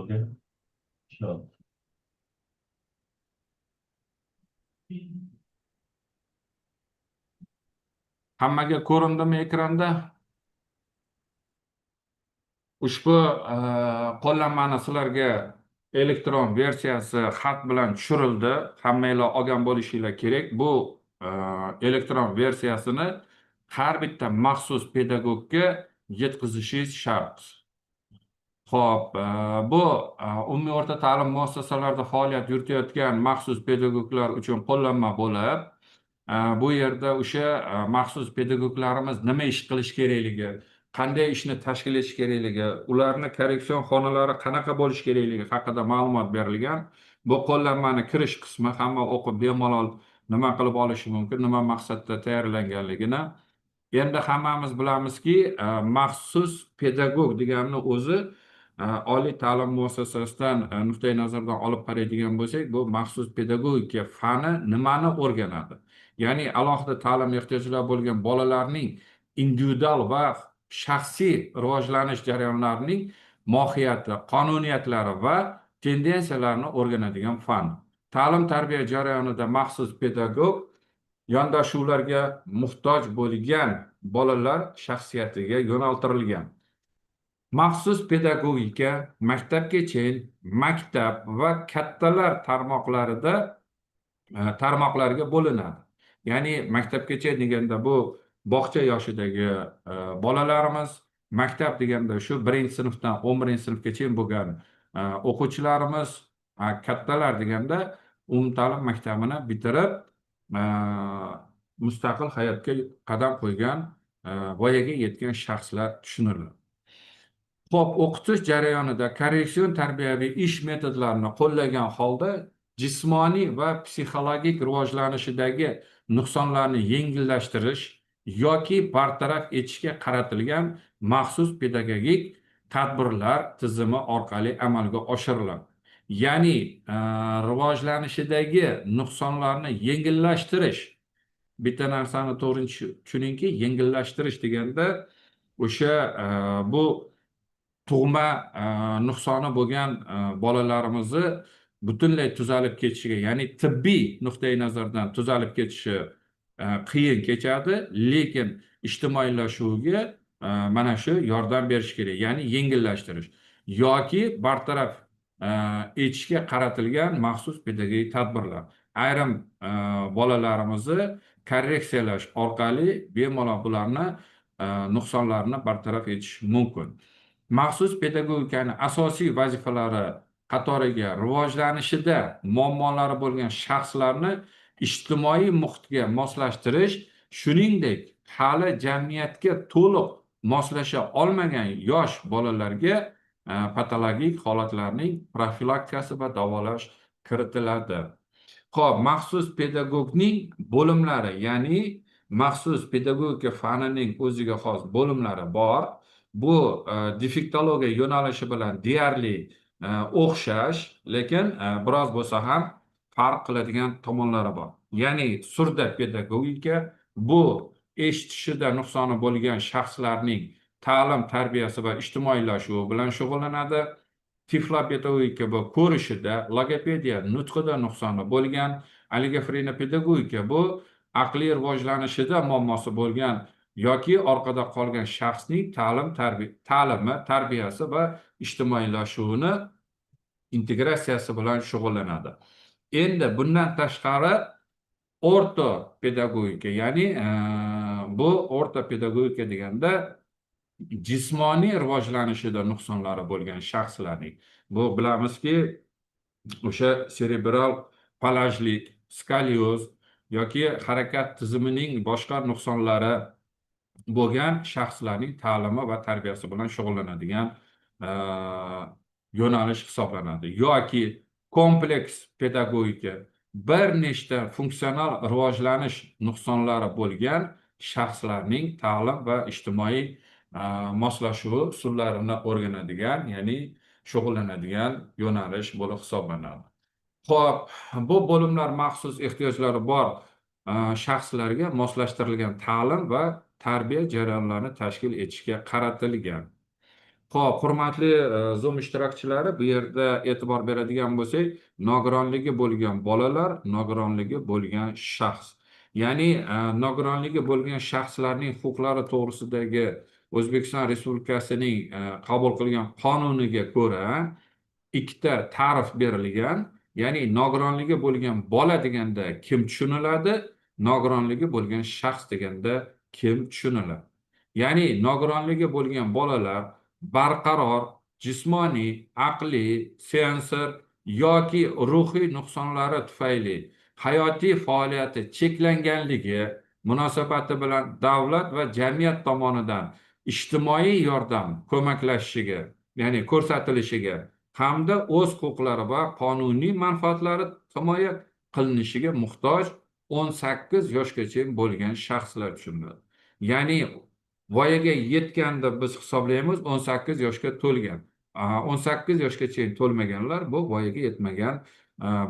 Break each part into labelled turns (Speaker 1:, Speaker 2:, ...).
Speaker 1: Okay. Sure.
Speaker 2: Hammaga ko'rindimi ekranda? Ushbu qo'llanmani sizlarga elektron versiyasi xat bilan tushirildi. Hammanglar olgan bo'lishinglar kerak. Bu elektron versiyasini har bitta maxsus pedagogga yetkazishingiz shart. Xo'p, bu umumiy o'rta ta'lim muassasalarida faoliyat yuritayotgan maxsus pedagoglar uchun qo'llanma bo'lib, bu yerda o'sha maxsus pedagoglarimiz nima ish qilish kerakligi, qanday ishni tashkil etish kerakligi, ularni korreksion xonalari qanaqa bo'lishi kerakligi haqida ma'lumot berilgan. Bu qo'llanmani kirish qismi hamma o'qib bemalol nima qilib olishi mumkin, nima maqsadda tayyorlanganligini. Endi hammamiz bilamizki, maxsus pedagog deganni o'zi oliy ta'lim muassasasidan nuqtai nazardan olib qaraydigan bo'lsak, bu maxsus pedagogika fani nimani o'rganadi? Ya'ni alohida ta'lim ehtiyojlari bo'lgan bolalarning individual va shaxsiy rivojlanish jarayonlarining mohiyati, qonuniyatlari va tendensiyalarini o'rganadigan fan. Ta'lim-tarbiya jarayonida maxsus pedagog yondashuvlarga muhtoj bo'lgan bolalar shaxsiyatiga yo'naltirilgan. Maxsus pedagogika maktabgacha, maktab va kattalar tarmoqlarga bo'linadi. Ya'ni maktabgacha deganda bu bog'cha yoshidagi bolalarimiz, maktab deganda shu 1-sinfdan 11-sinfgacha bo'lgan o'quvchilarimiz, kattalar deganda umumta'lim maktabini bitirib mustaqil hayotga qadam qo'ygan, voyaga yetgan shaxslar tushuniladi. Xo'p, o'qitish jarayonida korreksion tarbiyaviy ish metodlarini qo'llagan holda jismoniy va psixologik rivojlanishidagi nuqsonlarni yengillashtirish yoki bartaraf etishga qaratilgan maxsus pedagogik tadbirlar tizimi orqali amalga oshiriladi. Ya'ni rivojlanishidagi nuqsonlarni yengillashtirish. Bitta narsani to'g'ri tushuningki, yengillashtirish deganda o'sha bu tug'ma nuqsoni bo'lgan bolalarimizni butunlay tuzalib ketishiga, ya'ni tibbiy nuqtai nazardan tuzalib ketishi qiyin kechadi, lekin ijtimoiylashuviga mana shu yordam berish kerak, ya'ni yengillashtirish yoki bartaraf etishga qaratilgan maxsus pedagogik tadbirlar. Ayrim bolalarimizni korreksiyalash orqali bemalol bularni nuqsonlarini bartaraf etish mumkin. Maxsus pedagogikani asosiy vazifalari qatoriga rivojlanishida muammolari bo'lgan shaxslarni ijtimoiy muhitga moslashtirish, shuningdek hali jamiyatga to'liq moslasha olmagan yosh bolalarga patologik holatlarning profilaktikasi va davolash kiritiladi. Xo'p, maxsus pedagogning bo'limlari, ya'ni maxsus pedagogika fanining o'ziga xos bo'limlari bor. Bu defektologiya yo'nalishi bilan deyarli o'xshash, lekin biroz bo'lsa ham farq qiladigan tomonlari bor. Ya'ni surda pedagogika bu eshitishida nuqsoni bo'lgan shaxslarning ta'lim, tarbiyasi va ijtimoiylashuvi bilan shug'ullanadi. Tiflopedagogika bu ko'rishida, logopediya nutqida nuqsoni bo'lgan, oligofrenopedagogika bu aqliy rivojlanishida muammosi bo'lgan yoki orqada qolgan shaxsning ta'limi, tarbiyasi va ijtimoiylashuvini integratsiyasi bilan shug'ullanadi. Endi bundan tashqari o'rta pedagogika, ya'ni bu o'rta pedagogika deganda jismoniy rivojlanishida nuqsonlari bo'lgan shaxslarning, bu bilamizki o'sha cerebral palajlik, skolioz yoki harakat tizimining boshqa nuqsonlari bo'lgan shaxslarning ta'limi va tarbiyasi bilan shug'ullanadigan yo'nalish hisoblanadi. Yoki kompleks pedagogika bir nechta funksional rivojlanish nuqsonlari bo'lgan shaxslarning ta'lim va ijtimoiy moslashuvi usullarini o'rganadigan, ya'ni shug'ullanadigan yo'nalish bo'lib hisoblanadi. Xo'p, bu bo'limlar maxsus ehtiyojlari bor shaxslarga moslashtirilgan ta'lim va tarbiya jarayonlarini tashkil etishga qaratilgan. Xo'p, hurmatli Zoom ishtirokchilari, bu yerda e'tibor beradigan bo'lsak, nogironligi bo'lgan bolalar, nogironligi bo'lgan shaxs. Ya'ni nogironligi bo'lgan shaxslarning huquqlari to'g'risidagi O'zbekiston Respublikasining qabul qilgan qonuniga ko'ra ikkita ta'rif berilgan. Ya'ni nogironligi bo'lgan bola deganda kim tushuniladi, nogironligi bo'lgan shaxs deganda kim tushuniladi. Ya'ni nogironligi bo'lgan bolalar barqaror jismoniy, aqliy, sensor yoki ruhiy nuqsonlari tufayli hayotiy faoliyati cheklanganligi munosabati bilan davlat va jamiyat tomonidan ijtimoiy yordam ko'maklashishiga, ya'ni ko'rsatilishiga hamda o'z huquqlari va qonuniy manfaatlari himoya qilinishiga muhtoj 18 yoshgacha bo'lgan shaxslar tushuniladi. Ya'ni voyaga yetganda biz hisoblaymiz 18 yoshga to'lgan. 18 yoshgacha to'lmaganlar bu voyaga yetmagan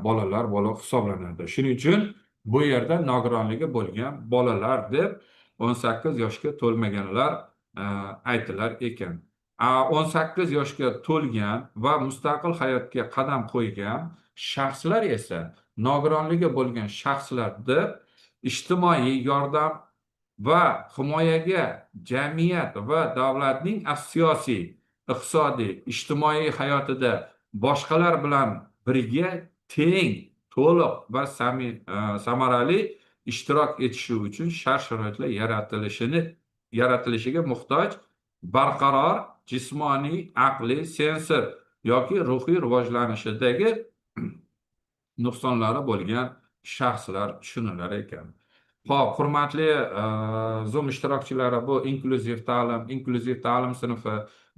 Speaker 2: bolalar bo'lib hisoblanadi. Shuning uchun bu yerda nogironligi bo'lgan bolalar deb 18 yoshga to'lmaganlar aytilar ekan. 18 yoshga to'lgan va mustaqil hayotga qadam qo'ygan shaxslar esa nogironligi bo'lgan shaxslar deb ijtimoiy yordam va himoyaga jamiyat va davlatning siyosiy, iqtisodiy, ijtimoiy hayotida boshqalar bilan birga teng, to'liq va samarali ishtirok etishi uchun shart-sharoitlar yaratilishiga muhtoj barqaror jismoniy, aqliy, sensor yoki ruhiy rivojlanishidagi nuqsonlari bo'lgan shaxslar tushunilar ekan. Xo'p, hurmatli Zoom ishtirokchilari, bu inklyuziv ta'lim sinfi,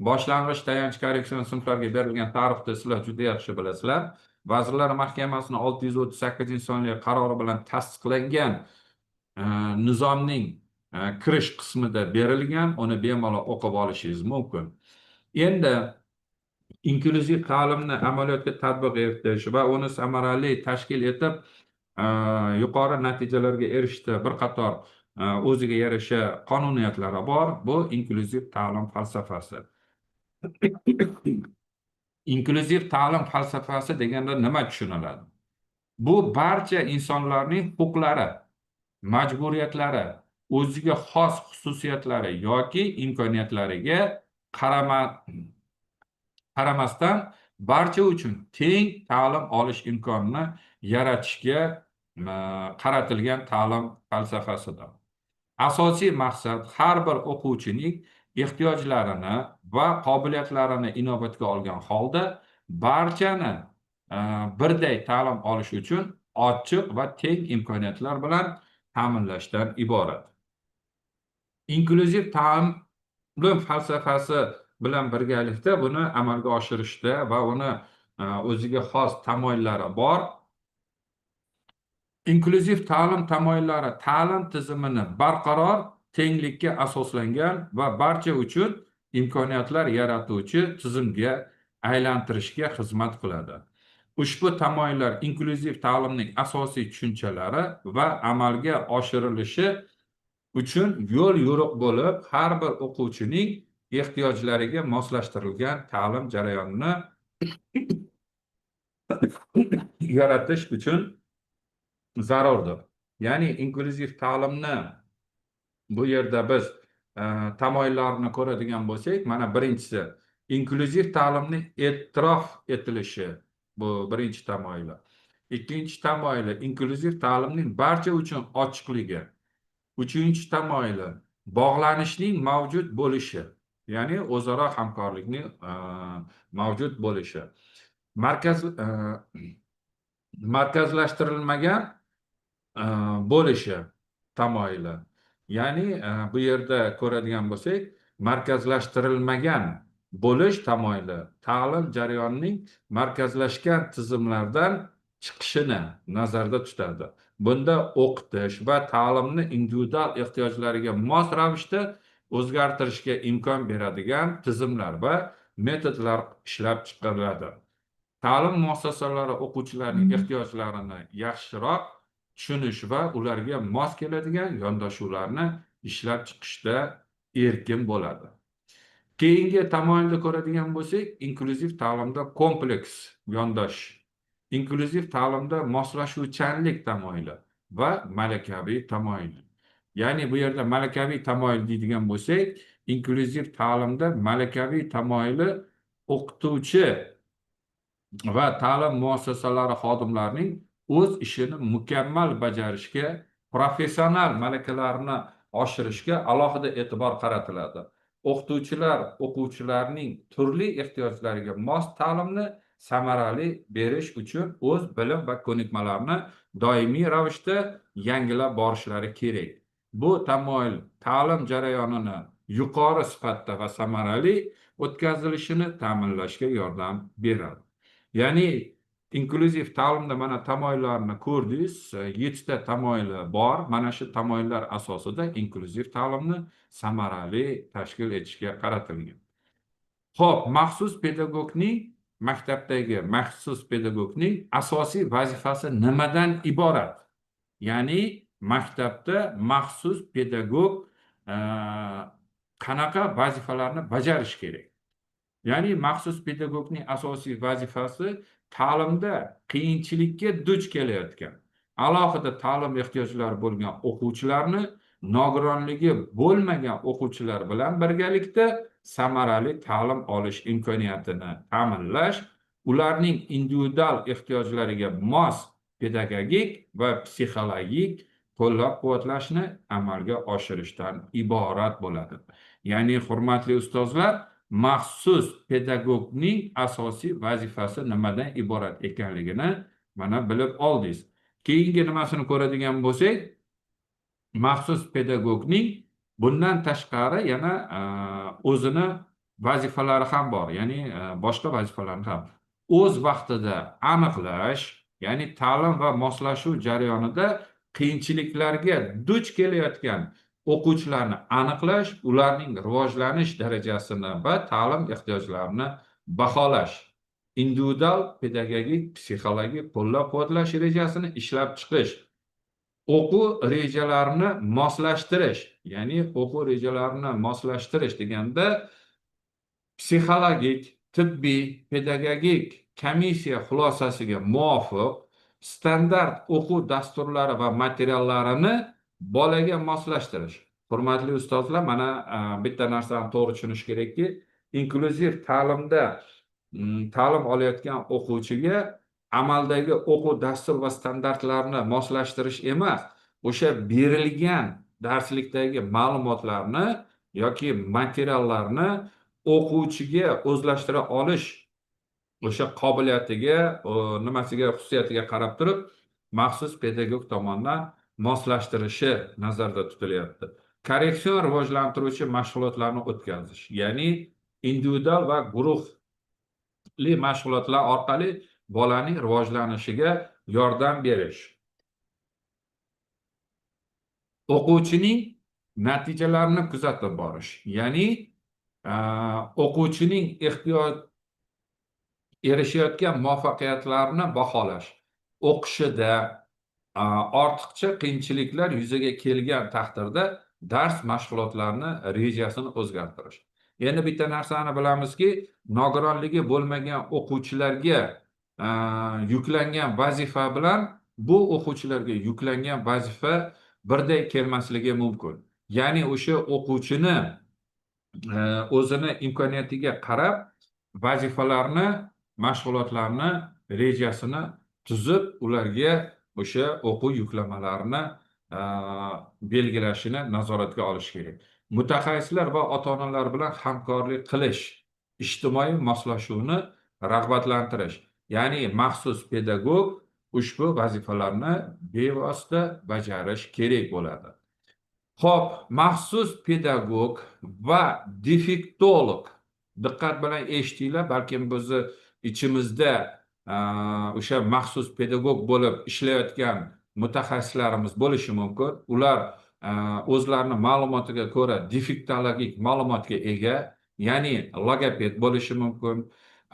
Speaker 2: boshlang'ich, tayanch, korreksion sinflarga berilgan ta'rifni sizlar juda yaxshi bilasizlar. Vazirlar Mahkamasining 638-sonli qarori bilan tasdiqlangan nizomning kirish qismida berilgan, uni bemalol o'qib olishingiz mumkin. Endi inklyuziv ta'limni amaliyotga tatbiq etish va uni samarali tashkil etib yuqori natijalarga erishishda bir qator o'ziga yarasha qonuniyatlari bor. Bu inklyuziv ta'lim falsafasi. Inklyuziv ta'lim falsafasi deganda nima tushuniladi? Bu barcha insonlarning huquqlari, majburiyatlari, o'ziga xos xususiyatlari yoki imkoniyatlariga qaramasdan barcha uchun teng ta'lim olish imkonini yaratishga qaratilgan ta'lim falsafasidir. Asosiy maqsad har bir o'quvchining ehtiyojlarini va qobiliyatlarini inobatga olgan holda barchani birday ta'lim olish uchun ochiq va teng imkoniyatlar bilan ta'minlashdan iborat. Inklyuziv ta'lim falsafasi bilan birgalikda buni amalga oshirishda va uni o'ziga xos tamoyillari bor. Inklyuziv ta'lim tamoyillari ta'lim tizimini barqaror, tenglikka asoslangan va barcha uchun imkoniyatlar yaratuvchi tizimga aylantirishga xizmat qiladi. Ushbu tamoyillar inklyuziv ta'limning asosiy tushunchalari va amalga oshirilishi uchun yo'l yo'riq bo'lib, har bir o'quvchining ehtiyojlariga moslashtirilgan ta'lim jarayonini yaratish uchun zarurdir. Ya'ni inklyuziv ta'limni bu yerda biz tamoyillarini ko'radigan bo'lsak, mana birinchisi inklyuziv ta'limni e'tirof etilishi, bu birinchi tamoyili. Ikkinchi tamoyili inklyuziv ta'limning barcha uchun ochiqligi. Uchinchi tamoyili bog'lanishning mavjud bo'lishi, ya'ni o'zaro hamkorlikning mavjud bo'lishi. Markazlashtirilmagan bo'lishi tamoyili. Ya'ni bu yerda ko'radigan bo'lsak, markazlashtirilmagan bo'lish tamoyili ta'lim jarayonining markazlashgan tizimlardan chiqishini nazarda tutadi. Bunda o'qitish va ta'limni individual ehtiyojlariga mos ravishda o'zgartirishga imkon beradigan tizimlar va metodlar ishlab chiqariladi. Ta'lim muassasalari o'quvchilarning ehtiyojlarini yaxshiroq tushunish va ularga mos keladigan yondashuvlarni ishlab chiqishda erkin bo'ladi. Keyingi tamoyilda ko'radigan bo'lsak, inklyuziv ta'limda kompleks yondosh, inklyuziv ta'limda moslashuvchanlik tamoyili va malakaviy tamoyil. Ya'ni bu yerda malakaviy tamoyil deydigan bo'lsak, inklyuziv ta'limda malakaviy tamoyili o'qituvchi va ta'lim muassasalari xodimlarining o'z ishini mukammal bajarishga, professional malakalarini oshirishga alohida e'tibor qaratiladi. O'qituvchilar o'quvchilarning turli ehtiyojlariga mos ta'limni samarali berish uchun o'z bilim va ko'nikmalarini doimiy ravishda yangilab borishlari kerak. Bu tamoyil ta'lim jarayonini yuqori sifatda va samarali o'tkazilishini ta'minlashga yordam beradi. Ya'ni inklyuziv ta'limda mana tamoyillarni ko'rdingiz, 7 ta tamoyili bor. Mana shu tamoyillar asosida inklyuziv ta'limni samarali tashkil etishga qaratilgan. Xo'p, maktabdagi maxsus pedagogning asosiy vazifasi nimadan iborat? Ya'ni maktabda maxsus pedagog qanaqa vazifalarni bajarish kerak? Ya'ni maxsus pedagogning asosiy vazifasi ta'limda qiyinchilikka duch kelayotgan, alohida ta'lim ehtiyojlari bo'lgan o'quvchilarni nogironligi bo'lmagan o'quvchilar bilan birgalikda samarali ta'lim olish imkoniyatini ta'minlash, ularning individual ehtiyojlariga mos pedagogik va psixologik qo'llab-quvvatlashni amalga oshirishdan iborat bo'ladi. Ya'ni hurmatli ustozlar, maxsus pedagogning asosiy vazifasi nimadan iborat ekanligini mana bilib oldingiz. Keyingi nimasini ko'radigan bo'lsak, maxsus pedagogning bundan tashqari yana o'zini vazifalari ham bor. Ya'ni boshqa vazifalarni ham o'z vaqtida aniqlash, ya'ni ta'lim va moslashuv jarayonida qiyinchiliklarga duch kelayotgan o'quvchilarni aniqlash, ularning rivojlanish darajasini va ta'lim ehtiyojlarini baholash, individual pedagogik psixologik qo'llab-quvvatlash rejasini ishlab chiqish, o'quv rejalarini moslashtirish, ya'ni o'quv rejalarini moslashtirish deganda psixologik, tibbiy, pedagogik komissiya xulosasiga muvofiq standart o'quv dasturlari va materiallarini bolaga moslashtirish. Hurmatli ustozlar, mana bitta narsani to'g'ri tushunish kerakki, inklyuziv ta'limda ta'lim olayotgan o'quvchiga amaldagi o'quv dastur va standartlarini moslashtirish emas, o'sha berilgan darslikdagi ma'lumotlarni yoki materiallarni o'quvchiga o'zlashtira olish o'sha qobiliyatiga, nimasiga, xususiyatiga qarab turib, maxsus pedagog tomonidan moslashtirishi nazarda tutilyapti. Korreksion rivojlantiruvchi mashg'ulotlarni o'tkazish, ya'ni individual va guruhli mashg'ulotlar orqali bolaning rivojlanishiga yordam berish. O'quvchining natijalarini kuzatib borish, ya'ni o'quvchining erishayotgan muvaffaqiyatlarni baholash, o'qishida ortiqcha qiyinchiliklar yuzaga kelgan taqdirda dars mashg'ulotlarini rejasini o'zgartirish. Endi bitta narsani bilamizki, nogironligi bo'lmagan o'quvchilarga yuklangan vazifa bilan bu o'quvchilarga yuklangan vazifa birday kelmasligi mumkin. Ya'ni o'sha o'quvchini o'zini imkoniyatiga qarab vazifalarni, mashg'ulotlarni rejasini tuzib, ularga o'sha o'quv yuklamalarini belgilashini nazoratga olish kerak. Mutaxassislar va ota-onalar bilan hamkorlik qilish, ijtimoiy moslashuvni rag'batlantirish. Ya'ni maxsus pedagog ushbu vazifalarni bevosita bajarish kerak bo'ladi. Xo'p, maxsus pedagog va defektolog. Diqqat bilan eshitinglar, balkim bizni ichimizda o'sha maxsus pedagog bo'lib ishlayotgan mutaxassislarimiz bo'lishi mumkin. Ular o'zlarining ma'lumotiga ko'ra defektologik ma'lumotga ega, ya'ni logoped bo'lishi mumkin,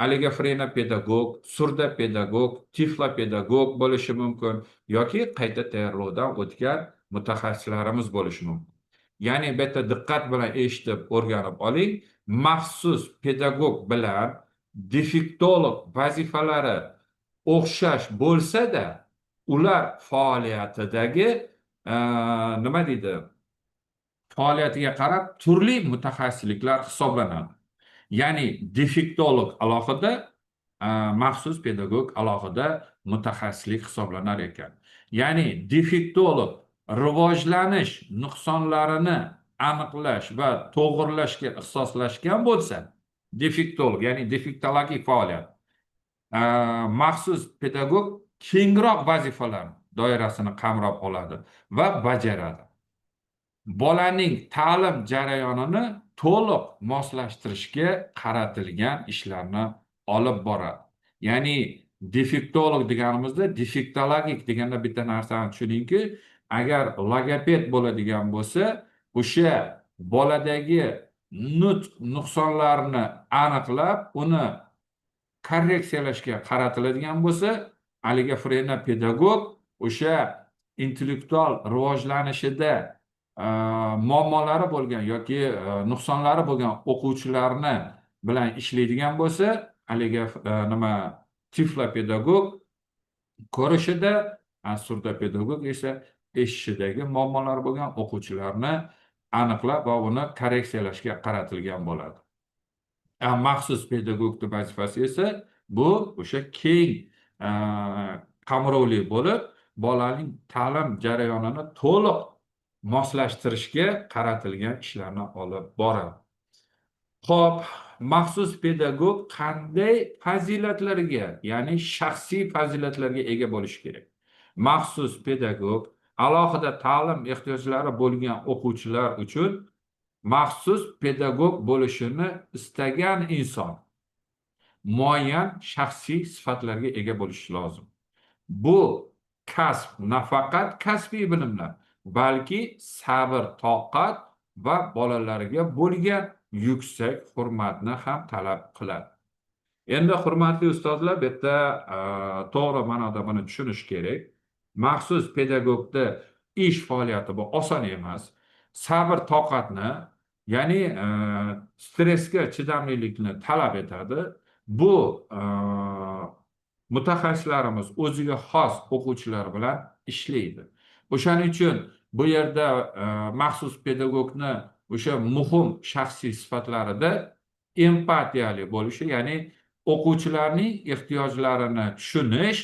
Speaker 2: oligofrenopedagog, surdopedagog, tiflopedagog bo'lishi mumkin yoki qayta tayyorlovdan o'tgan mutaxassislarimiz bo'lishi mumkin. Ya'ni bu yerda diqqat bilan eshitib o'rganib oling. maxsus pedagog bilan defektolog vazifalari o'xshash bo'lsa-da, ular faoliyatidagi e, nima deydi, faoliyatiga qarab turli mutaxassisliklar hisoblanadi. Ya'ni defektolog alohida, maxsus pedagog alohida mutaxassislik hisoblanar ekan. Ya'ni defektolog rivojlanish nuqsonlarini aniqlash va to'g'irlashga ixtisoslashgan bo'lsa, defektolog, ya'ni defektologik faoliyat. Maxsus pedagog kengroq vazifalar doirasini qamrab oladi va bajaradi. Bolaning ta'lim jarayonini to'liq moslashtirishga qaratilgan ishlarni olib boradi. Ya'ni defektolog deganimizda, defektologik deganda bitta narsani tushuningki, agar logoped bo'ladigan bo'lsa, o'sha boladagi nutq nuqsonlarini aniqlab, uni korreksiyalashga qaratiladigan bo'lsa, haligi frena pedagog o'sha intellektual rivojlanishida muammolari bo'lgan yoki nuqsonlari bo'lgan o'quvchilarni bilan ishlaydigan bo'lsa, haligi nima tiflopedagog ko'rishida, surdopedagog esa eshitishidagi muammolar bo'lgan o'quvchilarni aniqlab va uni korreksiyalashga qaratilgan bo'ladi. Maxsus pedagogning vazifasi esa bu o'sha keng qamrovli bo'lib, bolaning ta'lim jarayonini to'liq moslashtirishga qaratilgan ishlarni olib boradi. Xo'p, maxsus pedagog qanday fazilatlarga, ya'ni shaxsiy fazilatlarga ega bo'lishi kerak? Maxsus pedagog alohida ta'lim ehtiyojlari bo'lgan o'quvchilar uchun maxsus pedagog bo'lishini istagan inson muayyan shaxsiy sifatlarga ega bo'lishi lozim. Bu kasb nafaqat kasbiy bilimlar, balki sabr, toqat va bolalarga bo'lgan yuksak hurmatni ham talab qiladi. Endi hurmatli ustozlar, bu yerda to'g'ri ma'noda buni tushunish kerak. Maxsus pedagogda ish faoliyati bu oson emas. Sabr, toqatni, ya'ni stressga chidamlilikni talab etadi. Bu mutaxassislarimiz o'ziga xos o'quvchilar bilan ishlaydi. O'shaning uchun bu yerda maxsus pedagogni o'sha muhim shaxsiy sifatlarida empatiyali bo'lishi, ya'ni o'quvchilarning ehtiyojlarini tushunish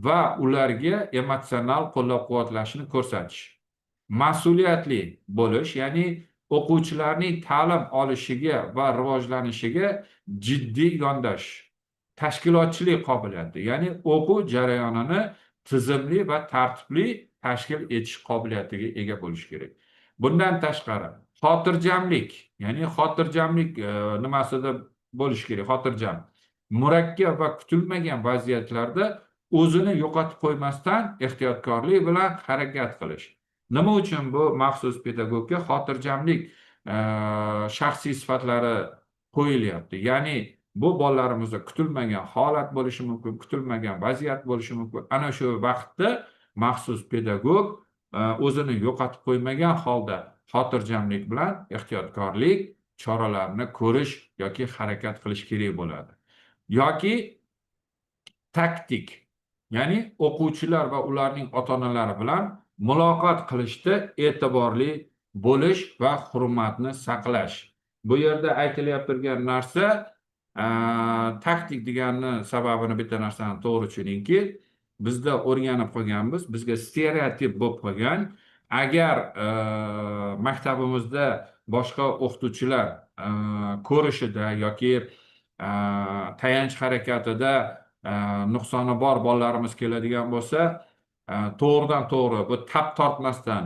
Speaker 2: va ularga emotsional qo'llab-quvvatlashni ko'rsatish. Mas'uliyatli bo'lish, ya'ni o'quvchilarning ta'lim olishiga va rivojlanishiga jiddiy yondash. Tashkilotchilik qobiliyati, ya'ni o'quv jarayonini tizimli va tartibli tashkil etish qobiliyatiga ega bo'lish kerak. Bundan tashqari, xotirjamlik, ya'ni xotirjamlik nimasida bo'lish kerak? Xotirjam. Murakkab va kutilmagan vaziyatlarda o'zini yo'qotib qo'ymasdan ehtiyotkorlik bilan harakat qilish. Nima uchun bu maxsus pedagogga xotirjamlik shaxsiy sifatlari qo'yilyapti? Ya'ni bu bolalarimizda kutilmagan holat bo'lishi mumkin, kutilmagan vaziyat bo'lishi mumkin. Ana shu vaqtda maxsus pedagog o'zini yo'qotib qo'ymagan holda xotirjamlik bilan ehtiyotkorlik choralarini ko'rish yoki harakat qilish kerak bo'ladi. Yoki taktik, ya'ni o'quvchilar va ularning ota-onalari bilan muloqot qilishda e'tiborli bo'lish va hurmatni saqlash. Bu yerda aytilayotgan turgan narsa, taktik deganni sababini bitta narsani to'g'ri tushuningki, bizda o'rganib qolganmiz, bizga stereotip bo'lib qolgan. Agar maktabimizda boshqa o'qituvchilar ko'rishida yoki tayanch harakatida nuqsoni bor bolalarimiz keladigan bo'lsa, to'g'ridan to'g'ri bu tap tortmasdan,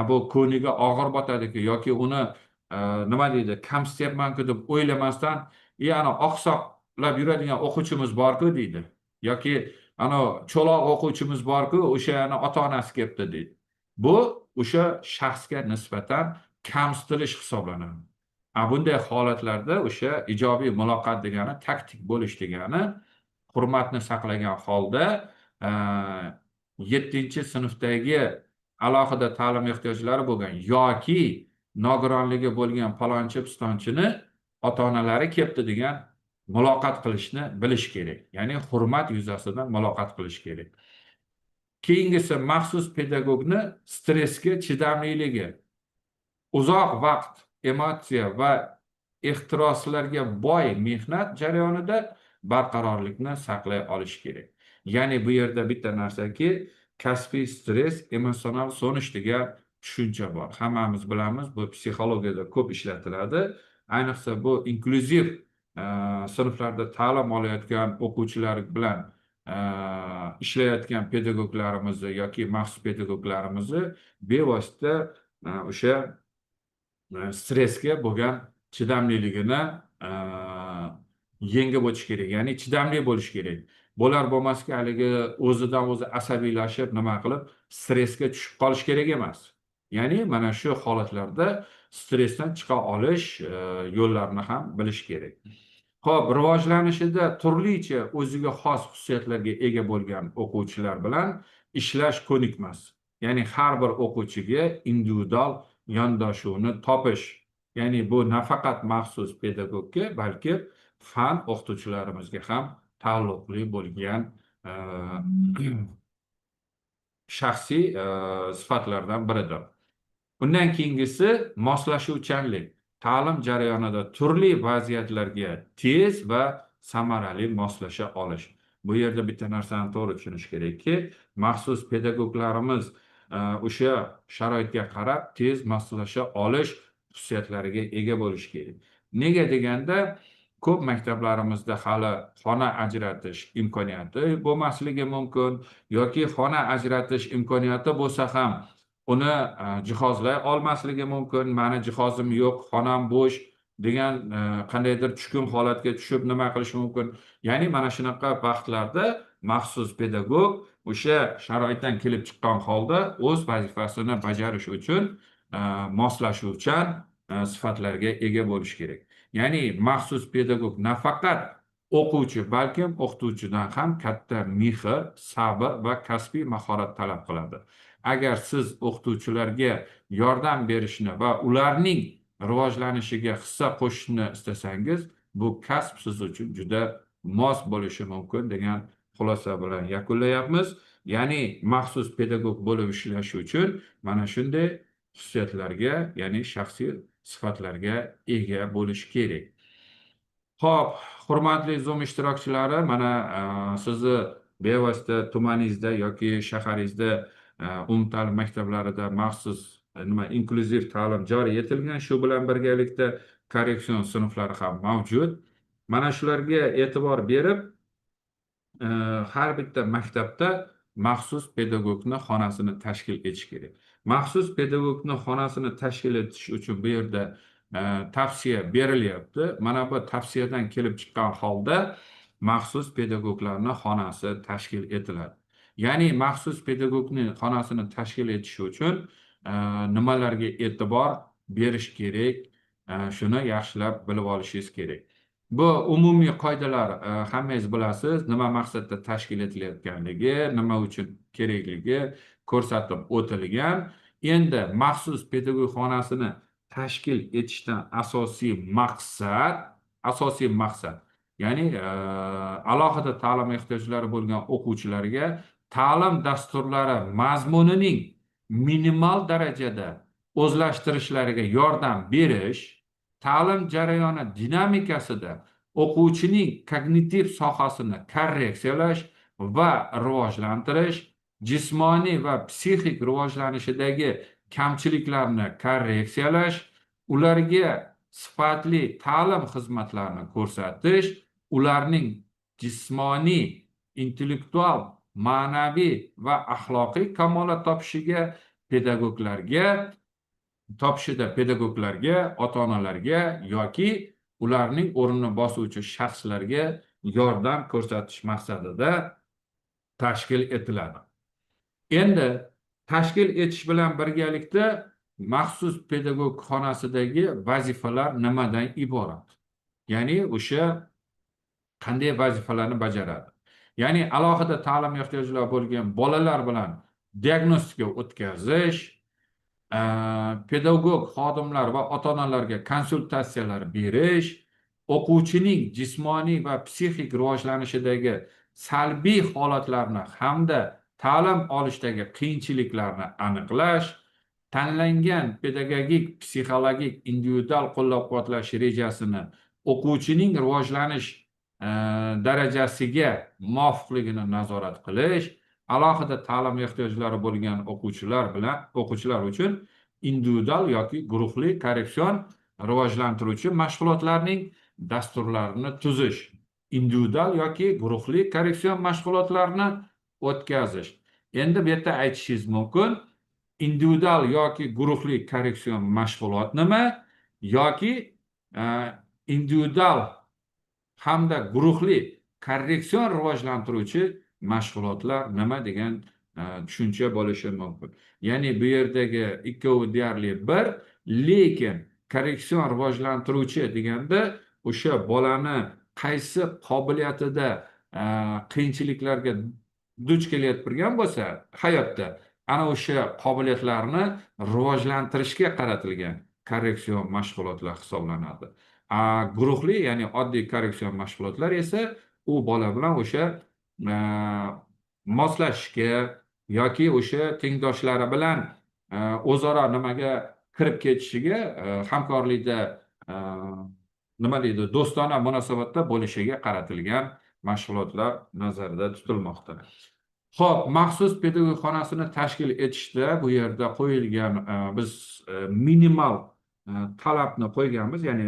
Speaker 2: bu ko'niga og'ir botadiki yoki uni nima deydi, kamsityapman-ku deb o'ylamasdan, ana oqsoqlab yuradigan o'quvchimiz bor-ku deydi, yoki ana cho'loq o'quvchimiz bor-ku, o'shani ota-onasi kelibdi deydi. Bu o'sha shaxsga nisbatan kamsitilish hisoblanadi. Bunday holatlarda o'sha ijobiy muloqot degani, taktik bo'lish degani, hurmatni saqlagan holda 7-sinfdagi alohida ta'lim ehtiyojlari bo'lgan yoki nogironligi bo'lgan palonchi pistonchini ota-onalari kelibdi degan muloqot qilishni bilish kerak. Ya'ni hurmat yuzasidan muloqot qilish kerak. Keyingisi maxsus pedagogni stressga chidamliligi. Uzoq vaqt emotsiya va ehtiroslarga boy mehnat jarayonida barqarorlikni saqlay olish kerak. Ya'ni bu yerda bitta narsaki, kasbiy stress, emotsional so'nish degan tushuncha bor. Hammamiz bilamiz, bu psixologiyada ko'p ishlatiladi. Ayniqsa bu inklyuziv sinflarda ta'lim olayotgan o'quvchilar bilan ishlayotgan pedagoglarimizni yoki maxsus pedagoglarimizni bevosita o'sha stressga bo'lgan chidamliligini yengib o'tish kerak. Ya'ni chidamli bo'lish kerak. Bo'lar bo'lmaska haligi o'zidan o'zi asabiylashib, nima qilib stressga tushib qolish kerak emas. Ya'ni mana shu holatlarda stressdan chiqa olish yo'llarini ham bilish kerak. Xo'p, rivojlanishida turlicha o'ziga xos xususiyatlarga ega bo'lgan o'quvchilar bilan ishlash ko'nikmas. Ya'ni har bir o'quvchiga individual yondoshuvni topish. Ya'ni bu nafaqat maxsus pedagogga, balki fan o'qituvchilarimizga ham taalluqli bo'lgan shaxsiy sifatlardan biridir. Undan keyingisi moslashuvchanlik. Ta'lim jarayonida turli vaziyatlarga tez va samarali moslasha olish. Bu yerda bitta narsani to'g'ri tushunish kerakki, maxsus pedagoglarimiz o'sha sharoitga qarab tez moslasha olish xususiyatlariga ega bo'lish kerak. Nega deganda, ko'p maktablarimizda hali xona ajratish imkoniyati bo'lmasligi mumkin yoki xona ajratish imkoniyati bo'lsa ham uni jihozlay olmasligi mumkin. Mani jihozim yo'q, xonam bo'sh degan qandaydir tushkun holatga tushib nima qilish mumkin. Ya'ni mana shunaqa vaqtlarda maxsus pedagog o'sha sharoitdan kelib chiqqan holda o'z vazifasini bajarish uchun moslashuvchan sifatlarga ega bo'lish kerak. Ya'ni maxsus pedagog nafaqat o'quvchi, balkim o'qituvchidan ham katta mehr, sabr va kasbiy mahorat talab qiladi. Agar siz o'qituvchilarga yordam berishni va ularning rivojlanishiga hissa qo'shishni istasangiz, bu kasb siz uchun juda mos bo'lishi mumkin degan xulosa bilan yakunlayapmiz. Ya'ni maxsus pedagog bo'lib ishlash uchun mana shunday xususiyatlarga, ya'ni shaxsiy sifatlarga ega bo'lish kerak. Xo'p, hurmatli Zoom ishtirokchilari, mana sizni bevosita tumaningizda yoki shaharingizda umumta'lim maktablarida maxsus inklyuziv ta'lim joriy etilgan. Shu bilan birgalikda korreksion sinflari ham mavjud. Mana shularga e'tibor berib, har bitta maktabda maxsus pedagogni xonasini tashkil etish kerak. Maxsus pedagogni xonasini tashkil etish uchun bu yerda tavsiya berilyapti. Mana bu tavsiyadan kelib chiqqan holda maxsus pedagoglarni xonasi tashkil etiladi. Ya'ni maxsus pedagogni xonasini tashkil etish uchun nimalarga e'tibor berish kerak, shuni yaxshilab bilib olishingiz kerak. Bu umumiy qoidalar hammangiz bilasiz, nima maqsadda tashkil etilayotganligi, nima uchun kerakligi ko'rsatib o'tilgan. Endi maxsus pedagog xonasini tashkil etishdan asosiy maqsad, ya'ni alohida ta'lim ehtiyojlari bo'lgan o'quvchilarga ta'lim dasturlari mazmunining minimal darajada o'zlashtirishlariga yordam berish, ta'lim jarayoni dinamikasida o'quvchining kognitiv sohasini korreksiyalash va rivojlantirish, jismoniy va psixik rivojlanishidagi kamchiliklarni korreksiyalash, ularga sifatli ta'lim xizmatlarini ko'rsatish, ularning jismoniy, intellektual, ma'naviy va axloqiy kamolat topishida pedagoglarga, ota-onalarga yoki ularning o'rnini bosuvchi shaxslarga yordam ko'rsatish maqsadida tashkil etiladi. Endi tashkil etish bilan birgalikda maxsus pedagog xonasidagi vazifalar nimadan iborat? Ya'ni o'sha qanday vazifalarni bajaradi? Ya'ni alohida ta'lim ehtiyojlari bo'lgan bolalar bilan diagnostika o'tkazish, pedagog xodimlar va ota-onalarga konsultatsiyalar berish, o'quvchining jismoniy va psixik rivojlanishidagi salbiy holatlarni hamda ta'lim olishdagi qiyinchiliklarni aniqlash, tanlangan pedagogik, psixologik, individual qo'llab-quvvatlash rejasini o'quvchining rivojlanish e, darajasiga muvofiqligini nazorat qilish, alohida ta'lim ehtiyojlari bo'lgan o'quvchilar uchun individual yoki guruhli korreksion rivojlantiruvchi mashg'ulotlarning dasturlarini tuzish, individual yoki guruhli korreksion mashg'ulotlarni o'tkazish. Endi bu yerda aytishingiz mumkin, individual yoki guruhli korreksion mashg'ulot nima, yoki e, individual hamda guruhli korreksion rivojlantiruvchi mashg'ulotlar nima degan tushuncha bo'lishi mumkin. Ya'ni bu yerdagi ikkovi deyarli bir, lekin korreksion rivojlantiruvchi deganda o'sha bolani qaysi qobiliyatida qiyinchiliklarga duch kelayotgan bo'lsa hayotda, ana o'sha qobiliyatlarni rivojlantirishga qaratilgan korreksion mashg'ulotlar hisoblanadi. Guruhli, ya'ni oddiy korreksion mashg'ulotlar esa u bola bilan o'sha moslashishga yoki o'sha tengdoshlari bilan o'zaro nimaga kirib ketishiga, hamkorlikda nima deydi, do'stona munosabatda bo'lishiga qaratilgan mashg'ulotlar nazarda tutilmoqda. Xo'p, maxsus pedagogik xonasini tashkil etishda bu yerda qo'yilgan biz minimal talabni qo'yganmiz, ya'ni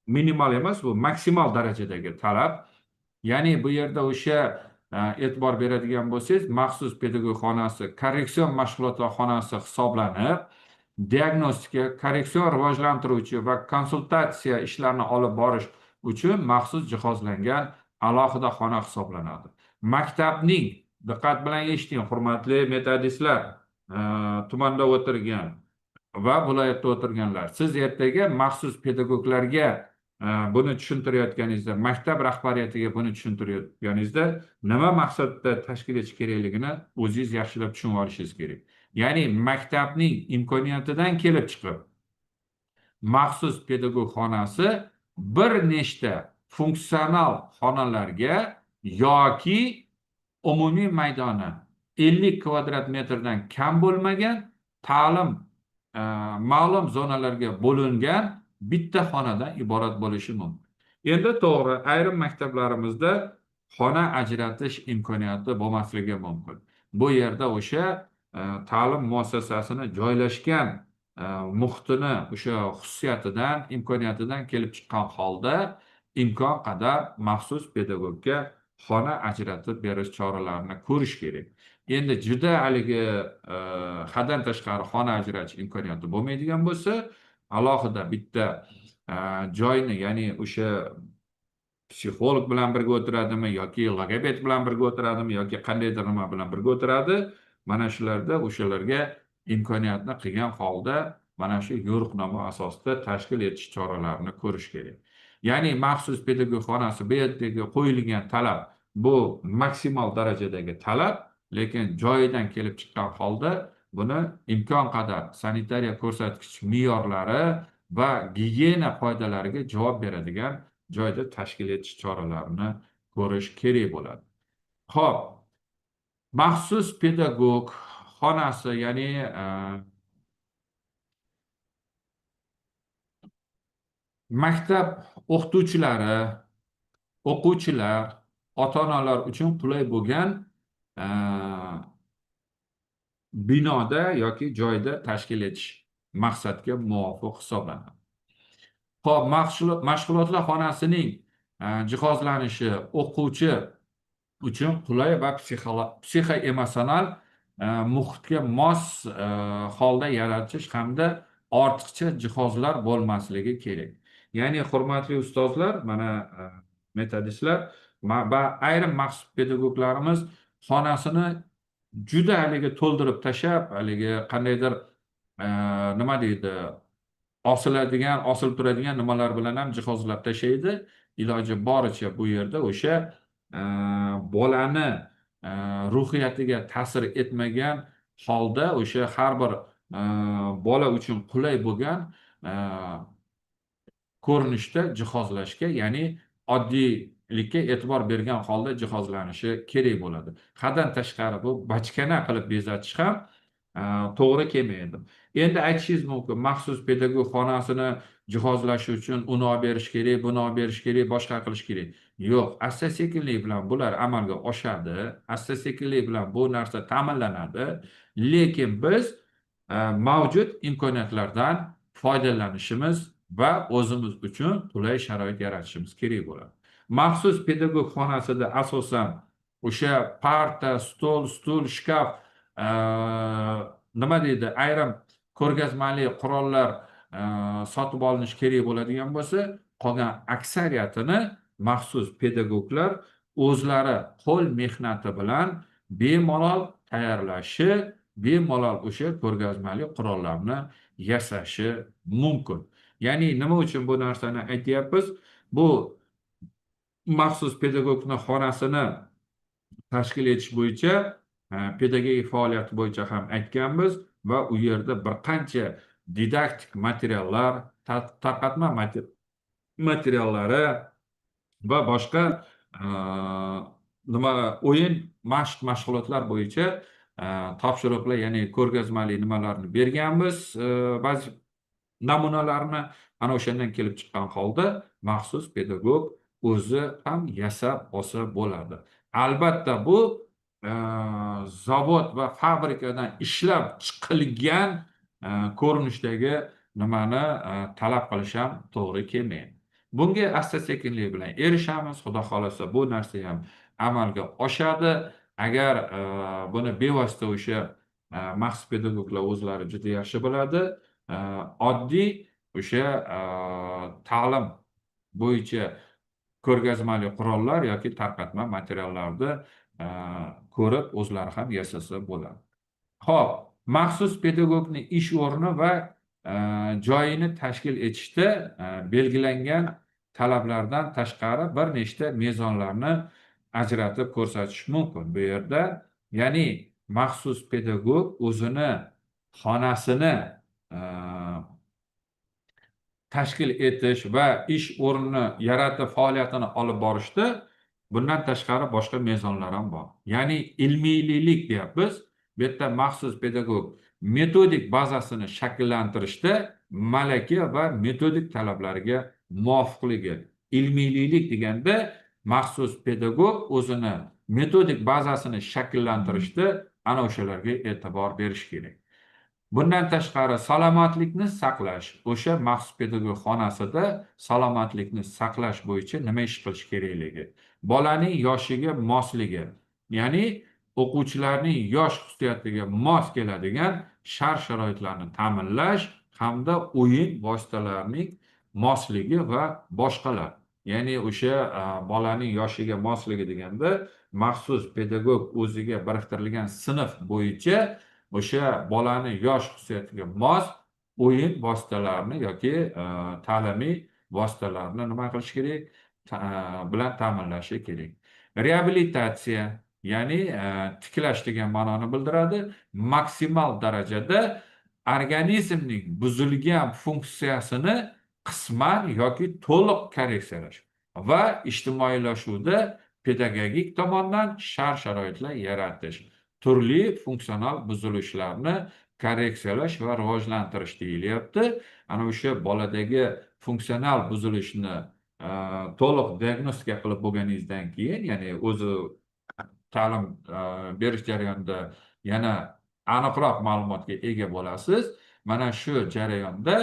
Speaker 2: minimal emas, bu maksimal darajadagi talab. Ya'ni bu yerda o'sha e'tibor beradigan bo'lsangiz, maxsus pedagogik xonasi korreksion mashg'ulotlar xonasi hisoblanib, diagnostika, korreksion rivojlantiruvchi va konsultatsiya ishlarini olib borish uchun maxsus jihozlangan alohida xona hisoblanadi. Maktabning, diqqat bilan eshiting, hurmatli metodistlar, tumanda o'tirgan va viloyatda o'tirganlar, siz ertaga maxsus pedagoglarga buni tushuntirayotganingizda, maktab rahbariyatiga buni tushuntirayotganingizda nima maqsadda tashkil etish kerakligini o'zingiz yaxshilab tushunib olishingiz kerak. Ya'ni maktabning imkoniyatidan kelib chiqib maxsus pedagog xonasi bir nechta funksional xonalarga yoki umumiy maydoni 50 kvadrat metrdan kam bo'lmagan, ta'lim ma'lum zonalarga bo'lingan bitta xonadan iborat bo'lishi mumkin. Endi to'g'ri, ayrim maktablarimizda xona ajratish imkoniyati bo'lmasligi mumkin. Bu yerda o'sha ta'lim muassasasini joylashgan muhitini, o'sha xususiyatidan, imkoniyatidan kelib chiqqan holda imkon qadar maxsus pedagogga xona ajratib berish choralarini ko'rish kerak. Endi juda haligi haddan tashqari xona ajratish imkoniyati bo'lmaydigan bo'lsa, alohida bitta joyni, ya'ni o'sha psixolog bilan birga o'tiradimi yoki logoped bilan birga o'tiradimi yoki qandaydir nima bilan birga o'tiradi, mana shularda o'shalarga imkoniyatni qilgan holda mana shu yo'riqnoma asosida tashkil etish choralarini ko'rish kerak. Ya'ni maxsus pedagog xonasi bu yerdagi qo'yilgan talab bu maksimal darajadagi talab, lekin joyidan kelib chiqqan holda buni imkon qadar sanitariya ko'rsatkich me'yorlari va gigiyena qoidalariga javob beradigan joyda tashkil etish choralarini ko'rish kerak bo'ladi. Xo'p, maxsus pedagog xonasi, ya'ni maktab o'qituvchilari, o'quvchilar, ota-onalar uchun qulay bo'lgan binoda yoki joyda tashkil etish maqsadga muvofiq hisoblanadi. Xo'p, mashg'ulotlar xonasining jihozlanishi o'quvchi uchun qulay va psixoemotsional muhitga mos holda yaratish hamda ortiqcha jihozlar bo'lmasligi kerak. Ya'ni hurmatli ustozlar, mana metodistlar va ayrim maxsus pedagoglarimiz xonasini juda haligi to'ldirib tashlab, haligi qandaydir nima deydi, osilib turadigan nimalar bilan ham jihozlab tashlaydi. Iloji boricha bu yerda o'sha bolani ruhiyatiga ta'sir etmagan holda o'sha har bir bola uchun qulay bo'lgan ko'rinishda jihozlashga, ya'ni oddiylikka e'tibor bergan holda jihozlanishi kerak bo'ladi. Haddan tashqari bu bachkana qilib bezatish ham to'g'ri kelmaydi. Endi aytishingiz mumkin, maxsus pedagog xonasini jihozlash uchun uni olib berish kerak, buni olib berish kerak, boshqa qilish kerak. Yo'q, asta-sekinlik bilan bular amalga oshadi, asta-sekinlik bilan bu narsa ta'minlanadi. Lekin biz mavjud imkoniyatlardan foydalanishimiz va o'zimiz uchun qulay sharoit yaratishimiz kerak bo'ladi. Maxsus pedagog xonasida asosan o'sha parta, stol, stul, shkaf, nima deydi, ayrim ko'rgazmali qurollar sotib olinishi kerak bo'ladigan bo'lsa, qolgan aksariyatini maxsus pedagoglar o'zlari qo'l mehnati bilan bemalol tayyorlashi, bemalol o'sha ko'rgazmali qurollarni yasashi mumkin. Ya'ni nima uchun bu narsani aytyapmiz? Bu maxsus pedagogni xonasini tashkil etish bo'yicha pedagogik faoliyat bo'yicha ham aytganmiz va u yerda bir qancha didaktik materiallar, tarqatma materiallari va boshqa nima o'yin, mashq, mashg'ulotlar bo'yicha topshiriqlar, ya'ni ko'rgazmali nimalarni berganmiz, ba'zi namunalarni. Ana o'shandan kelib chiqqan holda maxsus pedagog o'zi ham yasab olsa bo'ladi. Albatta bu zavod va fabrikadan ishlab chiqilgan ko'rinishdagi nimani talab qilish ham to'g'ri kelmaydi. Bunga asta-sekinlik bilan erishamiz. Xudo xolasa bu narsa ham amalga oshadi. Agar buni bevosita o'sha maxsus pedagoglar o'zlari juda yaxshi biladi. Oddiy o'sha ta'lim bo'yicha ko'rgazmali qurollar yoki tarqatma materiallarni ko'rib o'zlari ham yasasa bo'ladi. Xo'p, maxsus pedagogning ish o'rni va joyini tashkil etishda belgilangan talablardan tashqari bir nechta mezonlarni ajratib ko'rsatish mumkin bu yerda. Ya'ni maxsus pedagog o'zini xonasini tashkil etish va ish o'rnini yaratib faoliyatini olib borishda bundan tashqari boshqa mezonlar ham bor. Ya'ni ilmiylik deyapmiz. Bu yerda maxsus pedagog metodik bazasini shakllantirishda malaka va metodik talablariga muvofiqligi. Ilmiylik deganda maxsus pedagog o'zini metodik bazasini shakllantirishda ana o'shalarga e'tibor berish kerak. Bundan tashqari salomatlikni saqlash, o'sha maxsus pedagog xonasida salomatlikni saqlash bo'yicha nima ish qilish kerakligi, bolaning yoshiga mosligi, ya'ni o'quvchilarning yosh xususiyatiga mos keladigan shart-sharoitlarni ta'minlash hamda o'yin vositalarining mosligi va boshqalar. Ya'ni o'sha bolaning yoshiga mosligi deganda maxsus pedagog o'ziga biriktirilgan sinf bo'yicha o'sha bolani yosh xususiyatiga mos o'yin vositalarini yoki ta'limiy vositalarni nima qilish kerak? Bilan ta'minlashi kerak. Reabilitatsiya, ya'ni tiklash degan ma'noni bildiradi. Maksimal darajada organizmning buzilgan funksiyasini qisman yoki to'liq korreksiyalash va ijtimoiylashuvda pedagogik tomondan shart-sharoitlar yaratish, turli funksional buzilishlarni korreksiyalash va rivojlantirish deyilyapti. Ana o'sha boladagi funksional buzilishni to'liq diagnostika qilib bo'lganingizdan keyin, ya'ni o'zi ta'lim berish jarayonida yana aniqroq ma'lumotga ega bo'lasiz. Mana shu jarayonda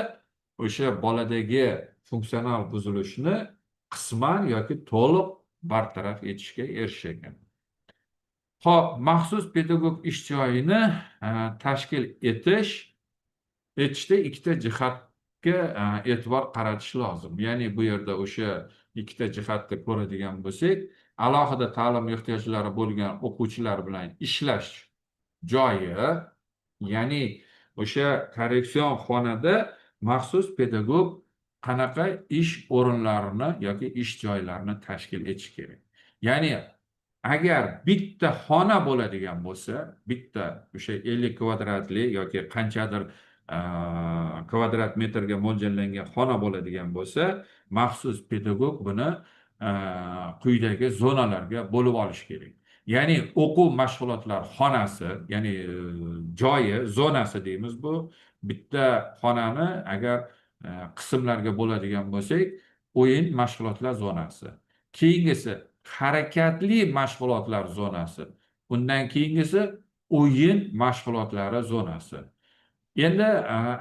Speaker 2: o'sha boladagi funksional buzilishni qisman yoki to'liq bartaraf etishga erishilgan. Xo'p, maxsus pedagog ish joyini tashkil etishda ikkita jihatga e'tibor qaratish lozim. Ya'ni bu yerda o'sha ikkita jihatni ko'radigan bo'lsak, alohida ta'lim ehtiyojlari bo'lgan o'quvchilar bilan ishlash joyi, ya'ni o'sha korreksion xonada maxsus pedagog qanaqa ish o'rinlarini yoki ish joylarini tashkil etish kerak. Ya'ni agar bitta xona bo'ladigan bo'lsa, bitta o'sha 50 kvadratli yoki qanchadir kvadrat metrga mo'ljallangan xona bo'ladigan bo'lsa, maxsus pedagog buni e, quyidagi zonalarga bo'lib olish kerak. Ya'ni o'quv mashg'ulotlar xonasi, ya'ni joyi, zonasi deymiz bu. Bitta xonani agar qismlarga bo'ladigan bo'lsak, o'yin mashg'ulotlar zonasi. Keyingisi harakatli mashg'ulotlar zonasi. Undan keyingisi o'yin mashg'ulotlari zonasi. Endi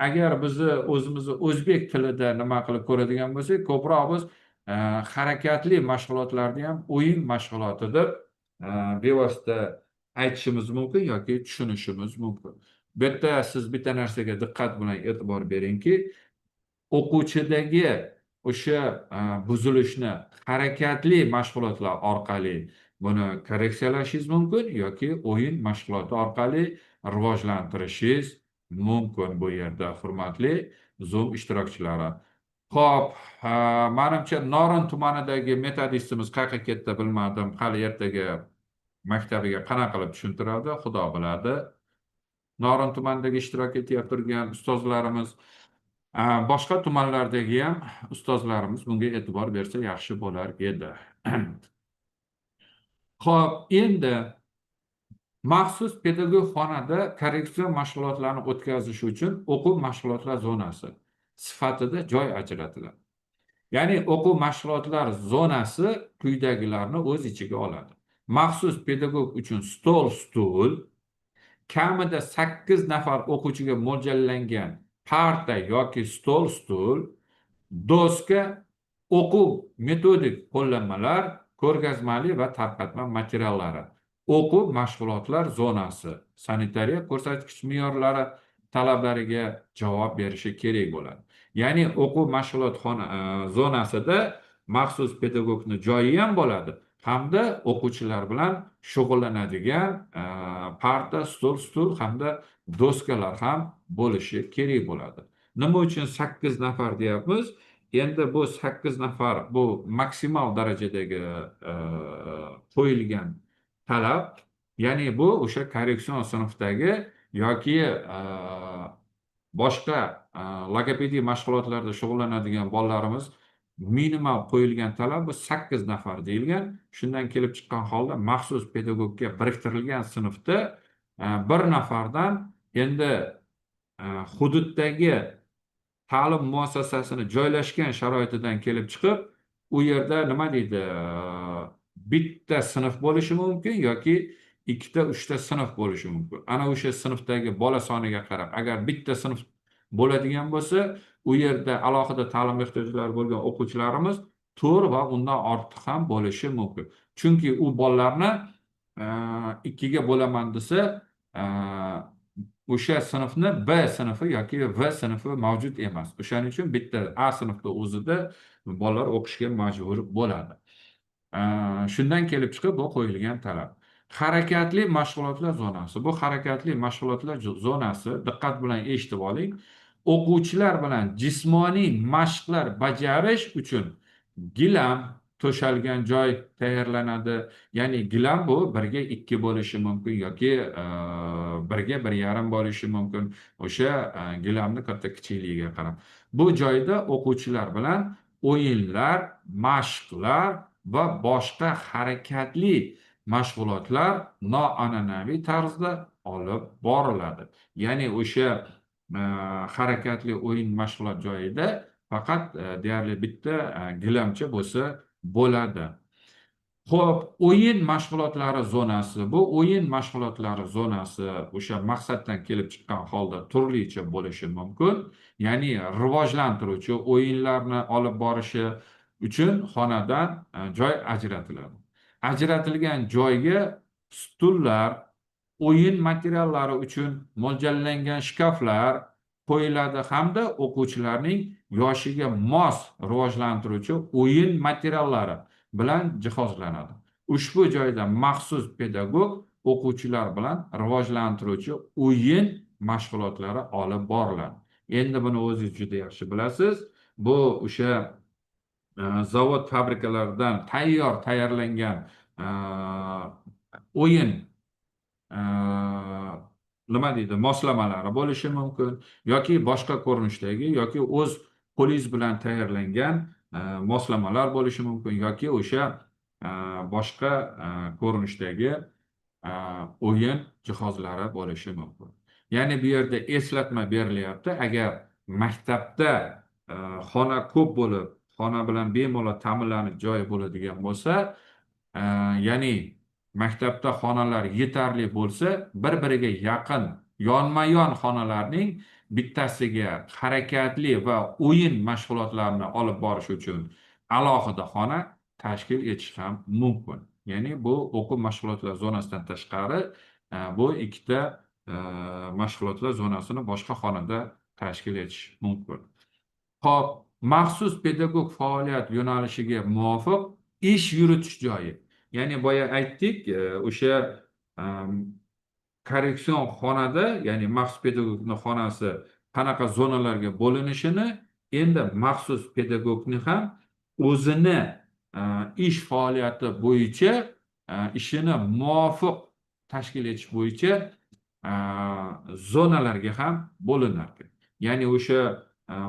Speaker 2: agar bizni o'zimizni o'zbek tilida nima qilib ko'radigan bo'lsak, ko'proq biz harakatli mashg'ulotlarni ham o'yin mashg'uloti deb bevosita aytishimiz mumkin yoki tushunishimiz mumkin. Bu yerda siz bitta narsaga diqqat bilan e'tibor beringki, o'quvchidagi o'sha buzilishni harakatli mashg'ulotlar orqali buni korreksiyalashingiz mumkin yoki o'yin mashg'uloti orqali rivojlantirishingiz mumkin bu yerda, hurmatli Zoom ishtirokchilari. Xo'p, menimcha Norin tumanidagi metodistimiz qayerga ketdi bilmadim. Hali ertaga maktabiga qanaqa qilib tushuntiradi, Xudo biladi. Norin tumanidagi ishtirok etib turgan ustozlarimiz, boshqa tumanlardagi ham ustozlarimiz bunga e'tibor bersa yaxshi bo'lar edi. Xo'p, endi maxsus pedagog xonada korreksion mashg'ulotlarni o'tkazish uchun o'quv mashg'ulotlar zonasi sifatida joy ajratiladi. Ya'ni o'quv mashg'ulotlar zonasi quyidagilarni o'z ichiga oladi. Maxsus pedagog uchun stol, stul, kamida 8 nafar o'quvchiga mo'ljallangan parta yoki stol, stul, doska, o'quv metodik qo'llanmalar, ko'rgazmali va tarqatma materiallari, o'quv mashg'ulotlar zonasi sanitariya ko'rsatkich me'yorlari talablariga javob berishi kerak bo'ladi. Ya'ni o'quv mashg'ulot zonasida maxsus pedagogni joyi ham bo'ladi, hamda o'quvchilar bilan shug'ullanadigan parta, stol, stul hamda doskalar ham bo'lishi kerak bo'ladi. Nima uchun 8 nafar deyapmiz? Endi bu 8 nafar bu maksimal darajadagi qo'yilgan talab. Ya'ni bu o'sha korreksion sinfdagi yoki boshqa logopediya mashg'ulotlarida shug'ullanadigan bolalarimiz minimal qo'yilgan talab bu 8 nafar deyilgan. Shundan kelib chiqqan holda maxsus pedagogga biriktirilgan sinfda bir nafardan endi hududdagi ta'lim muassasasini joylashgan sharoitidan kelib chiqib, u yerda nima deydi, bitta sinf bo'lishi mumkin yoki ikkita, uchta sinf bo'lishi mumkin. Ana o'sha sinfdagi bola soniga qarab, agar bitta sinf bo'ladigan bo'lsa, u yerda alohida ta'lim ehtiyojlari bo'lgan o'quvchilarimiz 4 va undan ortiq ham bo'lishi mumkin. Chunki u bolalarni ikkiga bo'laman desa, o'sha sinfni B sinfi yoki V sinfi mavjud emas. O'shaning uchun bitta A sinfda o'zida bolalar o'qishga majbur bo'ladi. Shundan kelib chiqib bu qo'yilgan talab. Harakatli mashg'ulotlar zonasi. Bu harakatli mashg'ulotlar zonasi, diqqat bilan eshitib oling. O'quvchilar bilan jismoniy mashqlar bajarish uchun gilam to'shalgan joy tayyorlanadi. Ya'ni gilam bu 1 ga 2 bo'lishi mumkin yoki 1 ga 1,5 bo'lishi mumkin. O'sha gilamni katta kichikligiga qarab. Bu joyda o'quvchilar bilan o'yinlar, mashqlar va boshqa harakatli mashg'ulotlar noan'anaviy tarzda olib boriladi. Ya'ni o'sha harakatli o'yin mashg'ulot joyida faqat deyarli bitta gilamcha bo'lsa bo'ladi. Xo'p, o'yin mashg'ulotlari zonasi. Bu o'yin mashg'ulotlari zonasi o'sha maqsaddan kelib chiqqan holda turlicha bo'lishi mumkin. Ya'ni rivojlantiruvchi o'yinlarni olib borishi uchun xonadan joy ajratiladi. Ajratilgan joyga stullar, o'yin materiallari uchun mo'ljallangan shkaflar qo'yiladi hamda o'quvchilarning yoshiga mos rivojlantiruvchi o'yin materiallari bilan jihozlanadi. Ushbu joyda maxsus pedagog o'quvchilar bilan rivojlantiruvchi o'yin mashg'ulotlari olib boriladi. Endi buni o'zingiz juda yaxshi bilasiz. Bu o'sha zavod fabrikalardan tayyorlangan o'yin nima deydi, moslamalari bo'lishi mumkin yoki boshqa ko'rinishdagi yoki o'z qo'lingiz bilan tayyorlangan moslamalar bo'lishi mumkin yoki o'sha boshqa ko'rinishdagi o'yin jihozlari bo'lishi mumkin. Ya'ni bu yerda eslatma berilyapti, agar maktabda xona ko'p bo'lib, xona bilan bemalol ta'minlanib joyi bo'ladigan bo'lsa, ya'ni maktabda xonalar yetarli bo'lsa, bir-biriga yaqin yonma-yon xonalarning bittasiga harakatli va o'yin mashg'ulotlarini olib borish uchun alohida xona tashkil etish ham mumkin. Ya'ni bu o'quv mashg'ulotlar zonasidan tashqari bu ikkita mashg'ulotlar zonasini boshqa xonada tashkil etish mumkin. Xo'p, maxsus pedagog faoliyat yo'nalishiga muvofiq ish yuritish joyi. Ya'ni boya aytdik, o'sha korreksion xonada, ya'ni maxsus pedagogning xonasi qanaqa zonalarga bo'linishini, endi maxsus pedagogni ham o'zini ish faoliyati bo'yicha ishini muvofiq tashkil etish bo'yicha zonalarga ham bo'linadi. Ya'ni o'sha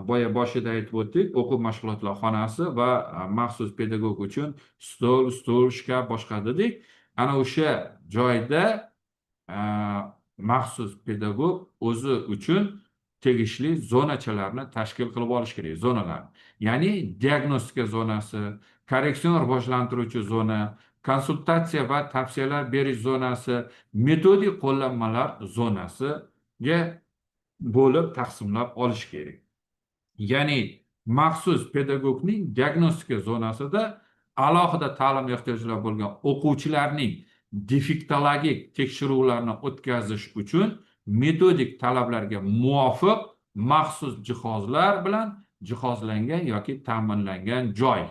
Speaker 2: boya boshida aytib o'tdik, o'quv mashg'ulotlar xonasi va maxsus pedagog uchun stol, stul, shkaf boshqa dedik. Ana o'sha joyda maxsus pedagog o'zi uchun tegishli zonachalarni tashkil qilib olish kerak, zonalar. Ya'ni diagnostika zonasi, korreksion rivojlantiruvchi zona, konsultatsiya va tavsiyalar berish zonasi, metodik qo'llanmalar zonasiga bo'lib taqsimlab olish kerak. Ya'ni maxsus pedagogning diagnostika zonasida alohida ta'lim ehtiyojlari bo'lgan o'quvchilarning defektologik tekshiruvlarni o'tkazish uchun metodik talablarga muvofiq maxsus jihozlar bilan jihozlangan yoki ta'minlangan joy.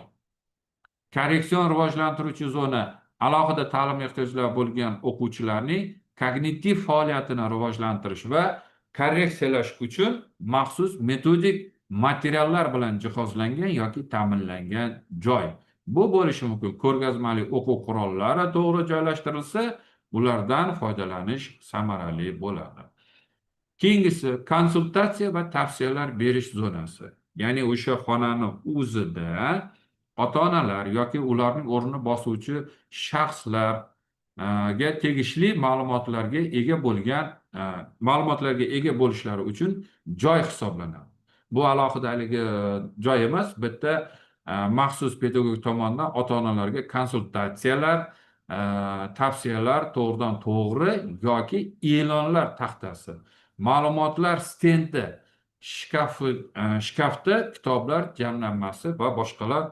Speaker 2: Korreksion rivojlantiruvchi zona alohida ta'lim ehtiyojlari bo'lgan o'quvchilarning kognitiv faoliyatini rivojlantirish va korreksiyalash uchun maxsus metodik materiallar bilan jihozlangan yoki ta'minlangan joy. Bu bo'lishi mumkin. Ko'rgazmali o'quv qurollari to'g'ri joylashtirilsa, ulardan foydalanish samarali bo'ladi. Keyingisi konsultatsiya va tavsiyalar berish zonasi. Ya'ni o'sha xonani o'zida ota-onalar yoki ularning o'rnini bosuvchi shaxslarga tegishli ma'lumotlarga ega bo'lishlari uchun joy hisoblanadi. Bu alohida haligi joy emas, bitta maxsus pedagog tomonidan ota-onalarga konsultatsiyalar, tavsiyalar to'g'ridan to'g'ri yoki e'lonlar taxtasi, ma'lumotlar stendi, shkafda kitoblar jamlanmasi va boshqalar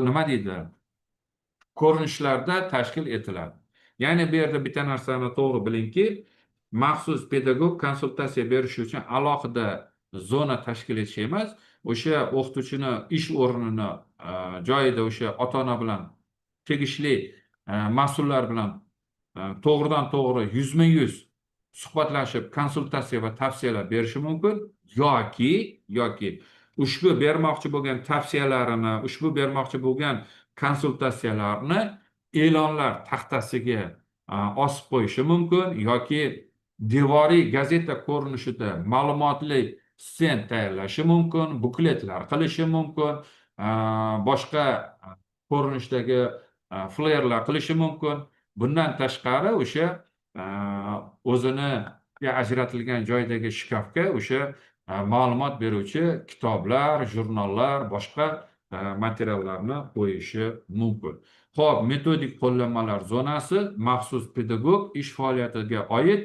Speaker 2: nima deydi, ko'rinishlarda tashkil etiladi. Ya'ni bu yerda bitta narsani to'g'ri bilingki, maxsus pedagog konsultatsiya berish uchun alohida zona tashkil etish emas, o'sha o'qituvchini ish o'rnini joyida o'sha ota-ona bilan tegishli mas'ullar bilan to'g'ridan to'g'ri yuzma-yuz suhbatlashib konsultatsiya va tavsiyalar berishi mumkin yoki ushbu bermoqchi bo'lgan tavsiyalarini, ushbu bermoqchi bo'lgan konsultatsiyalarni e'lonlar taxtasiga osib qo'yishi mumkin yoki devoriy gazeta ko'rinishida ma'lumotli stend tayyorlashi mumkin, bukletlar qilishi mumkin, boshqa ko'rinishdagi flyerlar qilishi mumkin. Bundan tashqari o'sha o'zini ajratilgan joydagi shkafga o'sha ma'lumot beruvchi kitoblar, jurnallar, boshqa materiallarni qo'yishi mumkin. Xo'p, metodik qo'llanmalar zonasi maxsus pedagog ish faoliyatiga oid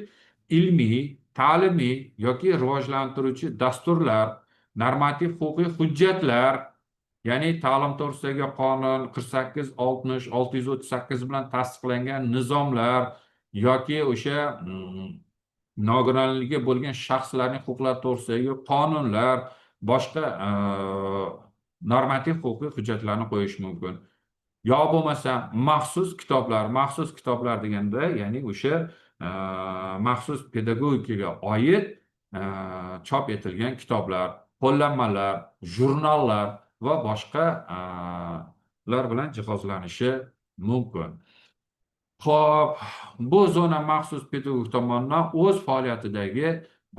Speaker 2: ilmiy, ta'limiy yoki rivojlantiruvchi dasturlar, normativ-huquqiy hujjatlar, ya'ni ta'lim to'g'risidagi qonun 48-60-638 bilan tasdiqlangan nizomlar yoki o'sha nogironligi bo'lgan shaxslarning huquqlari to'g'risidagi qonunlar, boshqa normativ huquqiy hujjatlarni qo'yish mumkin. Yo bo'lmasa maxsus kitoblar deganda, ya'ni o'sha maxsus pedagogikaga oid chop etilgan kitoblar, qo'llanmalar, jurnallar va boshqalar bilan jihozlanishi mumkin. Xo'p, bu zona maxsus pedagog tomonidan o'z faoliyatidagi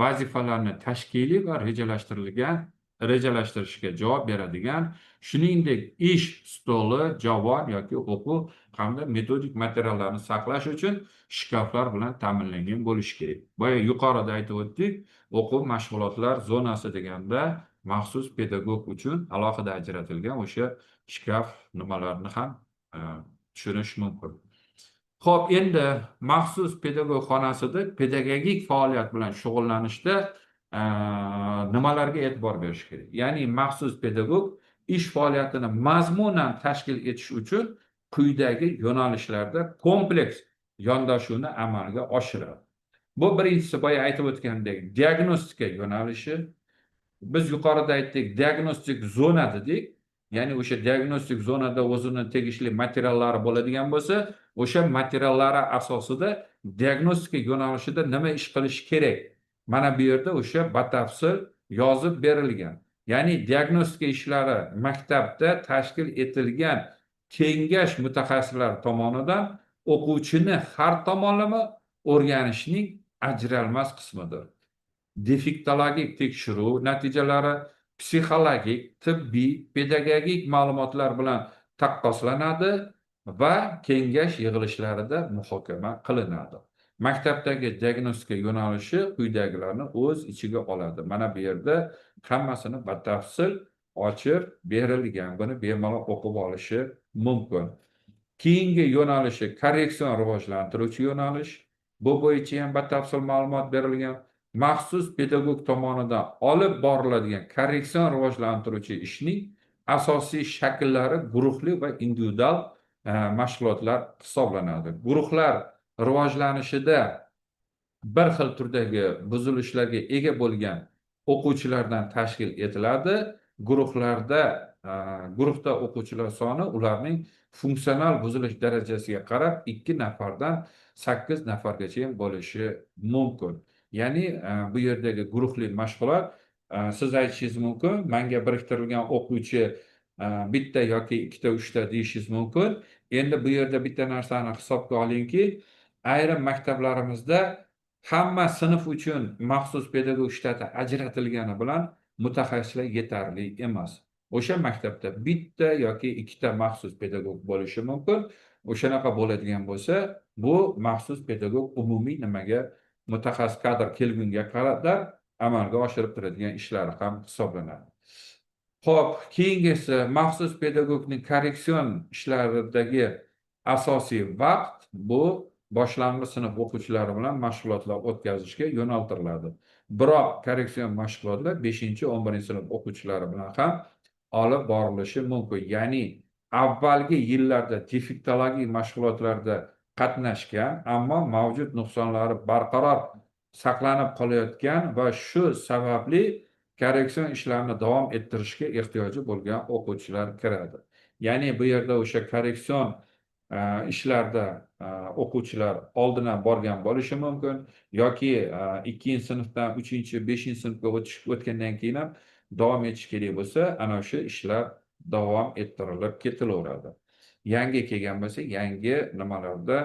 Speaker 2: vazifalarni tashkiliy va rejalashtirishga javob beradigan, shuningdek, ish stoli, javon yoki o'quv hamda metodik materiallarni saqlash uchun shkaflar bilan ta'minlangan bo'lishi kerak. Boya yuqorida aytib o'tdik, o'quv mashg'ulotlar zonasi deganda maxsus pedagog uchun alohida ajratilgan o'sha shkaf nimalarni ham e, tushunish mumkin. Xo'p, endi maxsus pedagog xonasida pedagogik faoliyat bilan shug'ullanishda a, nimalarga e'tibor berish kerak? Ya'ni maxsus pedagog ish faoliyatini mazmunan tashkil etish uchun quyidagi yo'nalishlarda kompleks yondashuvni amalga oshiradi. Bu birinchisi boya aytib o'tgandek diagnostika yo'nalishi. Biz yuqorida aytdik, diagnostik zona dedik. Ya'ni o'sha diagnostik zonada o'zini tegishli materiallari bo'ladigan bo'lsa, o'sha materiallari asosida diagnostika yo'nalishida nima ish qilish kerak? Mana bu yerda o'sha batafsil yozib berilgan. Ya'ni diagnostika ishlari maktabda tashkil etilgan kengash mutaxassislari tomonidan o'quvchini har tomonlama o'rganishning ajralmas qismidir. Defektologik tekshiruv natijalari psixologik, tibbiy, pedagogik ma'lumotlar bilan taqqoslanadi va kengash yig'ilishlarida muhokama qilinadi. Maktabdagi diagnostika yo'nalishi quyidagilarni o'z ichiga oladi. Mana bu yerda hammasini batafsil ochib berilgan. Buni bemalol o'qib olishi mumkin. Keyingi yo'nalishi korreksion rivojlantiruvchi yo'nalish. Bu bo'yicha ham batafsil ma'lumot berilgan. Maxsus pedagog tomonidan olib boriladigan korreksion rivojlantiruvchi ishning asosiy shakllari guruhli va individual mashg'ulotlar hisoblanadi. Guruhlar rivojlanishida bir xil turdagi buzilishlarga ega bo'lgan o'quvchilardan tashkil etiladi. Guruhda o'quvchilar soni ularning funksional buzilish darajasiga qarab 2 nafardan 8 nafargacha ham bo'lishi mumkin. Ya'ni bu yerdagi guruhli mashg'ulot siz aytishingiz mumkin, menga biriktirilgan o'quvchi bitta yoki ikkita, uchta deyishingiz mumkin. Endi bu yerda bitta narsani hisobga olingki, ayrim maktablarimizda hamma sinf uchun maxsus pedagog shtati ajratilgani bilan mutaxassislar yetarli emas. O'sha maktabda bitta yoki ikkita maxsus pedagog bo'lishi mumkin. O'shanaqa bo'ladigan bo'lsa, bu maxsus pedagog umumiy nimaga mutaxassis kadr kelgunga qadar amalga oshirib turadigan ishlari ham hisoblanadi. Xo'p, keyingisi maxsus pedagogning korreksion ishlaridagi asosiy vaqt bu boshlang'ich sinf o'quvchilari bilan mashg'ulotlar o'tkazishga yo'naltiriladi. Biroq korreksion mashg'ulotlar 5-11 sinf o'quvchilari bilan ham olib borilishi mumkin. Ya'ni avvalgi yillarda defektologik mashg'ulotlarda qatnashgan, ammo mavjud nuqsonlari barqaror saqlanib qolayotgan va shu sababli korreksion ishlarini davom ettirishga ehtiyoji bo'lgan o'quvchilar kiradi. Ya'ni bu yerda o'sha korreksion ishlarda o'quvchilar oldindan borgan bo'lishi mumkin yoki 2-sinfdan 3-chi, 5-sinfga o'tgandan keyin ham davom etish kerak bo'lsa, ana o'sha ishlar davom ettirilib ketilaveradi. Yangi kelgan bo'lsa, yangi nimalarda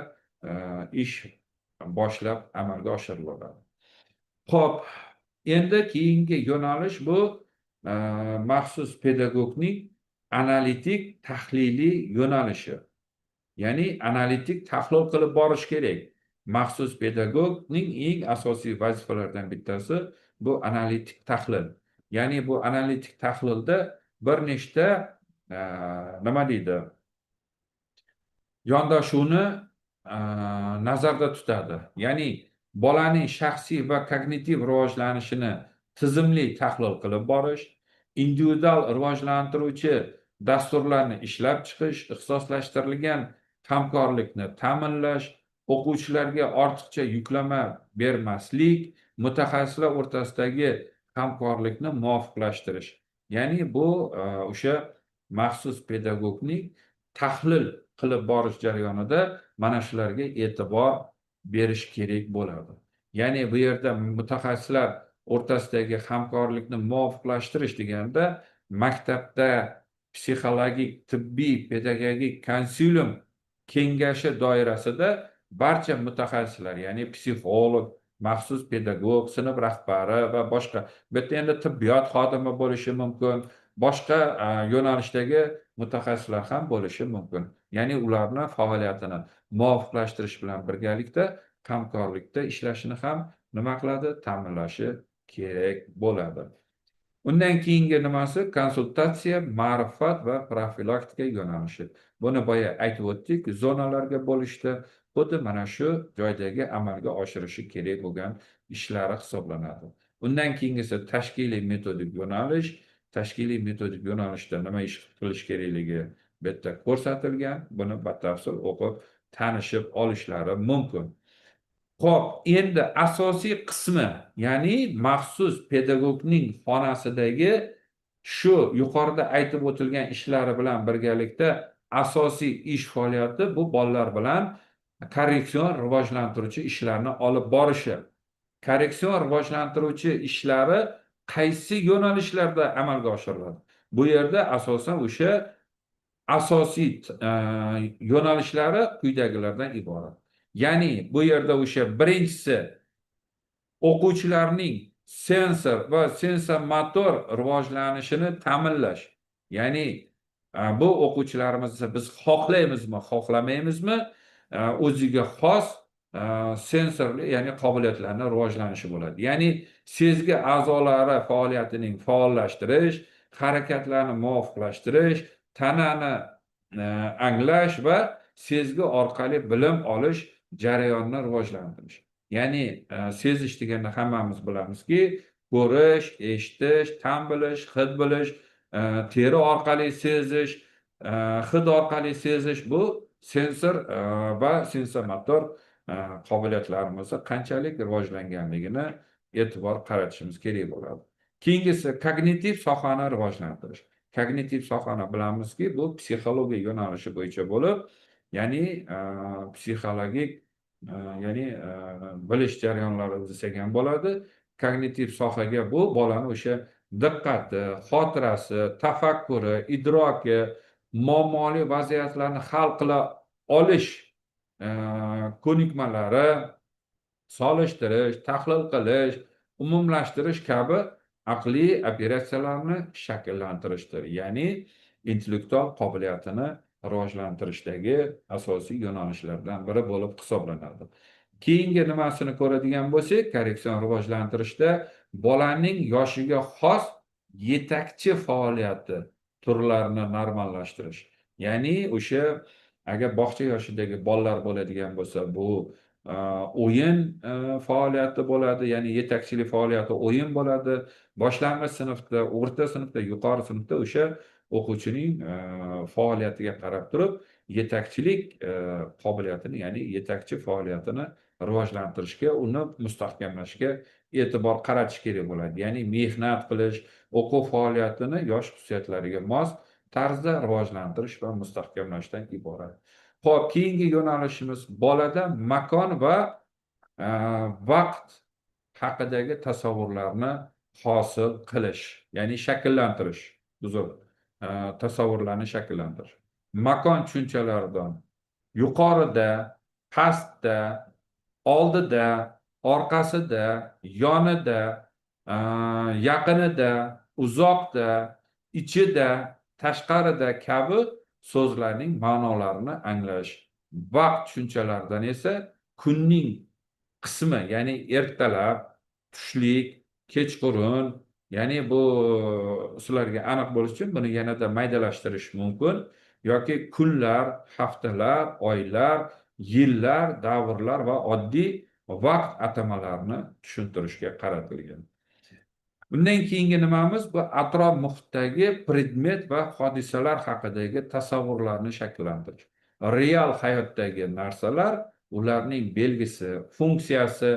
Speaker 2: ish boshlab amalga oshiriladi. Xo'p, endi keyingi yo'nalish bu maxsus pedagogning analitik tahliliy yo'nalishi. Ya'ni analitik tahlil qilib borish kerak. Maxsus pedagogning eng asosiy vazifalaridan bittasi bu analitik tahlil. Ya'ni bu analitik tahlilda bir nechta nima deydi? Yondashuvni nazarda tutadi. Ya'ni bolaning shaxsiy va kognitiv rivojlanishini tizimli tahlil qilib borish, individual rivojlantiruvchi dasturlarni ishlab chiqish, ixtisoslashtirilgan hamkorlikni ta'minlash, o'quvchilarga ortiqcha yuklama bermaslik, mutaxassislar o'rtasidagi hamkorlikni muvofiqlashtirish. Ya'ni bu o'sha maxsus pedagogning tahlil qilib borish jarayonida mana shularga e'tibor berish kerak bo'ladi. Ya'ni bu yerda mutaxassislar o'rtasidagi hamkorlikni muvofiqlashtirish deganda maktabda psixologik, tibbiy, pedagogik konsilium kengashi doirasida barcha mutaxassislar, ya'ni psixolog, maxsus pedagog, sinf rahbari va boshqa, bu yerda endi tibbiyot xodimi bo'lishi mumkin, boshqa yo'nalishdagi mutaxassislar ham bo'lishi mumkin. Ya'ni ularni faoliyatini muvofiqlashtirish bilan birgalikda hamkorlikda ishlashini ham nima qiladi? Ta'minlashi kerak bo'ladi. Undan keyingi nimasi? Konsultatsiya, ma'rifat va profilaktika yo'nalishi. Buni boya aytib o'tdik, zonalarga bo'lishdi. Xuddi mana shu joydagi amalga oshirishi kerak bo'lgan ishlari hisoblanadi. Undan keyingisi tashkiliy metodik yo'nalish. Tashkiliy metodik yo'nalishda nima ish qilish kerakligi bu yerda ko'rsatilgan. Buni batafsil o'qib, tanishib olishlari mumkin. Xo'p, endi asosiy qismi, ya'ni maxsus pedagogning xonasidagi shu yuqorida aytib o'tilgan ishlari bilan birgalikda asosiy ish faoliyati bu bolalar bilan korreksion rivojlantiruvchi ishlarni olib borishi. Korreksion rivojlantiruvchi ishlari qaysi yo'nalishlarda amalga oshiriladi? Bu yerda asosan o'sha asosiy yo'nalishlari quyidagilardan iborat. Ya'ni bu yerda o'sha birinchisi o'quvchilarning sensor va sensomotor rivojlanishini ta'minlash. Ya'ni bu o'quvchilarimizni biz xohlaymizmi, xohlamaymizmi, o'ziga xos sensorli, ya'ni qobiliyatlarni rivojlanishi bo'ladi. Ya'ni sezgi a'zolari faoliyatining faollashtirish, harakatlarni muvofiqlashtirish, tanani anglash va sezgi orqali bilim olish jarayonini rivojlantirish. Ya'ni sezish deganda hammamiz bilamizki, ko'rish, eshitish, ta'm bilish, hid bilish, teri orqali sezish, hid orqali sezish, bu sensor va sensomotor qobiliyatlarimizni qanchalik rivojlanganligini e'tibor qaratishimiz kerak bo'ladi. Keyingisi kognitiv sohani rivojlantirish. Kognitiv sohani bilamizki, bu psixologiya yo'nalishi bo'yicha bo'lib, ya'ni psixologik, ya'ni bilish jarayonlari desak ham bo'ladi. Kognitiv sohaga bu bolani o'sha diqqati, xotirasi, tafakkuri, idroki, muammoli vaziyatlarni hal qila olish ko'nikmalari, solishtirish, tahlil qilish, umumlashtirish kabi aqliy operatsiyalarni shakllantirishdir. Ya'ni intellektual qobiliyatini rivojlantirishdagi asosiy yo'nalishlardan biri bo'lib hisoblanadi. Keyingi nimasini ko'radigan bo'lsak, korreksion rivojlantirishda bolaning yoshiga xos yetakchi faoliyati turlarini normallashtirish. Ya'ni o'sha agar bog'cha yoshidagi bolalar bo'ladigan bo'lsa, bu o'yin faoliyati bo'ladi, ya'ni yetakchilik faoliyati o'yin bo'ladi. Boshlang'ich sinfda, o'rta sinfda, yuqori sinfda o'sha o'quvchining faoliyatiga qarab turib, yetakchilik qobiliyatini, ya'ni yetakchi faoliyatini rivojlantirishga, uni mustahkamlashga e'tibor qaratish kerak bo'ladi. Ya'ni mehnat qilish, o'quv faoliyatini yosh xususiyatlariga mos tarzda rivojlantirish va mustahkamlashdan iborat. Xo'p, keyingi yo'nalishimiz bolada makon va vaqt haqidagi tasavvurlarni hosil qilish, ya'ni shakllantirish. Uzr, tasavvurlarni shakllantirish. Makon tushunchalaridan yuqorida, pastda, oldida, orqasida, yonida, yaqinida, uzoqda, ichida, tashqarida kabi so'zlarning ma'nolarini anglash. Vaqt tushunchalaridan esa kunning qismi, ya'ni ertalab, tushlik, kechqurun, ya'ni bu sizlarga aniq bo'lishi uchun buni yanada maydalashtirish mumkin, yoki kunlar, haftalar, oylar, yillar, davrlar va oddiy vaqt atamalarini tushuntirishga qaratilgan. Bundan keyingi nimamiz? Bu atrof muhitdagi predmet va hodisalar haqidagi tasavvurlarni shakllantirish. Real hayotdagi narsalar, ularning belgisi, funksiyasi,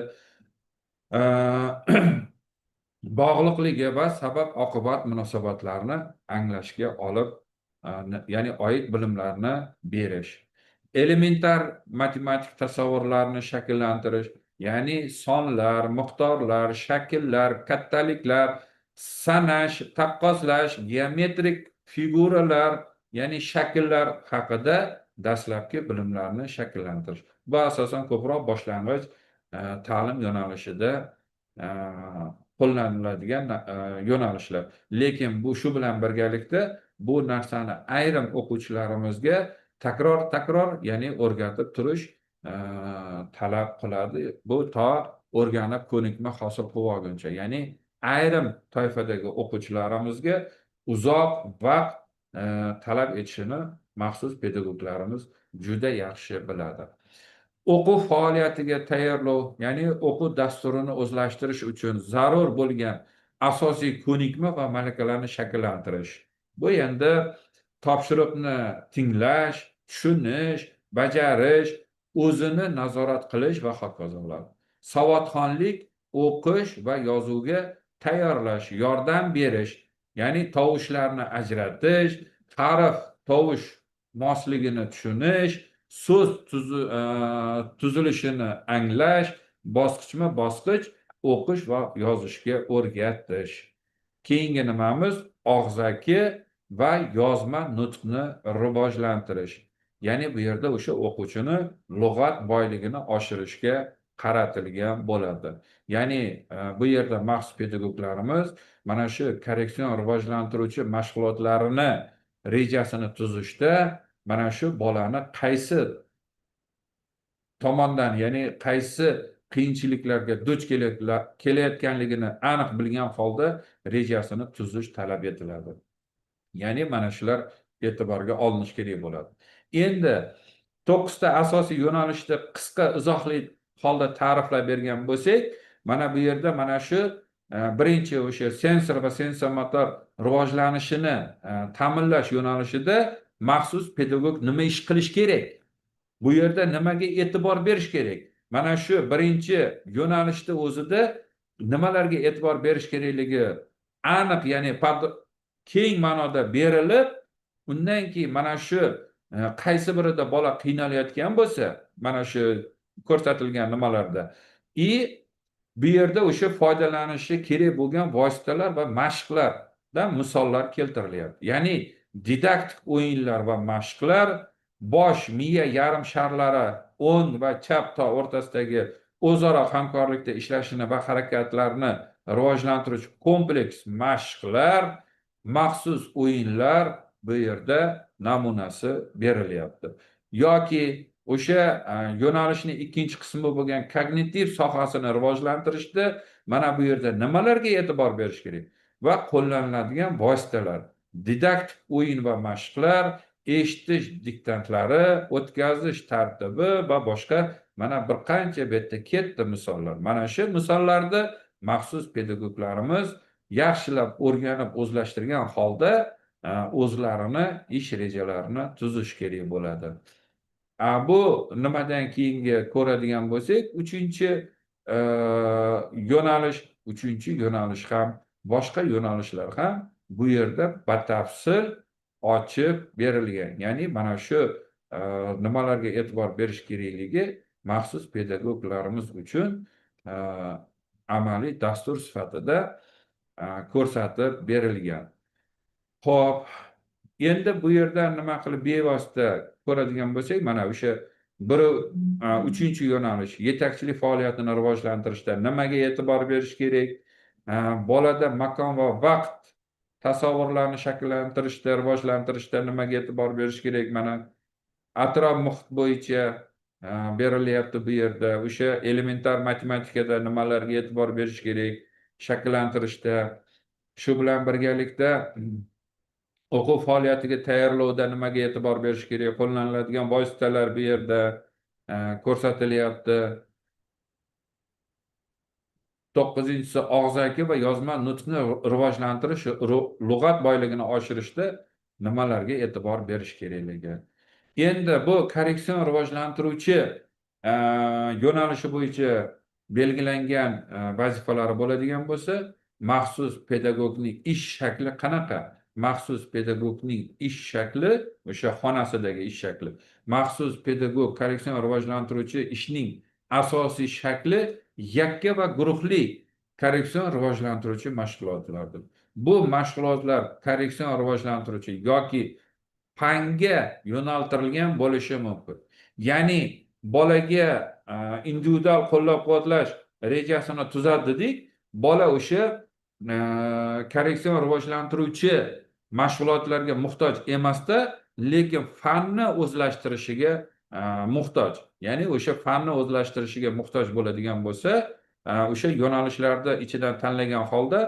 Speaker 2: bog'liqligi va sabab-oqibat munosabatlarini anglashga olib, ya'ni oid bilimlarni berish. Elementar matematik tasavvurlarni shakllantirish, ya'ni sonlar, miqdorlar, shakllar, kattaliklar, sanash, taqqoslash, geometrik figuralar, ya'ni shakllar haqida dastlabki bilimlarni shakllantirish. Bu asosan ko'proq boshlang'ich ta'lim yo'nalishida e, qo'llaniladigan yo'nalishlar. Lekin bu shu bilan birgalikda bu narsani ayrim o'quvchilarimizga takror ya'ni o'rgatib turish e, talab qiladi. Bu to o'rganib ko'nikma hosil qilib olguncha. Ya'ni ayrim toifadagi o'quvchilarimizga uzoq vaqt talab etishini maxsus pedagoglarimiz juda yaxshi biladi. O'quv faoliyatiga tayyorlov, ya'ni o'quv dasturini o'zlashtirish uchun zarur bo'lgan asosiy ko'nikma va malakalarni shakllantirish. Bu endi topshiriqni tinglash, tushunish, bajarish, o'zini nazorat qilish va hokazolar. Savodxonlik, o'qish va yozuvga tayyorlash, yordam berish, ya'ni tovushlarni ajratish, harf tovush mosligini tushunish, so'z tuzilishini anglash, bosqichma-bosqich o'qish va yozishga o'rgatish. Keyingi nimamiz og'zaki va yozma nutqni rivojlantirish. Ya'ni bu yerda o'sha o'quvchini lug'at boyligini oshirishga qaratilgan bo'ladi. Ya'ni bu yerda maxsus pedagoglarimiz mana shu korreksion rivojlantiruvchi mashg'ulotlarini rejasini tuzishda mana shu bolani qaysi tomondan, ya'ni qaysi qiyinchiliklarga duch kelayotganligini aniq bilgan holda rejasini tuzish talab etiladi. Ya'ni mana shular e'tiborga olinishi kerak bo'ladi. Endi 9 ta asosiy yo'nalishda qisqa izohli holda ta'riflab bergan bo'lsak, mana bu yerda mana shu birinchi o'sha sensor va sensormotor rivojlanishini ta'minlash yo'nalishida maxsus pedagog nima ish qilish kerak? Bu yerda nimaga e'tibor berish kerak? Mana shu birinchi yo'nalishda o'zida nimalarga e'tibor berish kerakligi aniq, ya'ni keng ma'noda berilib, undan keyin mana shu qaysi birida bola qiynalayotgan bo'lsa, mana shu ko'rsatilgan nimalarda bu yerda o'sha foydalanishi kerak bo'lgan vositalar va mashqlardan misollar keltirilyapti. Ya'ni didaktik o'yinlar va mashqlar bosh miya yarim sharlari o'ng va chap to o'rtasidagi o'zaro hamkorlikda ishlashini va harakatlarni rivojlantiruvchi kompleks mashqlar, maxsus o'yinlar bu yerda namunasi berilyapti. Yoki o'sha yo'nalishning ikkinchi qismi bo'lgan kognitiv sohasini rivojlantirishda mana bu yerda nimalarga e'tibor berish kerak va qo'llaniladigan vositalar, didaktik o'yin va mashqlar, eshitish diktantlari, o'tkazish tartibi va boshqa mana bir qancha bu yerda katta misollar. Mana shu misollarda maxsus pedagoglarimiz yaxshilab o'rganib o'zlashtirgan holda o'zlarini ish rejalarini tuzish kerak bo'ladi. Bu nimadan keyingi ko'radigan bo'lsak, uchinchi yo'nalish ham, boshqa yo'nalishlar ham bu yerda batafsil ochib berilgan. Ya'ni mana shu nimalarga e'tibor berish kerakligi maxsus pedagoglarimiz uchun amaliy dastur sifatida ko'rsatib berilgan. Xo'p, endi bu yerda nima qilib bevosita ko'radigan bo'lsak, mana o'sha uchinchi yo'nalish yetakchilik faoliyatini rivojlantirishda nimaga e'tibor berish kerak? Bolada makon va vaqt tasavvurlarini shakllantirishda, rivojlantirishda nimaga e'tibor berish kerak? Mana atrof muhit bo'yicha berilyapti bu yerda. O'sha elementar matematikada nimalarga e'tibor berish kerak shakllantirishda. Shu bilan birgalikda o'quv faoliyatiga tayyorlovda nimaga e'tibor berish kerak? Qo'llaniladigan vositalar bu yerda ko'rsatilyapti. 9-inchisi og'zaki va yozma nutqni rivojlantirish, lug'at boyligini oshirishda nimalarga e'tibor berish kerakligi. Endi bu korreksion rivojlantiruvchi yo'nalishi bo'yicha belgilangan vazifalari bo'ladigan bo'lsa, maxsus pedagogning ish shakli qanaqa? Maxsus pedagogning ish shakli o'sha xonasidagi ish shakli. Maxsus pedagog korreksion rivojlantiruvchi ishning asosiy shakli yakka va guruhli korreksion rivojlantiruvchi mashg'ulotlardir. Bu mashg'ulotlar korreksion rivojlantiruvchi yoki fanga yo'naltirilgan bo'lishi mumkin. Ya'ni bolaga individual qo'llab-quvvatlash rejasini tuzatdik. Bola o'sha korreksion rivojlantiruvchi mashg'ulotlarga muhtoj emasda, lekin fanni o'zlashtirishiga muhtoj. Ya'ni o'sha fanni o'zlashtirishiga muhtoj bo'ladigan bo'lsa, o'sha yo'nalishlarda ichidan tanlagan holda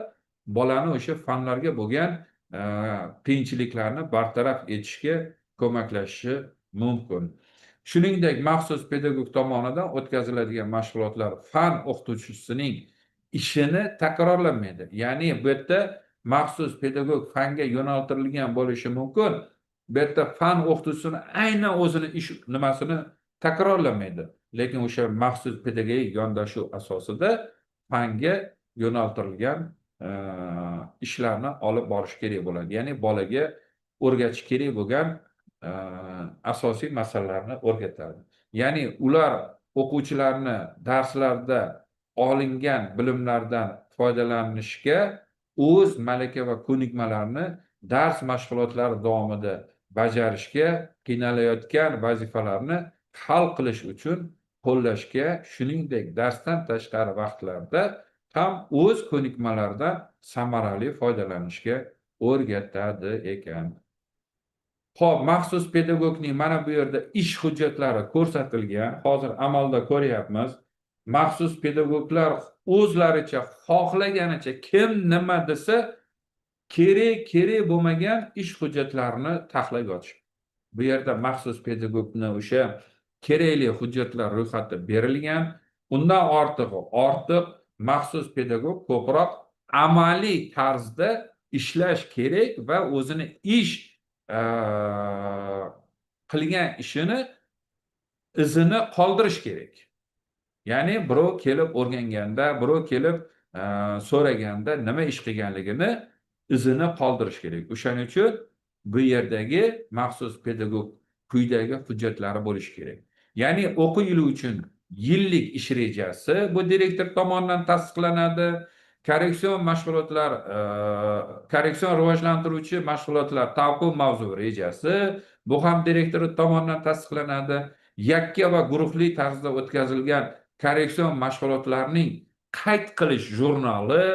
Speaker 2: bolani o'sha fanlarga bo'lgan qiyinchiliklarni bartaraf etishga ko'maklashishi mumkin. Shuningdek, maxsus pedagog tomonidan o'tkaziladigan mashg'ulotlar fan o'qituvchisining ishini takrorlamaydi. Ya'ni bu yerda maxsus pedagog fanga yo'naltirilgan bo'lishi mumkin. Bu yerda fan o'qituvchisini aynan o'zini ish nimasini takrorlamaydi. Lekin o'sha maxsus pedagogik yondashuv asosida fanga yo'naltirilgan ishlarni olib borish kerak bo'ladi. Ya'ni bolaga o'rgatish kerak bo'lgan asosiy masalalarni o'rgatadi. Ya'ni ular o'quvchilarni darslarda olingan bilimlardan foydalanishga, o'z malaka va ko'nikmalarini dars mashg'ulotlari davomida bajarishga, qiynalayotgan vazifalarni hal qilish uchun qo'llashga, shuningdek darsdan tashqari vaqtlarda ham o'z ko'nikmalaridan samarali foydalanishga o'rgatadi ekan. Xo'p, maxsus pedagogning mana bu yerda ish hujjatlari ko'rsatilgan. Hozir amalda ko'ryapmiz. Maxsus pedagoglar o'zlaricha xohlaganicha kim nima desa kerak bo'lmagan ish hujjatlarini taxlab yotishdi. Bu yerda maxsus pedagogni o'sha kerakli hujjatlar ro'yxati berilgan. Undan ortiq maxsus pedagog ko'proq amaliy tarzda ishlash kerak va o'zini qilgan ishini izini qoldirish kerak. Ya'ni birov kelib o'rganganda, birov kelib so'raganda nima ish qilganligini izini qoldirish kerak. O'shaning uchun bu yerdagi maxsus pedagog quyidagi hujjatlari bo'lishi kerak. Ya'ni o'quv yili uchun yillik ish rejasi bu direktor tomonidan tasdiqlanadi. Korreksion rivojlantiruvchi mashg'ulotlar tavqif mavzu rejasi bu ham direktor tomonidan tasdiqlanadi. Yakka va guruhli tarzda o'tkazilgan korreksion mashg'ulotlarining qayd qilish jurnali,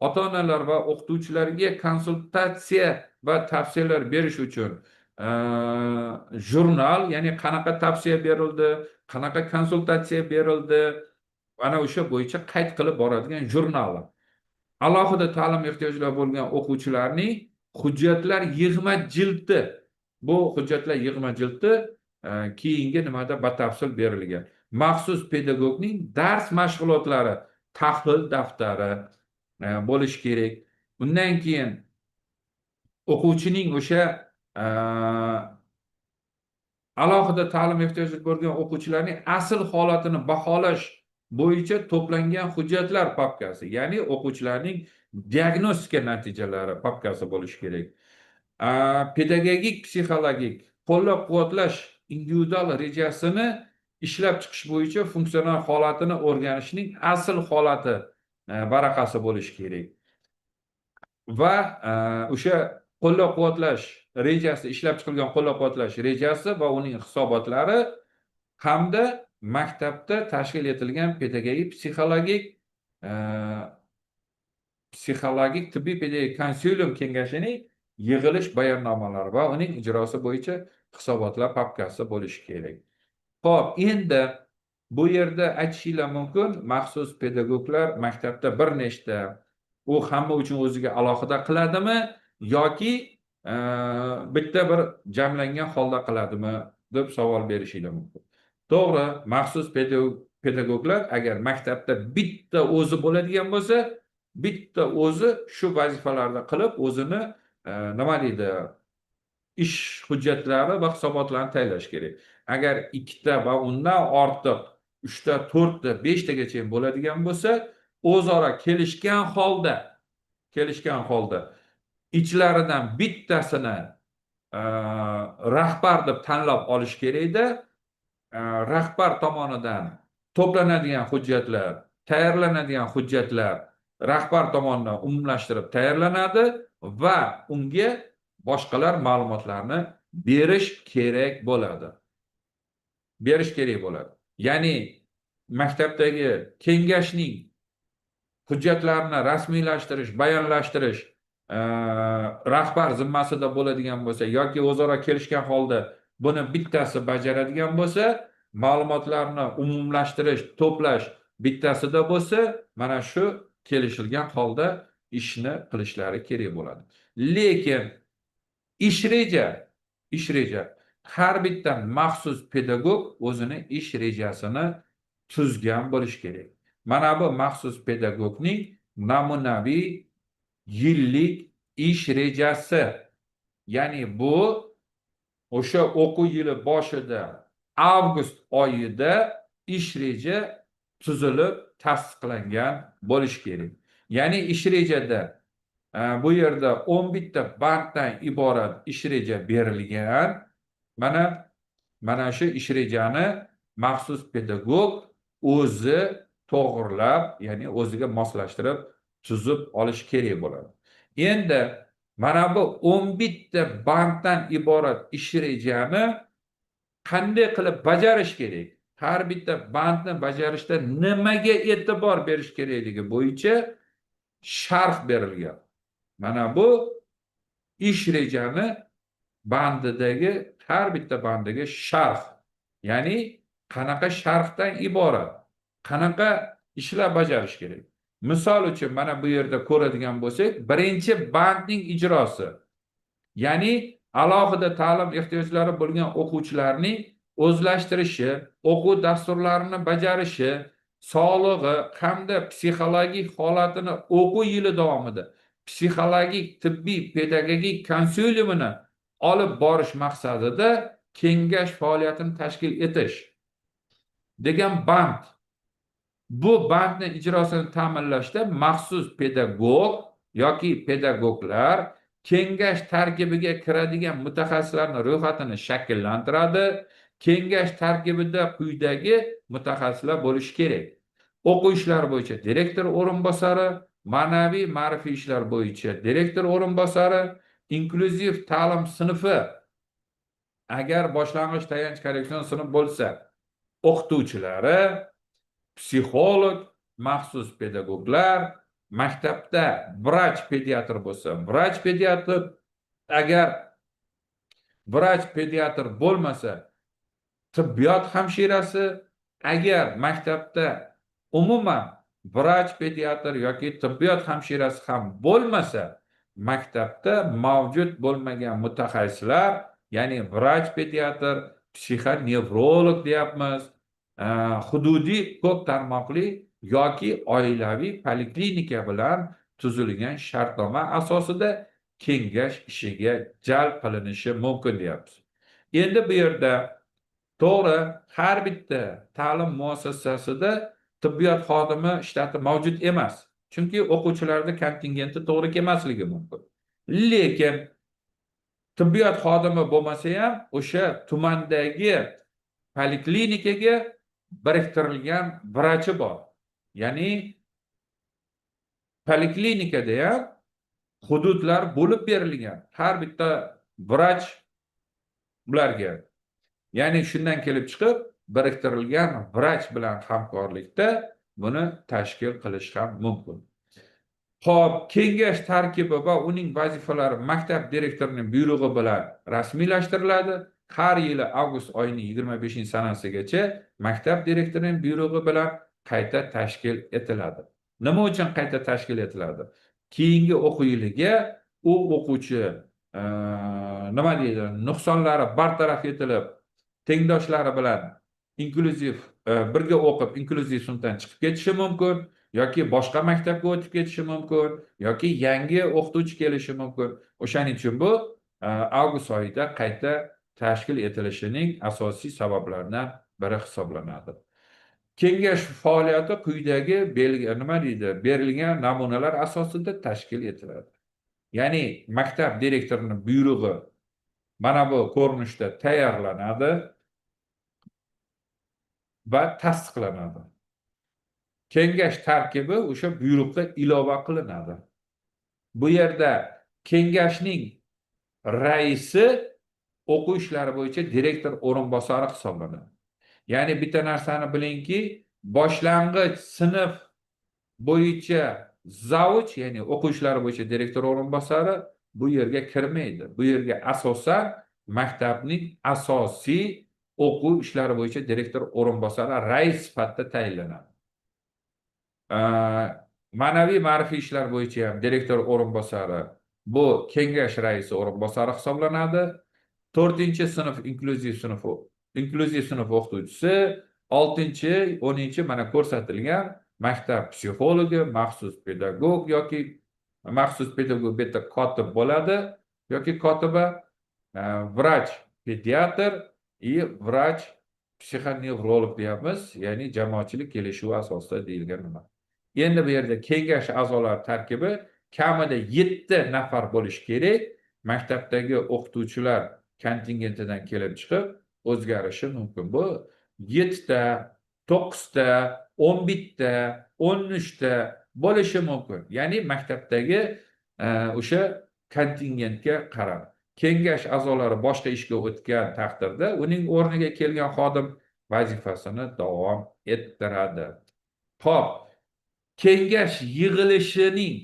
Speaker 2: ota-onalar va o'qituvchilarga konsultatsiya va tavsiyalar berish uchun jurnal, ya'ni qanaqa tavsiya berildi, qanaqa konsultatsiya berildi, ana o'sha bo'yicha qayd qilib boradigan jurnal. Alohida ta'lim ehtiyojlari bo'lgan o'quvchilarning hujjatlar yig'ma jildi. Bu hujjatlar yig'ma jildi keyingi nimada batafsil berilgan. Maxsus pedagogning dars mashg'ulotlari tahlil daftari bo'lishi kerak. Undan keyin o'quvchining o'sha alohida ta'lim ehtiyoji bo'lgan o'quvchilarning asl holatini baholash bo'yicha to'plangan hujjatlar papkasi, ya'ni o'quvchilarning diagnostika natijalari papkasi bo'lishi kerak. Pedagogik psixologik qo'llab-quvvatlash individual rejasini ishlab chiqish bo'yicha funksional holatini o'rganishning asl holati varaqasi bo'lishi kerak. Va o'sha qo'llab-quvvatlash rejasi, ishlab chiqilgan qo'llab-quvvatlash rejasi va uning hisobotlari hamda maktabda tashkil etilgan pedagogik psixologik tibbiy pedagogik konsilium kengashining yig'ilish bayonnomalari va uning ijrosi bo'yicha hisobotlar papkasi bo'lishi kerak. Xo'p, endi bu yerda aytishinglar mumkin, maxsus pedagoglar maktabda bir nechta u hamma uchun o'ziga alohida qiladimi yoki bitta bir jamlangan holda qiladimi deb savol berishinglar mumkin. To'g'ri, maxsus pedagoglar agar maktabda bitta o'zi bo'ladigan bo'lsa, bitta o'zi shu vazifalarni qilib, o'zini nima deydi, ish hujjatlari va hisobotlarni tayyorlash kerak. Agar ikkita va undan ortiq 3 ta, 4 ta, 5 tagacha bo'ladigan bo'lsa, o'zaro kelishgan holda ichlaridan bittasini rahbar deb tanlab olish kerak-da. Rahbar tomonidan to'planadigan hujjatlar, tayyorlanadigan hujjatlar rahbar tomonidan umumlashtirib tayyorlanadi va unga boshqalar ma'lumotlarni berish kerak bo'ladi. Berish kerak bo'ladi. Ya'ni maktabdagi kengashning hujjatlarni rasmiylashtirish, bayonlashtirish e, rahbar zimmasida bo'ladigan bo'lsa yoki o'zaro kelishgan holda buni bittasi bajaradigan bo'lsa, ma'lumotlarni umumlashtirish, to'plash bittasida bo'lsa, mana shu kelishilgan holda ishni qilishlari kerak bo'ladi. Lekin ish reja har bitta maxsus pedagog o'zini ish rejasini tuzgan bo'lishi kerak. Mana bu maxsus pedagogning namunaviy yillik ish rejasi. Ya'ni bu o'sha o'quv yili boshida avgust oyida ish reja tuzilib tasdiqlangan bo'lishi kerak. Ya'ni ish rejada bu yerda 11 ta banddan iborat ish reja berilgan. Mana shu ish rejani maxsus pedagog o'zi to'g'rilab, ya'ni o'ziga moslashtirib tuzib olish kerak bo'ladi. Endi mana bu 11 ta banddan iborat ish rejani qanday qilib bajarish kerak? Har bitta bandni bajarishda nimaga e'tibor berish kerakligi bo'yicha sharh berilgan. Mana bu ish rejani bandidagi har bitta bandiga sharh. Ya'ni qanaqa sharhdan iborat, qanaqa ishlar bajarish kerak. Misol uchun mana bu yerda ko'radigan bo'lsak, birinchi bandning ijrosi. Ya'ni alohida ta'lim ehtiyojlari bo'lgan o'quvchilarning o'zlashtirishi, o'quv dasturlarini bajarishi, sog'lig'i hamda psixologik holatini o'quv yili davomida psixologik, tibbiy, pedagogik konsiliumini olib borish maqsadida kengash faoliyatini tashkil etish degan band. Bu bandni ijrosini ta'minlashda maxsus pedagog yoki pedagoglar kengash tarkibiga kiradigan mutaxassislarning ro'yxatini shakllantiradi. Kengash tarkibida quyidagi mutaxassislar bo'lishi kerak: o'quv ishlari bo'yicha direktor o'rinbosari, ma'naviy ma'rifiy ishlar bo'yicha direktor o'rinbosari, inklyuziv ta'lim sinfi agar boshlang'ich tayanch korreksion sinf bo'lsa, o'qituvchilari, psixolog, maxsus pedagoglar, maktabda vrach pediatr bo'lsa, vrach pediatr, agar vrach pediatr bo'lmasa, tibbiyot hamshirasi, agar maktabda umuman vrach pediatr yoki tibbiyot hamshirasi ham bo'lmasa, maktabda mavjud bo'lmagan mutaxassislar, ya'ni vrach pediatr, psixonevrolog deyapmiz, hududiy ko'p tarmoqli yoki oilaviy poliklinika bilan tuzilgan shartnoma asosida kengash ishiga jalb qilinishi mumkin deyapmiz. Endi bu yerda to'g'ri, har bitta ta'lim muassasasida tibbiyot xodimi shtati mavjud emas. Chunki o'quvchilarning kontingenti to'g'ri kelmasligi mumkin. Lekin tibbiyot xodimi bo'lmasa ham o'sha tumandagi poliklinikaga biriktirilgan vrachi bor. Ya'ni poliklinikada ham hududlar bo'lib berilgan. Har bitta vrach ularga, ya'ni shundan kelib chiqib, biriktirilgan vrach bilan hamkorlikda buni tashkil qilish ham mumkin. Xo'p, kengash tarkibi va uning vazifalari maktab direktorining buyrug'i bilan rasmiylashtiriladi. Har yili avgust oyining 25-sanasigacha maktab direktorining buyrug'i bilan qayta tashkil etiladi. Nima uchun qayta tashkil etiladi? Keyingi o'quv yiliga u o'quvchi nima deydi, nuqsonlari bartaraf etilib, tengdoshlari bilan inklyuziv birga o'qib, inklyuziv sinfdan chiqib ketishi mumkin, yoki boshqa maktabga o'tib ketishi mumkin, yoki yangi o'qituvchi kelishi mumkin. O'shaning uchun bu avgust oyida qayta tashkil etilishining asosiy sabablaridan biri hisoblanadi. Kengash faoliyati quyidagi berilgan namunalar asosida tashkil etiladi. Ya'ni maktab direktorining buyrug'i mana bu ko'rinishda tayyorlanadi va tasdiqlanadi. Kengash tarkibi o'sha buyruqqa ilova qilinadi. Bu yerda kengashning raisi o'quv ishlari bo'yicha direktor o'rinbosari hisoblanadi. Ya'ni bitta narsani bilingki, boshlang'ich sinf bo'yicha zavуч, ya'ni o'quv ishlari bo'yicha direktor o'rinbosari bu yerga kirmaydi. Bu yerga asosan maktabning asosiy o'quv ishlari bo'yicha direktor o'rinbosari rais sifatida tayinlanadi. Ma'naviy ma'rifiy ishlar bo'yicha ham direktor o'rinbosari bu kengash raisi o'rinbosari hisoblanadi. 4-sinf inklyuziv sinf o'qituvchisi, 6-10 mana ko'rsatilgan maktab psixologi, maxsus pedagog yoki maxsus pedagog bitta kotib bo'ladi yoki kotiba, vrach pediatr и vrach psixonevrolog deyapmiz, ya'ni jamoatchilik kelishuvi asosida deyilgan nima. Endi bu yerda kengash a'zolari tarkibi kamida 7 nafar bo'lishi kerak. Maktabdagi o'qituvchilar kontingentidan kelib chiqib o'zgarishi mumkin. Bu 7 ta, 9 ta, 11 ta, 13 ta bo'lishi mumkin. Ya'ni maktabdagi o'sha kontingentga qarab. Kengash a'zolari boshqa ishga o'tgan taqdirda uning o'rniga kelgan xodim vazifasini davom ettiradi. Xo'p, kengash yig'ilishining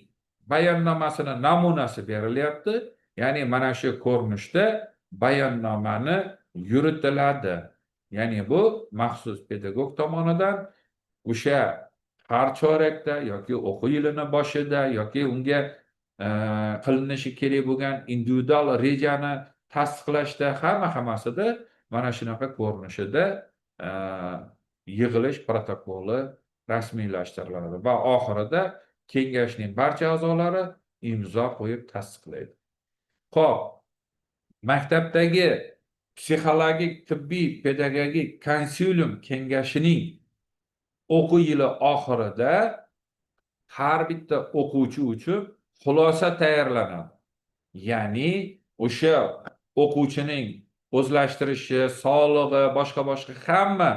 Speaker 2: bayonnomasining namunasi berilyapti. Ya'ni mana shu ko'rinishda bayonnomani yuritiladi. Ya'ni bu maxsus pedagog tomonidan o'sha har chorakda yoki o'quv yilini boshida yoki unga qilinishi kerak bo'lgan individual rejani tasdiqlashda hammasida mana shunaqa ko'rinishida yig'ilish protokoli rasmiylashtiriladi va oxirida kengashning barcha a'zolari imzo qo'yib tasdiqlaydi. Xo'p, maktabdagi psixologik, tibbiy, pedagogik konsilium kengashining o'quv yili oxirida har bitta o'quvchi uchun xulosa tayyorlanadi. Ya'ni o'sha o'quvchining o'zlashtirishi, sog'lig'i, boshqa hamma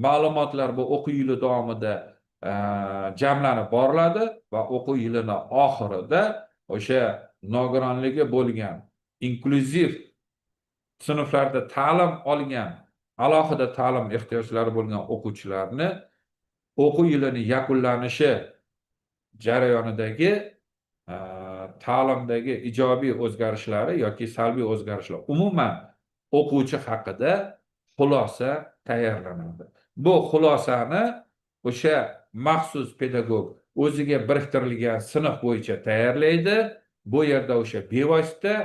Speaker 2: ma'lumotlar bu o'quv yili davomida jamlanib boriladi va o'quv yilining oxirida o'sha nogironligi bo'lgan, inklyuziv sinflarda ta'lim olgan, alohida ta'lim ehtiyojlari bo'lgan o'quvchilarni o'quv yilining yakunlanishi jarayonidagi ta'limdagi ijobiy o'zgarishlari yoki salbiy o'zgarishlar, umuman o'quvchi haqida xulosa tayyorlanadi. Bu xulosani o'sha maxsus pedagog o'ziga biriktirilgan sinf bo'yicha tayyorlaydi. Bu yerda o'sha bevosita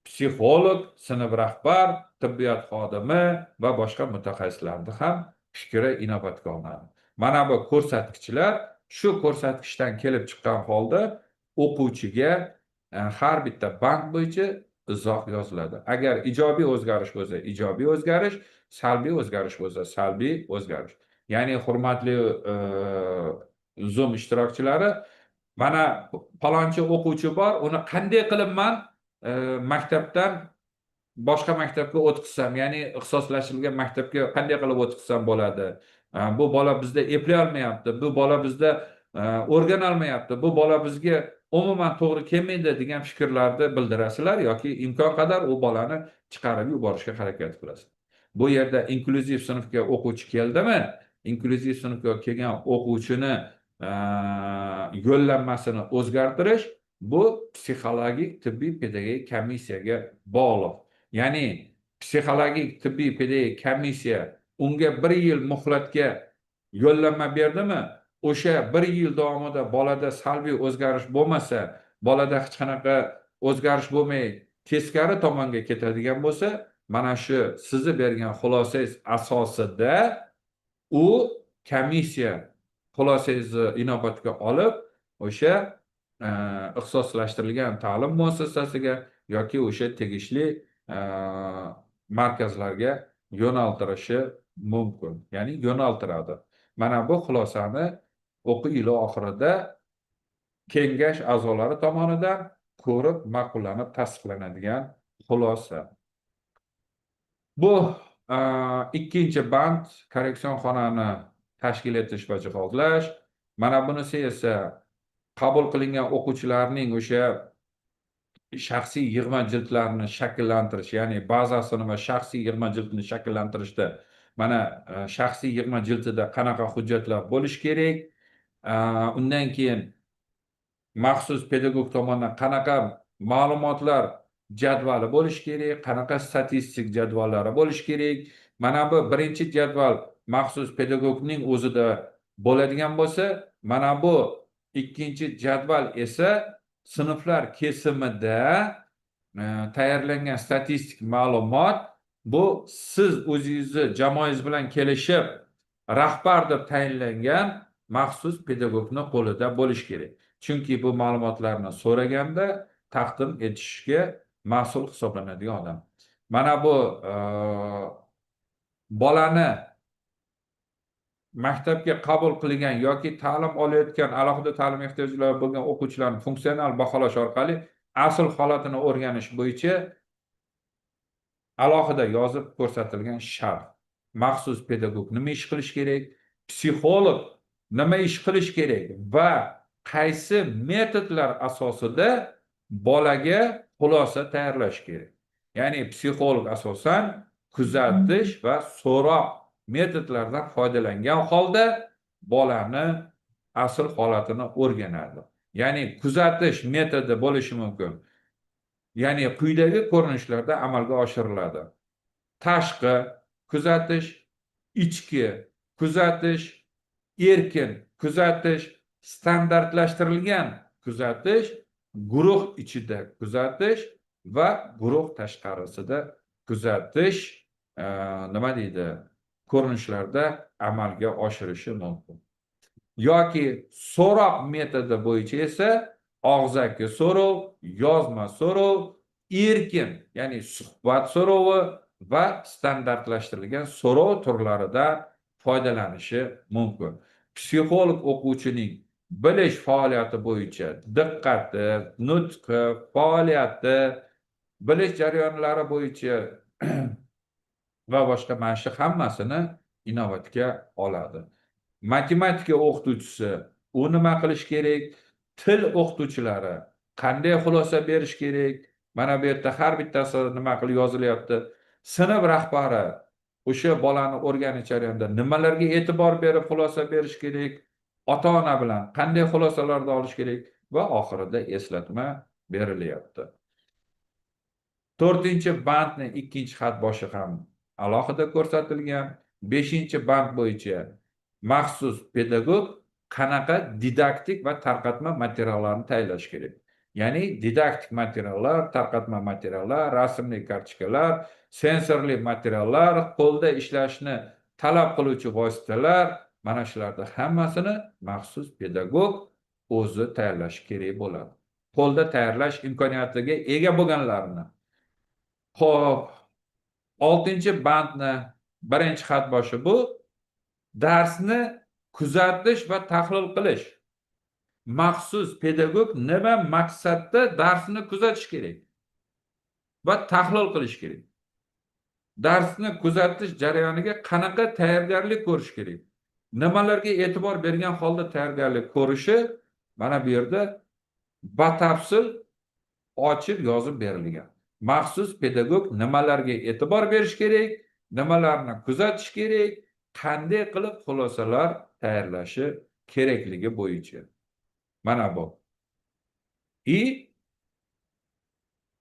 Speaker 2: psixolog, sinf rahbar, tibbiyot xodimi va boshqa mutaxassislarni ham fikri inobatga olinadi. Mana bu ko'rsatkichlar shu ko'rsatkichdan kelib chiqqan holda o'quvchiga har bitta band bo'yicha izoh yoziladi. Agar ijobiy o'zgarish bo'lsa, ijobiy o'zgarish, salbiy o'zgarish bo'lsa, salbiy o'zgarish. Ya'ni hurmatli Zoom ishtirokchilari, mana palonchi o'quvchi bor, uni qanday qilib men maktabdan boshqa maktabga o'tkazsam, ya'ni ixtisoslashtirilgan maktabga qanday qilib o'tkazsam bo'ladi? Bu bola bizda eplay olmayapti, bu bola bizda o'rgana olmayapti, bu bola bizga umuman to'g'ri kelmaydi degan fikrlarni bildirasizlar yoki imkon qadar u bolani chiqarib yuborishga harakat qilasiz. Bu yerda inklyuziv sinfga o'quvchi keldimi? Inklyuziv sinfga kelgan o'quvchini yo'llanmasini o'zgartirish bu psixologik, tibbiy, pedagogik komissiyaga bog'liq. Ya'ni psixologik, tibbiy, pedagogik komissiya unga 1 yil muhlatga yo'llanma berdimi? O'sha 1 yil davomida bolada salbiy o'zgarish bo'lmasa, bolada hech qanaqa o'zgarish bo'lmay, teskari tomonga ketadigan bo'lsa, mana shu sizni bergan xulosangiz asosida u komissiya xulosangizni inobatga olib, o'sha ixtisoslashtirilgan ta'lim muassasasiga yoki o'sha tegishli markazlarga yo'naltirishi mumkin. Ya'ni yo'naltiradi. Mana bu xulosani o'quv yili oxirida kengash a'zolari tomonidan ko'rib, ma'qullanib tasdiqlanadigan xulosa. Bu ikkinchi band korreksion xonani tashkil etish va jihozlash. Mana bunisi esa qabul qilingan o'quvchilarning o'sha shaxsiy yig'ma jildlarni shakllantirish, ya'ni bazasini va shaxsiy yig'ma jildini shakllantirishda mana shaxsiy yig'ma jildida qanaqa hujjatlar bo'lishi kerak, undan keyin maxsus pedagog tomonidan qanaqa ma'lumotlar jadvali bo'lishi kerak, qanaqa statistik jadvallari bo'lishi kerak. Mana bu birinchi jadval maxsus pedagogning o'zida bo'ladigan bo'lsa, mana bu ikkinchi jadval esa sinflar kesimida tayyorlangan statistik ma'lumot. Bu siz o'zingizni jamoangiz bilan kelishib rahbar deb tayinlangan maxsus pedagogning qo'lida bo'lishi kerak. Chunki bu ma'lumotlarni so'raganda taqdim etishga mas'ul hisoblanadigan odam. Mana bu bolani maktabga qabul qilgan yoki ta'lim olayotgan alohida ta'lim ehtiyojlari bo'lgan o'quvchilarni funksional baholash orqali asl holatini o'rganish bo'yicha alohida yozib ko'rsatilgan shart. Maxsus pedagog nima ish qilish kerak, psixolog nima ish qilish kerak va qaysi metodlar asosida bolaga xulosa tayyorlash kerak. Ya'ni psixolog asosan kuzatish va so'roq metodlardan foydalangan holda bolani asl holatini o'rganadi. Ya'ni kuzatish metodi bo'lishi mumkin. Ya'ni quyidagi ko'rinishlarda amalga oshiriladi. Tashqi kuzatish, ichki kuzatish, erkin kuzatish, standartlashtirilgan kuzatish, guruh ichida kuzatish va guruh tashqarisida kuzatish nima deydi? Ko'rinishlarda amalga oshirishi mumkin. Yoki so'roq metodi bo'yicha esa og'zaki so'rov, yozma so'rov, erkin, ya'ni suhbat so'rovi va standartlashtirilgan so'rov turlaridan foydalanishi mumkin. Psixolog o'quvchining bilish faoliyati bo'yicha diqqati, nutqi, faoliyati, bilish jarayonlari bo'yicha va boshqa mana shu hammasini inobatga oladi. Matematika o'qituvchisi u nima qilish kerak? Til o'qituvchilari qanday xulosa berish kerak? Mana bu yerda har bittasi nima qilib yozilyapti. Sinf rahbari o'sha bolani o'rganish jarayonida nimalarga e'tibor berib xulosa berish kerak? Ota-ona bilan qanday xulosalarni olish kerak va oxirida eslatma berilyapti. 4-bandning 2-xat boshi ham alohida ko'rsatilgan. 5-band bo'yicha maxsus pedagog qanaqa didaktik va tarqatma materiallarni tayyorlash kerak. Ya'ni didaktik materiallar, tarqatma materiallar, rasmli kartochkalar, sensorli materiallar, qo'lda ishlashni talab qiluvchi vositalar, mana shularning hammasini maxsus pedagog o'zi tayyorlashi kerak bo'ladi. Qo'lda tayyorlash imkoniyatiga ega bo'lganlarni. Xo'p, 6-bandni 1-xat boshi bu darsni kuzatish va tahlil qilish. Maxsus pedagog nima maqsadda darsni kuzatish kerak va tahlil qilish kerak? Darsni kuzatish jarayoniga qanaqa tayyorgarlik ko'rish kerak? Nimalarga e'tibor bergan holda tayyorgarlik ko'rishi mana bu yerda batafsil ochib yozib berilgan. Maxsus pedagog nimalarga e'tibor berish kerak, nimalarni kuzatish kerak, qanday qilib xulosalar tayyorlashi kerakligi bo'yicha. Mana bu.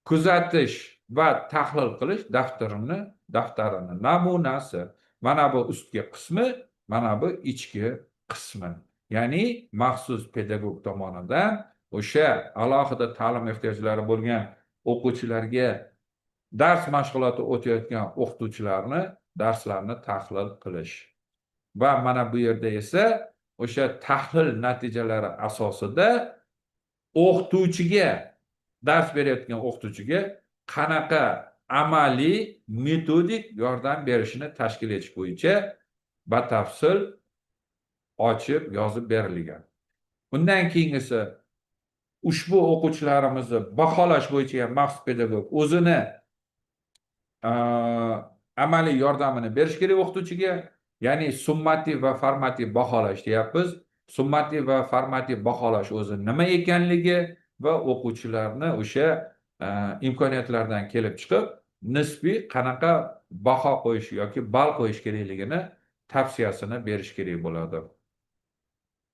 Speaker 2: Kuzatish va tahlil qilish daftarini namunasi. Mana bu ustki qismi, mana bu ichki qismi. Ya'ni maxsus pedagog tomonidan o'sha alohida ta'lim ehtiyojlari bo'lgan o'quvchilarga dars mashg'uloti o'tayotgan o'qituvchilarni darslarni tahlil qilish. Va mana bu yerda esa o'sha tahlil natijalari asosida o'qituvchiga, dars berayotgan o'qituvchiga qanaqa amaliy metodik yordam berishini tashkil etish bo'yicha batafsil ochib yozib berilgan. Undan keyingisi ushbu o'quvchilarimizni baholash bo'yicha ham maxsus pedagog o'zini amaliy yordamini berish kerak o'qituvchiga. Ya'ni summativ va formativ baholash deyapmiz. Summativ va formativ baholash o'zi nima ekanligi va o'quvchilarni o'sha imkoniyatlardan kelib chiqib, nisbiy qanaqa baho qo'yish yoki ball qo'yish kerakligini tavsiyasini berish kerak bo'ladi.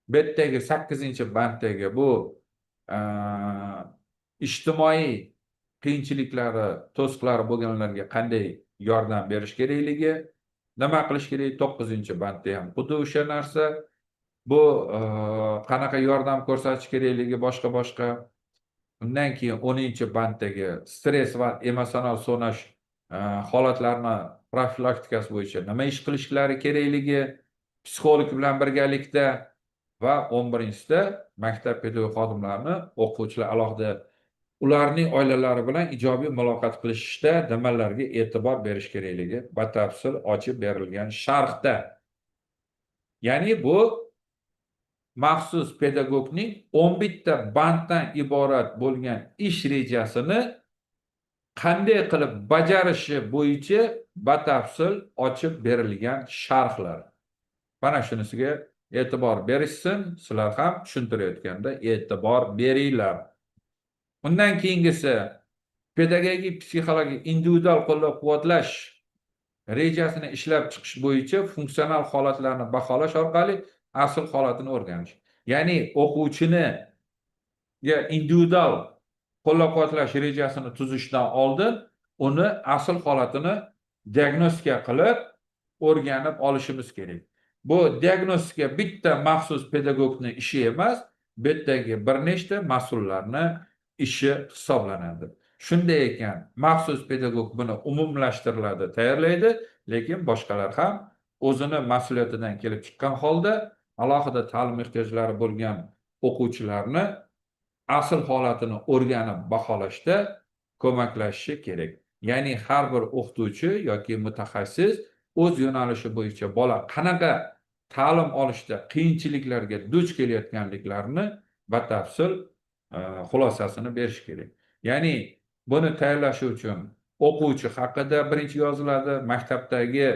Speaker 2: Bu yerdagi 8-banddagi bu ijtimoiy qiyinchiliklari, to'siqlari bo'lganlarga qanday yordam berish kerakligi, nima qilish kerak? 9-bandda ham xuddi o'sha narsa. Bu qanaqa yordam ko'rsatish kerakligi boshqa. Undan keyin 10-banddagi stress va emotsional so'nash holatlarini profilaktikasi bo'yicha nima ish qilishlari kerakligi, psixolog bilan birgalikda va 11-sida maktab pedagog xodimlarini o'quvchilar alohida ularning oilalari bilan ijobiy muloqot qilishda nimalarga e'tibor berish kerakligi batafsil ochib berilgan sharhda. Ya'ni bu maxsus pedagogning 11 ta banddan iborat bo'lgan ish rejasini qanday qilib bajarishi bo'yicha batafsil ochib berilgan sharhlar. Mana shunisiga e'tibor berishsin, sizlar ham tushuntirayotganda e'tibor beringlar. Undan keyingisi pedagogik psixologik individual qo'llab-quvvatlash rejasini ishlab chiqish bo'yicha funksional holatlarni baholash orqali asl holatini o'rganish. Ya'ni o'quvchini individual qo'llab-quvvatlash rejasini tuzishdan oldin uni asl holatini diagnostika qilib o'rganib olishimiz kerak. Bu diagnostika bitta maxsus pedagogning ishi emas, bu yerdagi bir nechta mas'ullarni ishi hisoblanadi. Shunday ekan, maxsus pedagog buni umumlashtiriladi, tayyorlaydi, lekin boshqalar ham o'zini mas'uliyatidan kelib chiqqan holda alohida ta'lim ehtiyojlari bo'lgan o'quvchilarni asl holatini o'rganib baholashda ko'maklashishi kerak. Ya'ni har bir o'qituvchi yoki mutaxassis o'z yo'nalishi bo'yicha bola qanaqa ta'lim olishda qiyinchiliklarga duch kelayotganliklarini batafsil xulosasini berish kerak. Ya'ni buni tayyorlash uchun o'quvchi haqida birinchi yoziladi, maktabdagi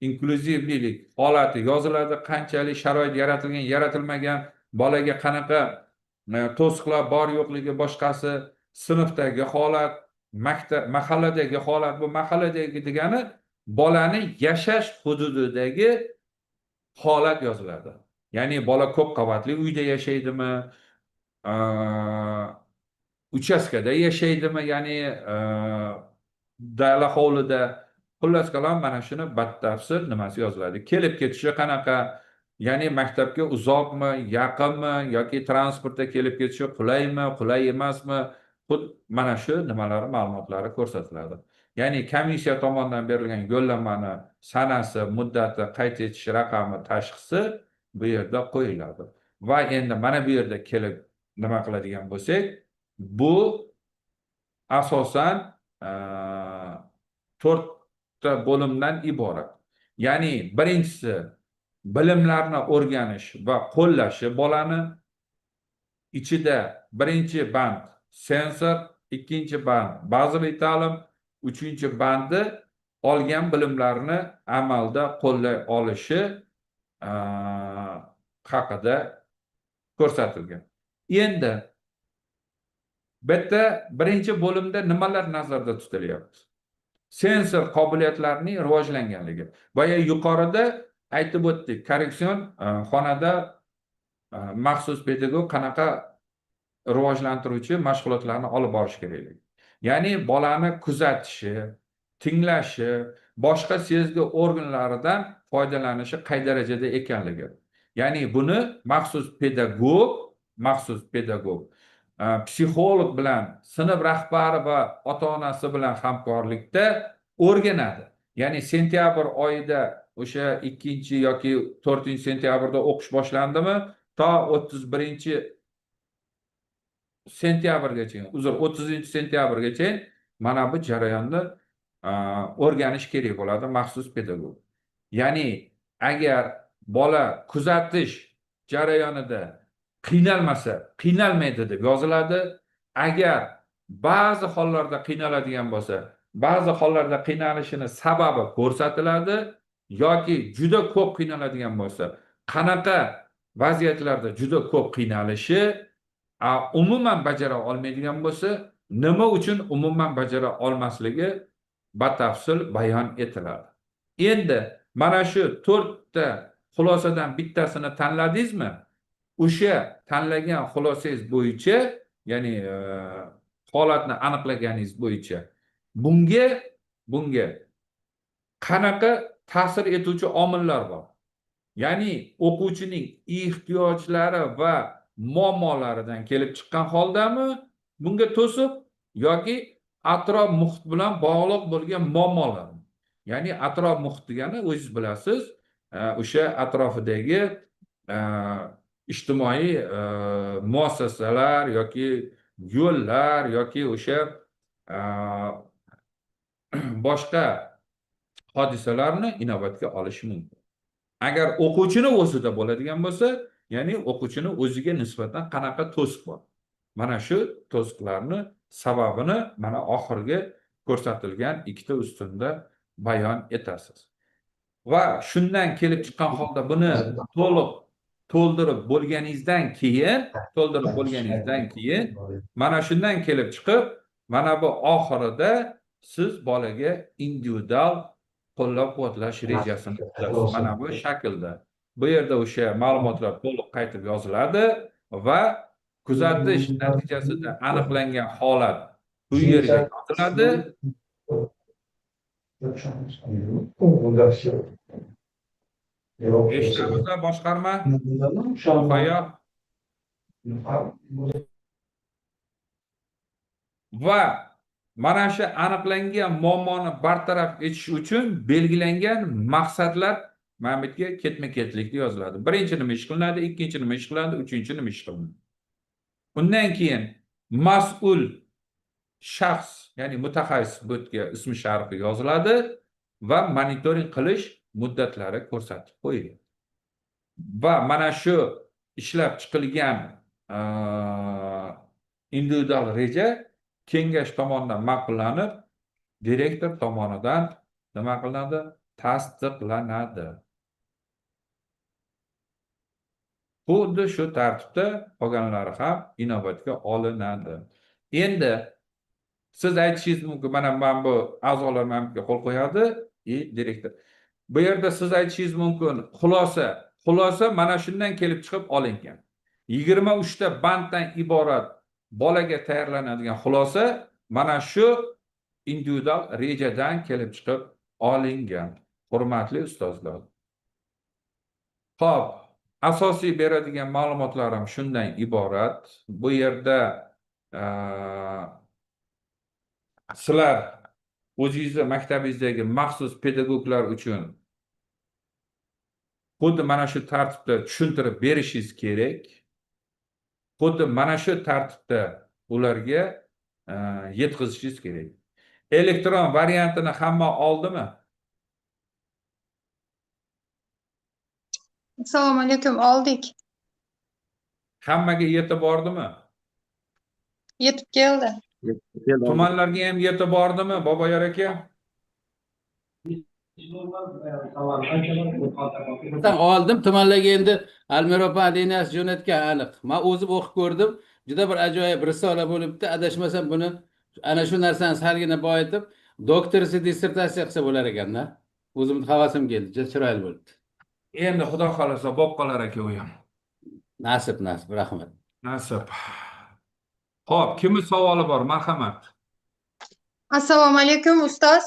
Speaker 2: inklyuzivlik holati yoziladi, qanchalik sharoit yaratilgan, yaratilmagan, bolaga qanaqa to'siqlar bor yo'qligi, boshqasi sinfdagi holat, maktab mahalladagi holat. Bu mahalladagi degani bolani yashash hududidagi holat yoziladi. Ya'ni bola ko'p qavatli uyda yashaydimi, uchastkada yashaydimi, ya'ni dala hovlida, xullas kalom mana shuni batafsil nimasi yoziladi. Kelib ketishi qanaqa, ya'ni maktabga uzoqmi, yaqinmi yoki transportda kelib ketishi qulaymi, qulay emasmi? Mana shu nimalari ma'lumotlari ko'rsatiladi. Ya'ni komissiya tomonidan berilgan yo'llanmani sanasi, muddati, qayd etish raqami, tashxisi bu yerda qo'yiladi. Va endi mana bu yerda kelib nima qiladigan bo'lsak, bu asosan 4 ta bo'limdan iborat. Ya'ni birinchisi bilimlarni o'rganish va qo'llashi bolani. Ichida birinchi band sensor, ikkinchi band bazaviy ta'lim, uchinchi bandi olgan bilimlarni amalda qo'llay olishi haqida ko'rsatilgan. Endi bitta birinchi bo'limda nimalar nazarda tutilyapti? Sensor qobiliyatlarining rivojlanganligi. Boya yuqorida aytib o'tdik, korreksion xonada maxsus pedagog qanaqa rivojlantiruvchi mashg'ulotlarni olib borish kerakligi. Ya'ni bolani kuzatishi, tinglashi, boshqa sezgi organlaridan foydalanishi qay darajada ekanligi. Ya'ni buni maxsus pedagog psixolog bilan, sinf rahbari va ota-onasi bilan hamkorlikda o'rganadi. Ya'ni sentyabr oyida o'sha 2 yoki 4 sentyabrda o'qish boshlandimi, to 31 sentyabrgacha, 30 sentyabrgacha mana bu jarayonni o'rganish kerak bo'ladi maxsus pedagog. Ya'ni agar bola kuzatish jarayonida qiynalmasa, qiynalmaydi deb yoziladi. Agar ba'zi hollarda qiynaladigan bo'lsa, ba'zi hollarda qiynalishini sababi ko'rsatiladi yoki juda ko'p qiynaladigan bo'lsa, qanaqa vaziyatlarda juda ko'p qiynalishi, umuman bajara olmaydigan bo'lsa, nima uchun umuman bajara olmasligi batafsil bayon etiladi. Endi mana shu 4 ta xulosadan bittasini tanladingizmi? O'sha tanlagan xulosangiz bo'yicha, ya'ni holatni aniqlaganingiz bo'yicha bunga qanaqa ta'sir etuvchi omillar bor? Ya'ni o'quvchining ehtiyojlari va muammolaridan kelib chiqqan holdami bunga to'siq, yoki atrof muhit bilan bog'liq bo'lgan muammolar? Ya'ni atrof muhit degani o'zingiz bilasiz, o'sha atrofidagi ijtimoiy muassasalar yoki yo'llar yoki o'sha boshqa hodisalarni inobatga olish mumkin. Agar o'quvchini o'zida bo'ladigan bo'lsa, ya'ni o'quvchini o'ziga nisbatan qanaqa to'siq bor? Mana shu to'siqlarni sababini mana oxirgi ko'rsatilgan ikkita ustunda bayon etasiz. Va shundan kelib chiqqan holda buni to'liq to'ldirib bo'lganingizdan keyin mana shundan kelib chiqib, mana bu oxirida siz bolaga individual qo'llab-quvvatlash rejasini tuzasiz. Mana bu shaklda. Bu yerda o'sha ma'lumotlar to'liq qaytib yoziladi va kuzatish natijasida aniqlangan holat bu yerga yoziladi. Eshitamizlar boshqarma? Muhayyo. Va mana shu aniqlangan muammoni bartaraf etish uchun belgilangan maqsadlar mana bu yerga ketma-ketlikda yoziladi. Birinchi nima ish qilinadi, ikkinchi nima ish qilinadi, uchinchi nima ish qilinadi. Undan keyin mas'ul shaxs, ya'ni mutaxassis bu yerga ismi sharifi yoziladi va monitoring qilish muddatlari ko'rsatib qo'yiladi. Va mana shu ishlab chiqilgan individual reja kengash tomonidan ma'qullanib, direktor tomonidan nima qilinadi? Tasdiqlanadi. Xuddi shu tartibda qolganlari ham inobatga olinadi. Endi siz aytishingiz mumkin, mana bu a'zolar menga qo'l qo'yadi, direktor. Bu yerda siz aytishingiz mumkin, xulosa mana shundan kelib chiqib olingan. 23 ta banddan iborat bolaga tayyorlanadigan xulosa mana shu individual rejadan kelib chiqib olingan. Hurmatli ustozlar. Xo'p, asosiy beradigan ma'lumotlarim shundan iborat. Bu yerda sizlar o'zingizning maktabingizdagi maxsus pedagoglar uchun xuddi mana shu tartibda tushuntirib berishingiz kerak. Xuddi mana shu tartibda ularga yetkazishingiz kerak. Elektron variantini hamma oldimi?
Speaker 1: Assalomu alaykum, oldik.
Speaker 2: Hammaga yetib bordimi?
Speaker 1: Yetib keldi.
Speaker 2: Tumanlarga ham yetib bordimi, Boboyor aka?
Speaker 3: Oldim, tumanlarga endi Almira opa liniyasi jo'natgan aniq. Men o'zim o'qib ko'rdim. Juda bir ajoyib risola bo'libdi. Adashmasam buni ana shu narsani salgina boyitib, doktorasi dissertatsiya qilsa bo'lar ekanda. O'zimning havasim keldi. Juda chiroyli bo'libdi.
Speaker 2: Endi xudo xolasa bo'lib qolar aka u ham.
Speaker 3: Nasib, rahmat.
Speaker 2: Nasib. Xo'p, kimning savoli bor? Marhamat.
Speaker 1: Assalomu alaykum ustoz.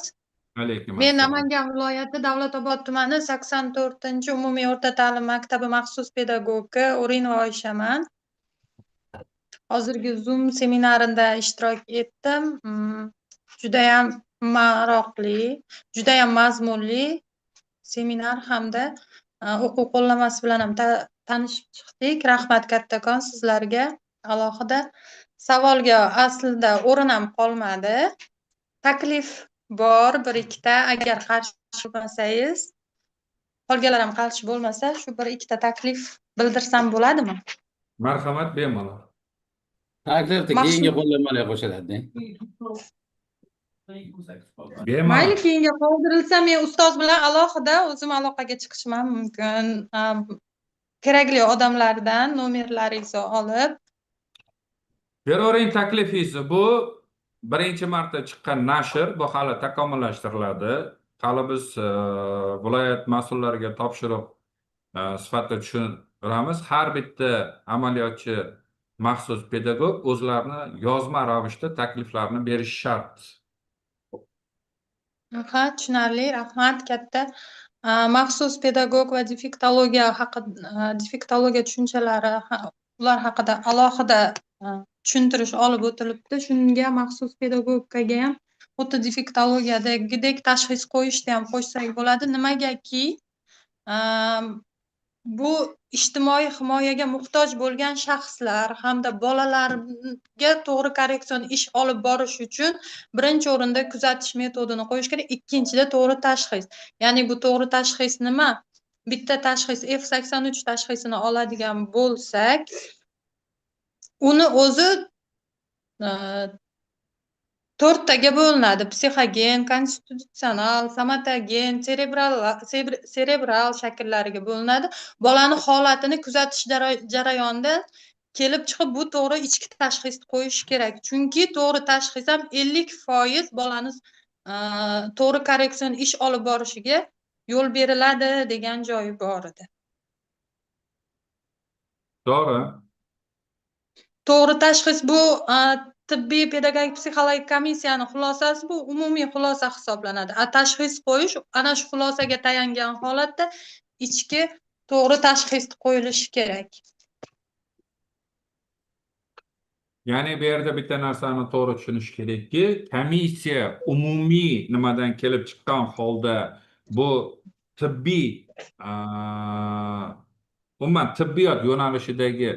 Speaker 2: Alaykum
Speaker 1: Men
Speaker 2: assalom.
Speaker 1: Namangan viloyati Davlatobod tumani 84-umumiy o'rta ta'lim maktabi maxsus pedagogi O'rinova Oyshaman. Hozirgi Zoom seminarida ishtirok etdim. Juda ham maroqli, juda ham mazmunli seminar hamda o'quv qo'llanmasi bilan ham tanishib chiqdik. Rahmat kattakon sizlarga. Alohida savolga aslida o'rin ham qolmadi. Taklif bor bir ikkita, agar qarshi bo'lmasangiz, qolganlar ham qarshi bo'lmasa, shu bir ikkita taklif bildirsam bo'ladimi?
Speaker 2: Marhamat, bemalol.
Speaker 3: Taklifni keyingi qo'llanmalarga qo'shiladi.
Speaker 2: Bemalol.
Speaker 1: Mayli, keyinga qoldirilsa, men ustoz bilan alohida o'zim aloqaga chiqishim ham mumkin. Kerakli odamlardan nomerlaringizni olib
Speaker 2: Beravering taklifingizni. Bu birinchi marta chiqqan nashr, bu hali takomillashtiriladi. Hali biz viloyat mas'ullariga topshiriq sifatida tushiramiz. Har bitta amaliyotchi maxsus pedagog o'zlarini yozma ravishda takliflarini berishi shart.
Speaker 1: Ha, tushunarli, rahmat katta. Maxsus pedagog va defektologiya defektologiya tushunchalari ular haqida alohida tushuntirish olib o'tilibdi. Shunga maxsus pedagogikaga ham xuddi defektologiyadagidek tashxis qo'yishni ham qo'shsak bo'ladi. Nimagaki bu ijtimoiy himoyaga muhtoj bo'lgan shaxslar hamda bolalarga to'g'ri korreksion ish olib borish uchun birinchi o'rinda kuzatish metodini qo'yish kerak. Ikkinchida to'g'ri tashxis. Ya'ni bu to'g'ri tashxis nima? Bitta tashxis F83 tashxisini oladigan bo'lsak, uni o'zi to'rttaga bo'linadi: psixogen, konstitutsional, somatogen, serebral shakllariga bo'linadi. Bolani holatini kuzatish jarayonida kelib chiqib bu to'g'ri ichki tashxisni qo'yish kerak. Chunki to'g'ri tashxis ham 50% bolani to'g'ri korreksion ish olib borishiga yo'l beriladi degan joyi bor edi.
Speaker 2: To'g'ri.
Speaker 1: To'g'ri tashxis bu tibbiy pedagogik psixologik komissiyani xulosasi, bu umumiy xulosa hisoblanadi. Tashxis qo'yish ana shu xulosaga tayangan holatda ichki to'g'ri tashxis qo'yilishi kerak.
Speaker 2: Ya'ni bu yerda bitta narsani to'g'ri tushunish kerakki, komissiya umumiy nimadan kelib chiqqan holda bu tibbiy umuman tibbiyot yo'nalishidagi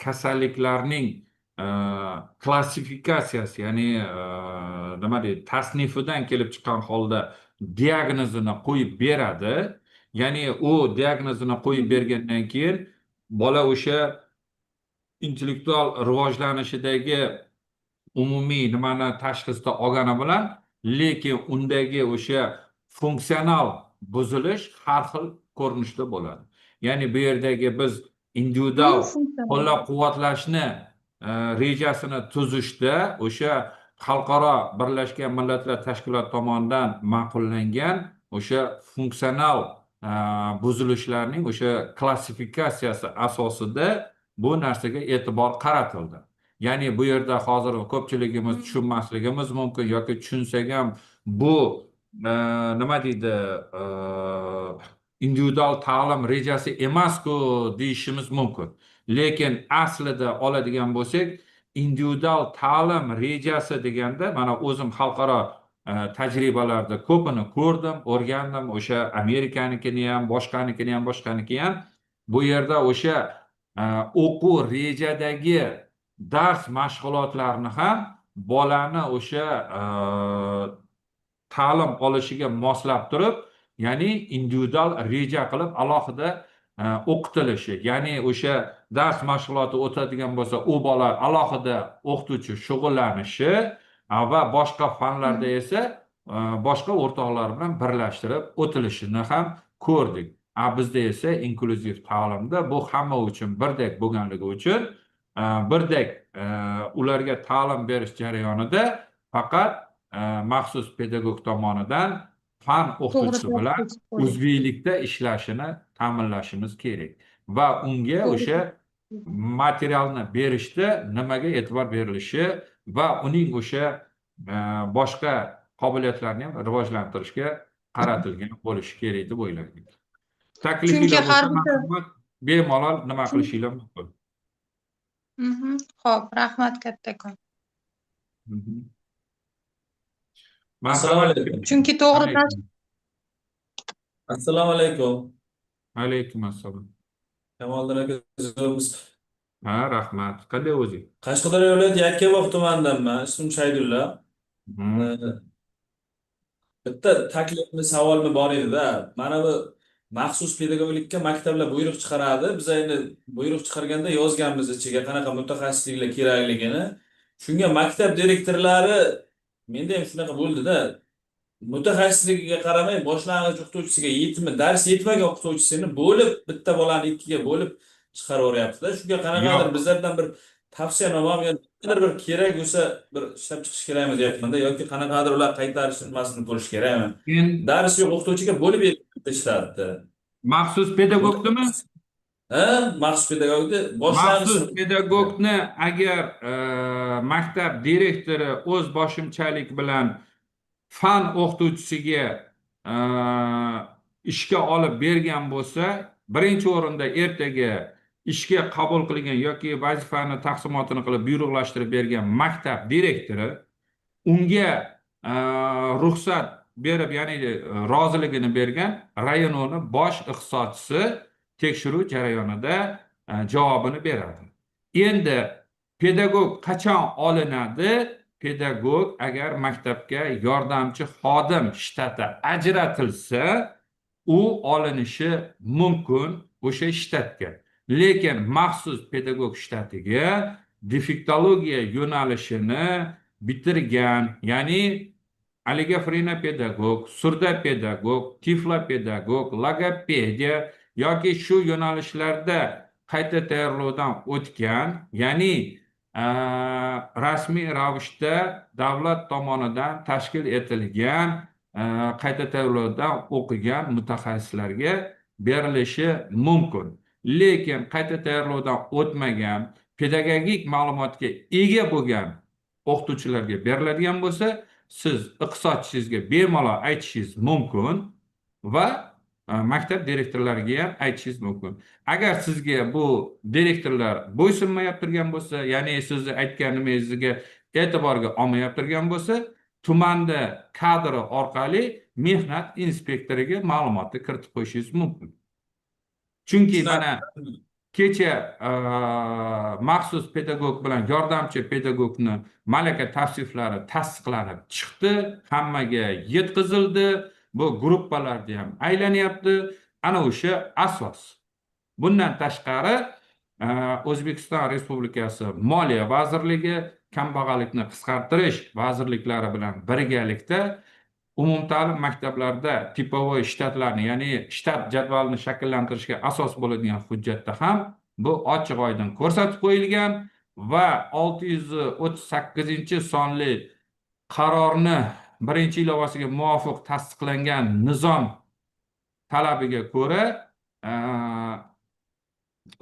Speaker 2: kasalliklarning klassifikatsiyasi, ya'ni nima deydi, tasnifidan kelib chiqqan holda diagnozini qo'yib beradi. Ya'ni u diagnozini qo'yib bergandan keyin bola o'sha intellektual rivojlanishidagi umumiy nimani tashxisda olgani bilan, lekin undagi o'sha funksional buzilish har xil ko'rinishda bo'ladi. Ya'ni bu yerdagi biz individual qo'llab-quvvatlashni rejasini tuzishda o'sha Xalqaro Birlashgan Millatlar Tashkiloti tomonidan ma'qullangan o'sha funksional buzilishlarning o'sha klassifikatsiyasi asosida bu narsaga e'tibor qaratildi. Ya'ni bu yerda hozir ko'pchiligimiz tushunmasligimiz mumkin yoki tushunsak ham bu nima deydi, individual ta'lim rejasi emas-ku deyishimiz mumkin. Lekin aslida oladigan bo'lsak, individual ta'lim rejasi deganda mana o'zim xalqaro tajribalarda ko'pini ko'rdim, o'rgandim. O'sha Amerikanikini ham, boshqanikini ham bu yerda o'sha o'quv rejadagi dars mashg'ulotlarini ham bolani o'sha ta'lim olishiga moslab turib, ya'ni individual reja qilib alohida o'qitilishi. Ya'ni o'sha dars mashg'uloti o'tadigan bo'lsa, u bola alohida o'qituvchi shug'ullanishi va boshqa fanlarda esa boshqa o'rtoqlar bilan birlashtirib o'tilishini ham ko'rdik. Bizda esa inklyuziv ta'limda bu hamma uchun birdek bo'lganligi uchun birdek ularga ta'lim berish jarayonida faqat maxsus pedagog tomonidan fan o'qituvchisi bilan o'zbeklikda ishlashini ta'minlashimiz kerak va unga o'sha materialni berishda nimaga e'tibor berilishi va uning o'sha boshqa qobiliyatlarini ham rivojlantirishga qaratilgan bo'lishi kerak deb o'ylayman. Taklifinglar bo'lsa, bemalol nima qilishinglar mumkin.
Speaker 1: Xo'p, rahmat kattakon.
Speaker 4: Assalomu alaykum.
Speaker 1: Chunki to'g'ri
Speaker 4: Assalomu alaykum.
Speaker 2: Alaykum assalom.
Speaker 4: Kamoliddin aka, o'zimiz
Speaker 2: Ha, rahmat. Qanday o'zing?
Speaker 4: Qashqadaryo viloyati Yakkabog' tumanidanman. Ismim Shaydulla. Bitta taklifmi, savolmi bor edi-da. Mana bu maxsus pedagoglikka maktablar buyruq chiqaradi. Biz endi buyruq chiqarganda yozganmiz ichiga qanaqa mutaxassisliklar kerakligini. Shunga maktab direktorlari menda ham shunaqa bo'ldi-da. Mutaxassisligiga qaramay boshlang'ich o'qituvchisiga dars yetmagan o'qituvchisini bo'lib, bitta bolani ikkiga bo'lib chiqaraveryapti-da. Shunga qanaqadir bizlardan bir tavsiyanoma ham qanaqadir bir kerak bo'lsa bir ishlab chiqish kerakmi deyapmanda yoki qanaqadir ular qaytarish nimasini bo'lish kerakmi?
Speaker 2: Endi
Speaker 4: Dars yo'q o'qituvchiga bo'lib ishlatdi.
Speaker 2: maxsus pedagogdimi?
Speaker 4: Ha, maxsus pedagogni
Speaker 2: Maxsus
Speaker 4: boshlanishi
Speaker 2: pedagogni agar maktab direktori o'z boshimchalik bilan fan o'qituvchisiga ishga olib bergan bo'lsa, birinchi o'rinda ertaga ishga qabul qilgan yoki vazifani taqsimotini qilib buyruqlashtirib bergan maktab direktori unga ruxsat berib, ya'ni roziligini bergan rayonning bosh iqtisodchisi tekshiruv jarayonida javobini beradi. Endi pedagog qachon olinadi? Pedagog agar maktabga yordamchi xodim shtati ajratilsa, u olinishi mumkin o'sha shtatga. Lekin maxsus pedagog shtatiga defektologiya yo'nalishini bitirgan, ya'ni oligofrena pedagog, surda pedagog, tiflo pedagog, logopediya yoki shu yo'nalishlarda qayta tayyorlovdan o'tgan, ya'ni rasmiy ravishda davlat tomonidan tashkil etilgan qayta tayyorlovdan o'qigan mutaxassislarga berilishi mumkin. Lekin qayta tayyorlovdan o'tmagan, pedagogik ma'lumotga ega bo'lgan o'qituvchilarga beriladigan bo'lsa, siz iqtisodchingizga bemalol aytishingiz mumkin va maktab direktorlariga ham aytishingiz mumkin. Agar sizga bu direktorlar bo'ysunmayap turgan bo'lsa, ya'ni sizni aytganingizga e'tiborga olmayap turgan bo'lsa, tumanda kadri orqali mehnat inspektoriga ma'lumotni kiritib qo'yishingiz mumkin. Chunki mana kecha maxsus pedagog bilan yordamchi pedagogni malaka tavsiflari tasdiqlanib chiqdi, hammaga yetkazildi. Bu gruppalarda ham aylanyapti. Ana o'sha asos. Bundan tashqari O'zbekiston Respublikasi Moliya vazirligi kambag'allikni qisqartirish vazirliklari bilan birgalikda umumta'lim maktablarda tipovoy shtatlarni, ya'ni shtat jadvalini shakllantirishga asos bo'ladigan hujjatda ham bu ochiq oydin ko'rsatib qo'yilgan va 638-sonli qarorni birinchi ilovasiga muvofiq tasdiqlangan nizom talabiga ko'ra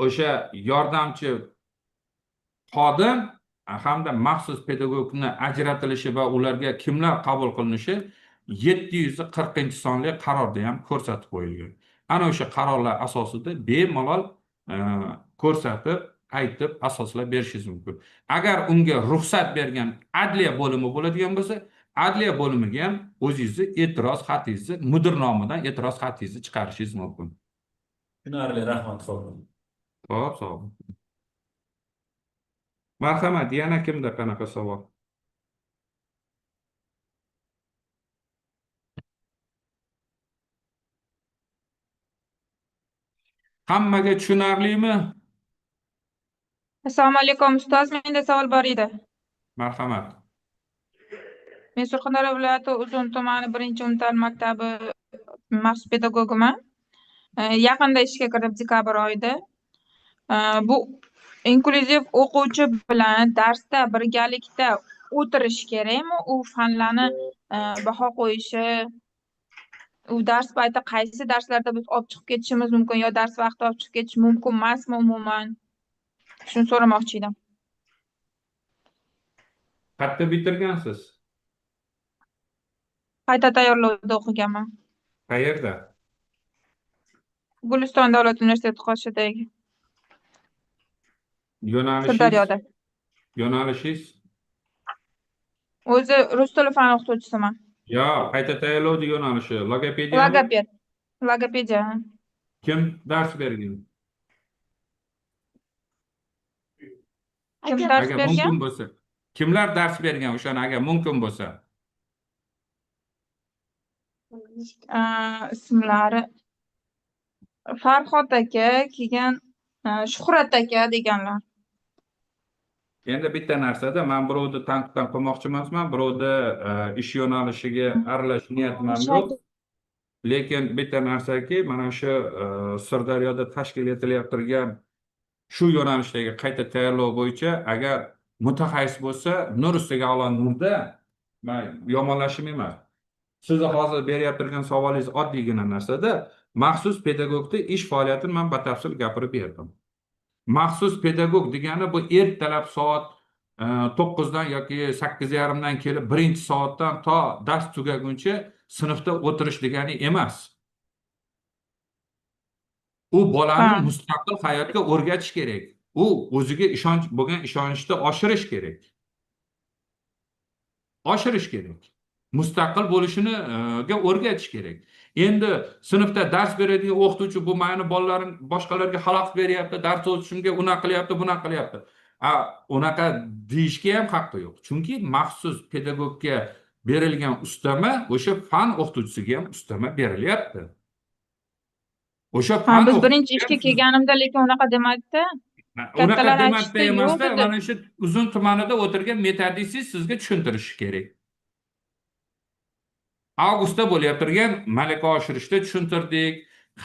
Speaker 2: o'sha yordamchi xodim hamda maxsus pedagogni ajratilishi va ularga kimlar qabul qilinishi 740-sonli qarorda ham ko'rsatib qo'yilgan. Ana o'sha qarorlar asosida bemalol ko'rsatib, aytib, asoslab berishingiz mumkin. Agar unga ruxsat bergan adliya bo'limi bo'ladigan bo'lsa, adliya bo'limiga ham o'zingizni e'tiroz xatingizni, mudir nomidan e'tiroz xatingizni chiqarishingiz mumkin.
Speaker 4: tushunarli, rahmat.
Speaker 2: Xo'p, sog' bo'ling. Marhamat, yana kimda qanaqa savol? Hammaga tushunarlimi?
Speaker 5: Assalomu alaykum ustoz, menda savol bor edi.
Speaker 2: Marhamat.
Speaker 5: Men Surxondaryo viloyati Uzun tumani 1-umumta'lim maktabi maxsus pedagogiman. Yaqinda ishga kirdim, dekabr oyida. Bu inklyuziv o'quvchi bilan darsda birgalikda o'tirish kerakmi? U fanlarni baho qo'yishi, u dars payti qaysi darslarda biz olib chiqib ketishimiz mumkin yo dars vaqti olib chiqib ketish mumkin emasmi umuman? Shuni so'ramoqchi edim.
Speaker 2: Qayerda bitirgansiz?
Speaker 5: Qayta tayyorlovda o'qiganman.
Speaker 2: Qayerda?
Speaker 5: Guliston davlat universiteti qoshidagi
Speaker 2: Yo'nalishingiz?
Speaker 5: Sirdaryoda.
Speaker 2: Yo'nalishingiz?
Speaker 5: O'zi rus tili fani o'qituvchisiman.
Speaker 2: Yo, qayta tayyorlovdi yo'nalishi. Logopediya.
Speaker 5: Logoped. Logopediya.
Speaker 2: Kim dars bergan?
Speaker 5: Kim dars
Speaker 2: Agar
Speaker 5: bergan?
Speaker 2: mumkin bo'lsa. Kimlar dars bergan o'shani agar mumkin bo'lsa?
Speaker 5: Ismlari Farhod aka, keyin Shuhrat aka deganlar.
Speaker 2: Endi bitta narsada men birovni tanqiddan qilmoqchi emasman, birovni ish yo'nalishiga aralashish niyatim ham yo'q. Lekin bitta narsaki, mana shu Sirdaryoda tashkil etilayotgan shu yo'nalishdagi qayta tayyorlov bo'yicha agar mutaxassis bo'lsa, nur ustiga olon nurda, man yomonlashim emas. Sizni hozir beryapti turgan savolingiz oddiygina narsada, maxsus pedagogni ish faoliyatini men batafsil gapirib berdim. Maxsus pedagog degani bu ertalab soat 9dan yoki 8:30dan kelib birinchi soatdan to dars tugaguncha sinfda o'tirish degani emas. U bolani
Speaker 5: Ha.
Speaker 2: mustaqil hayotga o'rgatish kerak. U o'ziga ishonch bo'lgan ishonchni oshirish kerak. Oshirish kerak. Mustaqil bo'lishini ga o'rgatish kerak. Endi sinfda dars beradigan o'qituvchi bu meni bolalarim boshqalarga xalaqit beryapti, dars o'tishimga unaqa qilyapti, bunaqa qilyapti. Unaqa deyishga ham haqqi yo'q. Chunki maxsus pedagogga berilgan ustama o'sha fan o'qituvchisiga ham ustama berilyapti. O'sha
Speaker 5: Ha,
Speaker 2: fan
Speaker 5: biz birinchi
Speaker 2: o'qituvchisi
Speaker 5: ishga
Speaker 2: ham
Speaker 5: kelganimda lekin unaqa demadida.
Speaker 2: unaqa
Speaker 5: Kattalar
Speaker 2: demakda
Speaker 5: aytishdi, yo'q
Speaker 2: emasda,
Speaker 5: dedi.
Speaker 2: mana shu uzun tumanida o'tirgan metodistsiz sizga tushuntirishi kerak. Avgustda bo'lib turgan malaka oshirishda tushuntirdik.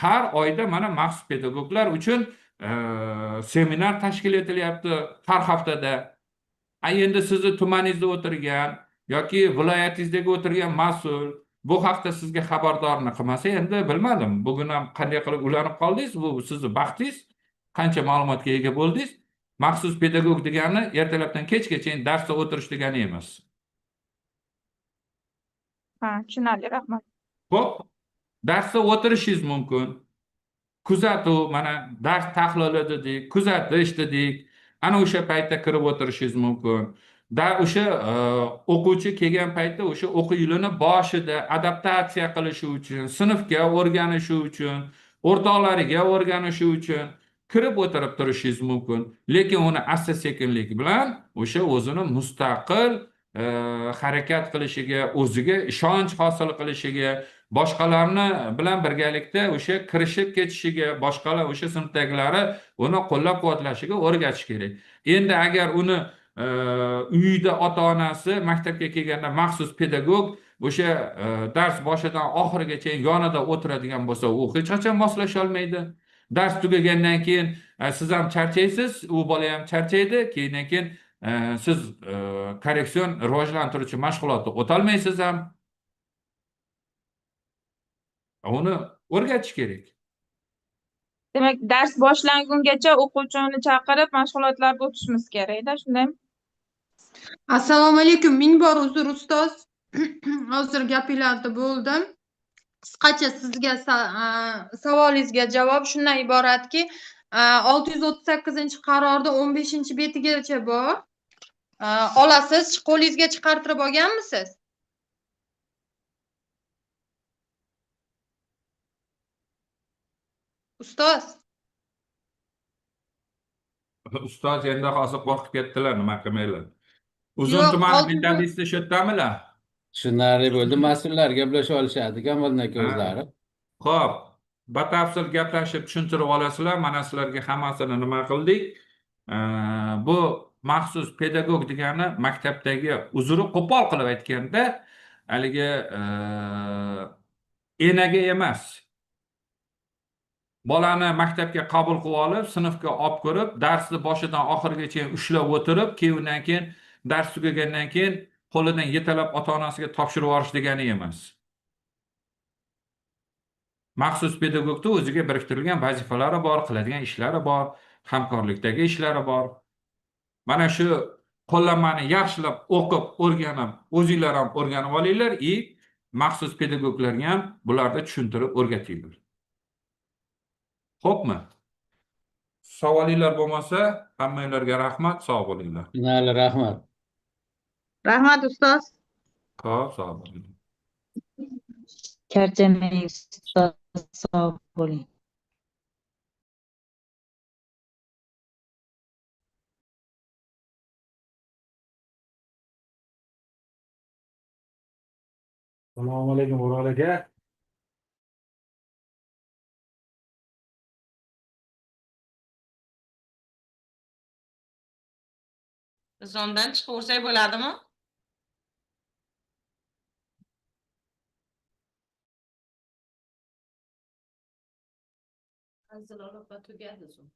Speaker 2: Har oyda mana maxsus pedagoglar uchun seminar tashkil etilyapti har haftada. Endi sizni tumaningizda o'tirgan yoki viloyatingizdagi o'tirgan mas'ul bu haqda sizga xabardorlik qilmasa, endi bilmadim. Bugun ham qanday qilib ulanib qoldingiz, bu sizning baxtingiz. Qancha ma'lumotga ega bo'ldingiz? Maxsus pedagog degani ertalabdan kechgacha darsda o'tirish degani emas.
Speaker 5: Ha, tushunarli, rahmat.
Speaker 2: Xo'p, darsda o'tirishingiz mumkin. Kuzatuv, mana dars tahlili dedik, kuzatish dedik. Ana o'sha paytda kirib o'tirishingiz mumkin. O'sha o'quvchi kelgan paytda o'sha o'quv yilini boshida adaptatsiya qilishi uchun, sinfga o'rganishi uchun, o'rtoqlariga o'rganishi uchun kirib o'tirib turishingiz mumkin. Lekin uni asta-sekinlik bilan o'sha o'zini mustaqil harakat qilishiga, o'ziga ishonch hosil qilishiga, boshqalarni bilan birgalikda o'sha kirishib ketishiga, boshqalar o'sha sinfdagilari uni qo'llab-quvvatlashiga o'rgatish kerak. Endi agar uni uyida ota-onasi maktabga kelganda maxsus pedagog o'sha dars boshidan oxirigacha yonida o'tiradigan bo'lsa, u hech qachon moslasha olmaydi. Dars tugagandan keyin siz ham charchaysiz, u bola ham charchaydi, keyin siz korreksion rivojlantiruvchi mashg'ulotni o'tolmaysiz ham. Uni o'rgatish kerak.
Speaker 5: Demak, dars boshlangungacha o'quvchini chaqirib mashg'ulotlarga o'tishimiz kerak-da, shundaymi?
Speaker 1: Assalomu alaykum. Ming bor uzr ustoz. Hozir gapinglarni bo'ldim. Qisqacha sizga savolingizga javob shundan iboratki, 638-qarorda 15-betigacha bor. Olasiz, qo'lingizga chiqartirib olganmisiz? Ustoz.
Speaker 2: Ustoz endi hozir qo'rqib ketdilar, nima qilmaylar. Uzun
Speaker 1: Yo'q,
Speaker 2: tuman
Speaker 1: 600
Speaker 2: metodistsiz shu yerdamilar?
Speaker 3: Tushunarli bo'ldi. Mas'ullar gaplashib olishadi ekan bundan o'zlari.
Speaker 2: Xo'p, batafsil gaplashib tushuntirib olasizlar. Mana sizlarga hammasini nima qildik? Bu maxsus pedagog degani maktabdagi uzri qo'pol qilib aytganda, haligi enaga emas. Bolani maktabga qabul qilib olib, sinfga olib kirib, darsni boshidan oxirigacha ushlab o'tirib, undan keyin dars tugagandan keyin qo'lidan yetalab ota-onasiga topshirib yuborish degani emas. Maxsus pedagogda o'ziga biriktirilgan vazifalari bor, qiladigan ishlari bor, hamkorlikdagi ishlari bor. Mana shu qo'llanmani yaxshilab o'qib, o'rganib, o'zingizlar ham o'rganib olinglar, maxsus pedagoglarga ham bularni tushuntirib o'rgatinglar. Xo'pmi? Savolinglar bo'lmasa, hammanglarga rahmat, sog' bo'linglar.
Speaker 3: Tushunarli, rahmat.
Speaker 1: Rahmat ustoz.
Speaker 2: Xo'p, sog' bo'linglar.
Speaker 6: Charchamang ustoz, sog' bo'ling.
Speaker 2: Assalomu alaykum, O'rol aka.
Speaker 7: Zondan chiqaversak bo'ladimi? Hazil olib tugadi so'ng.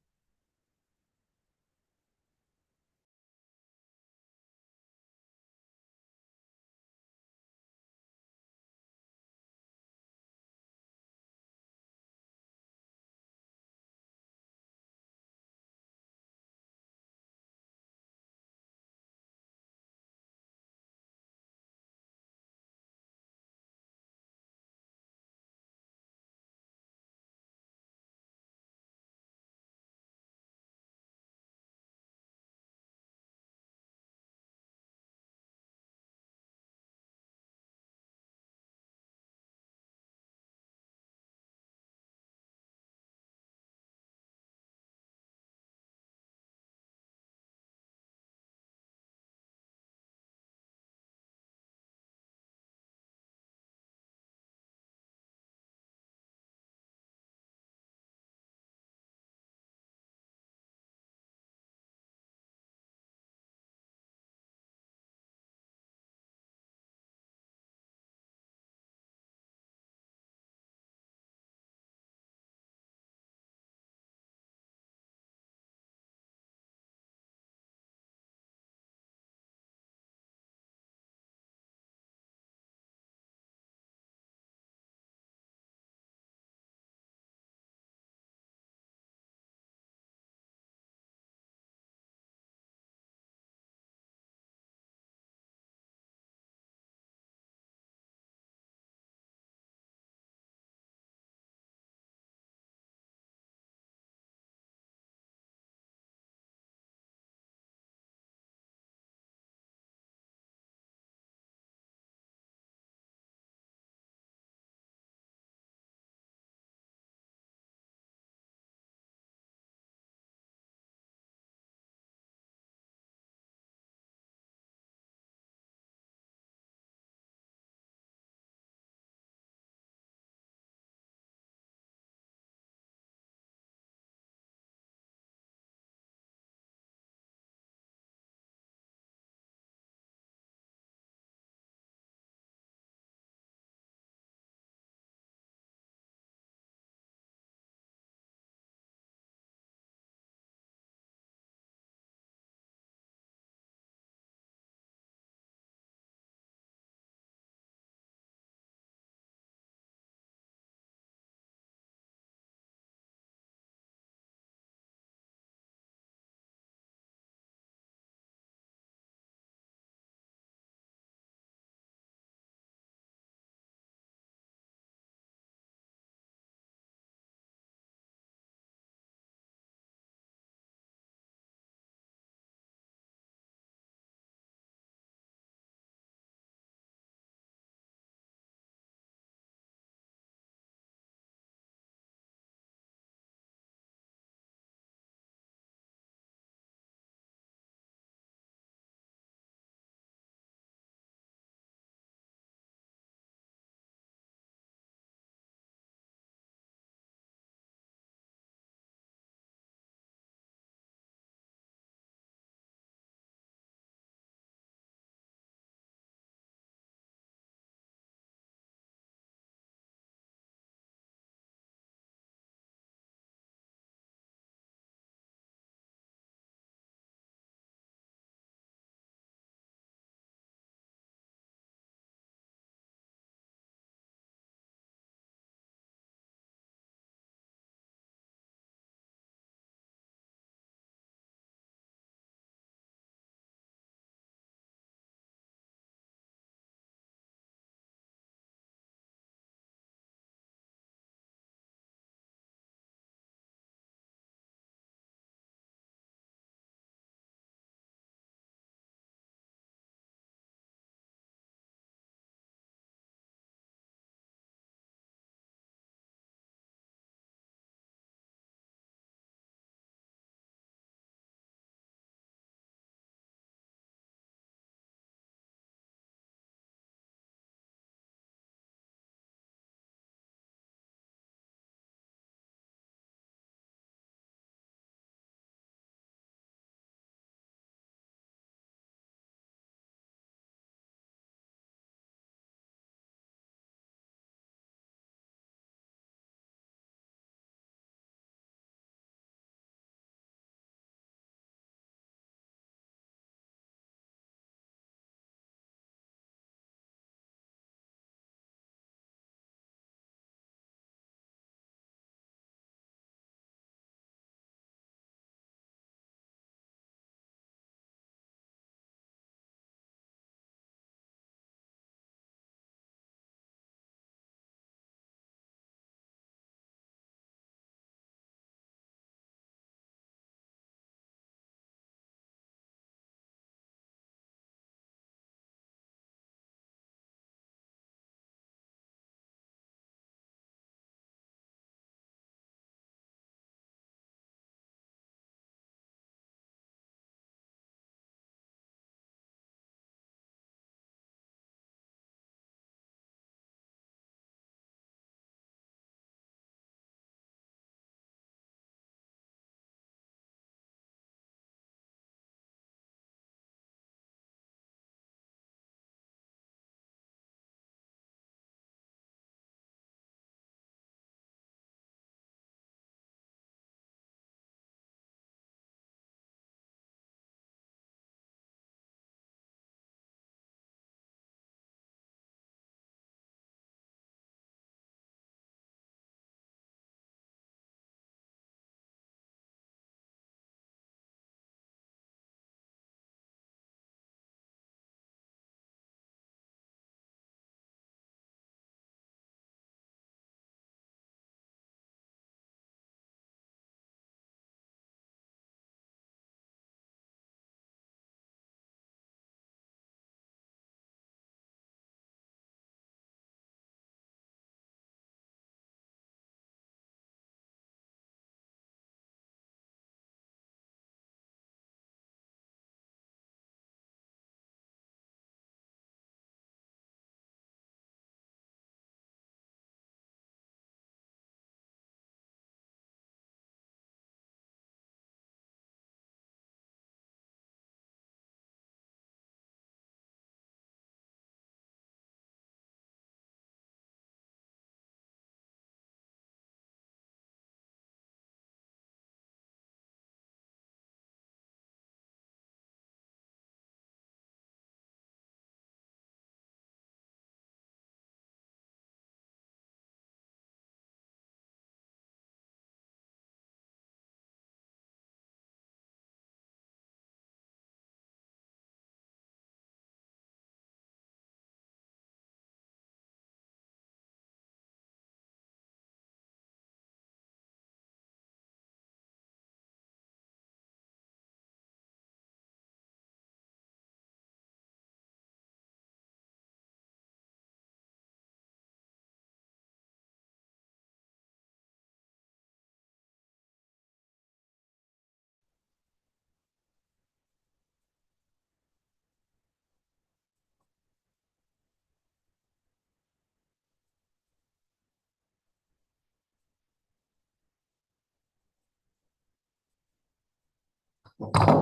Speaker 2: rahmat.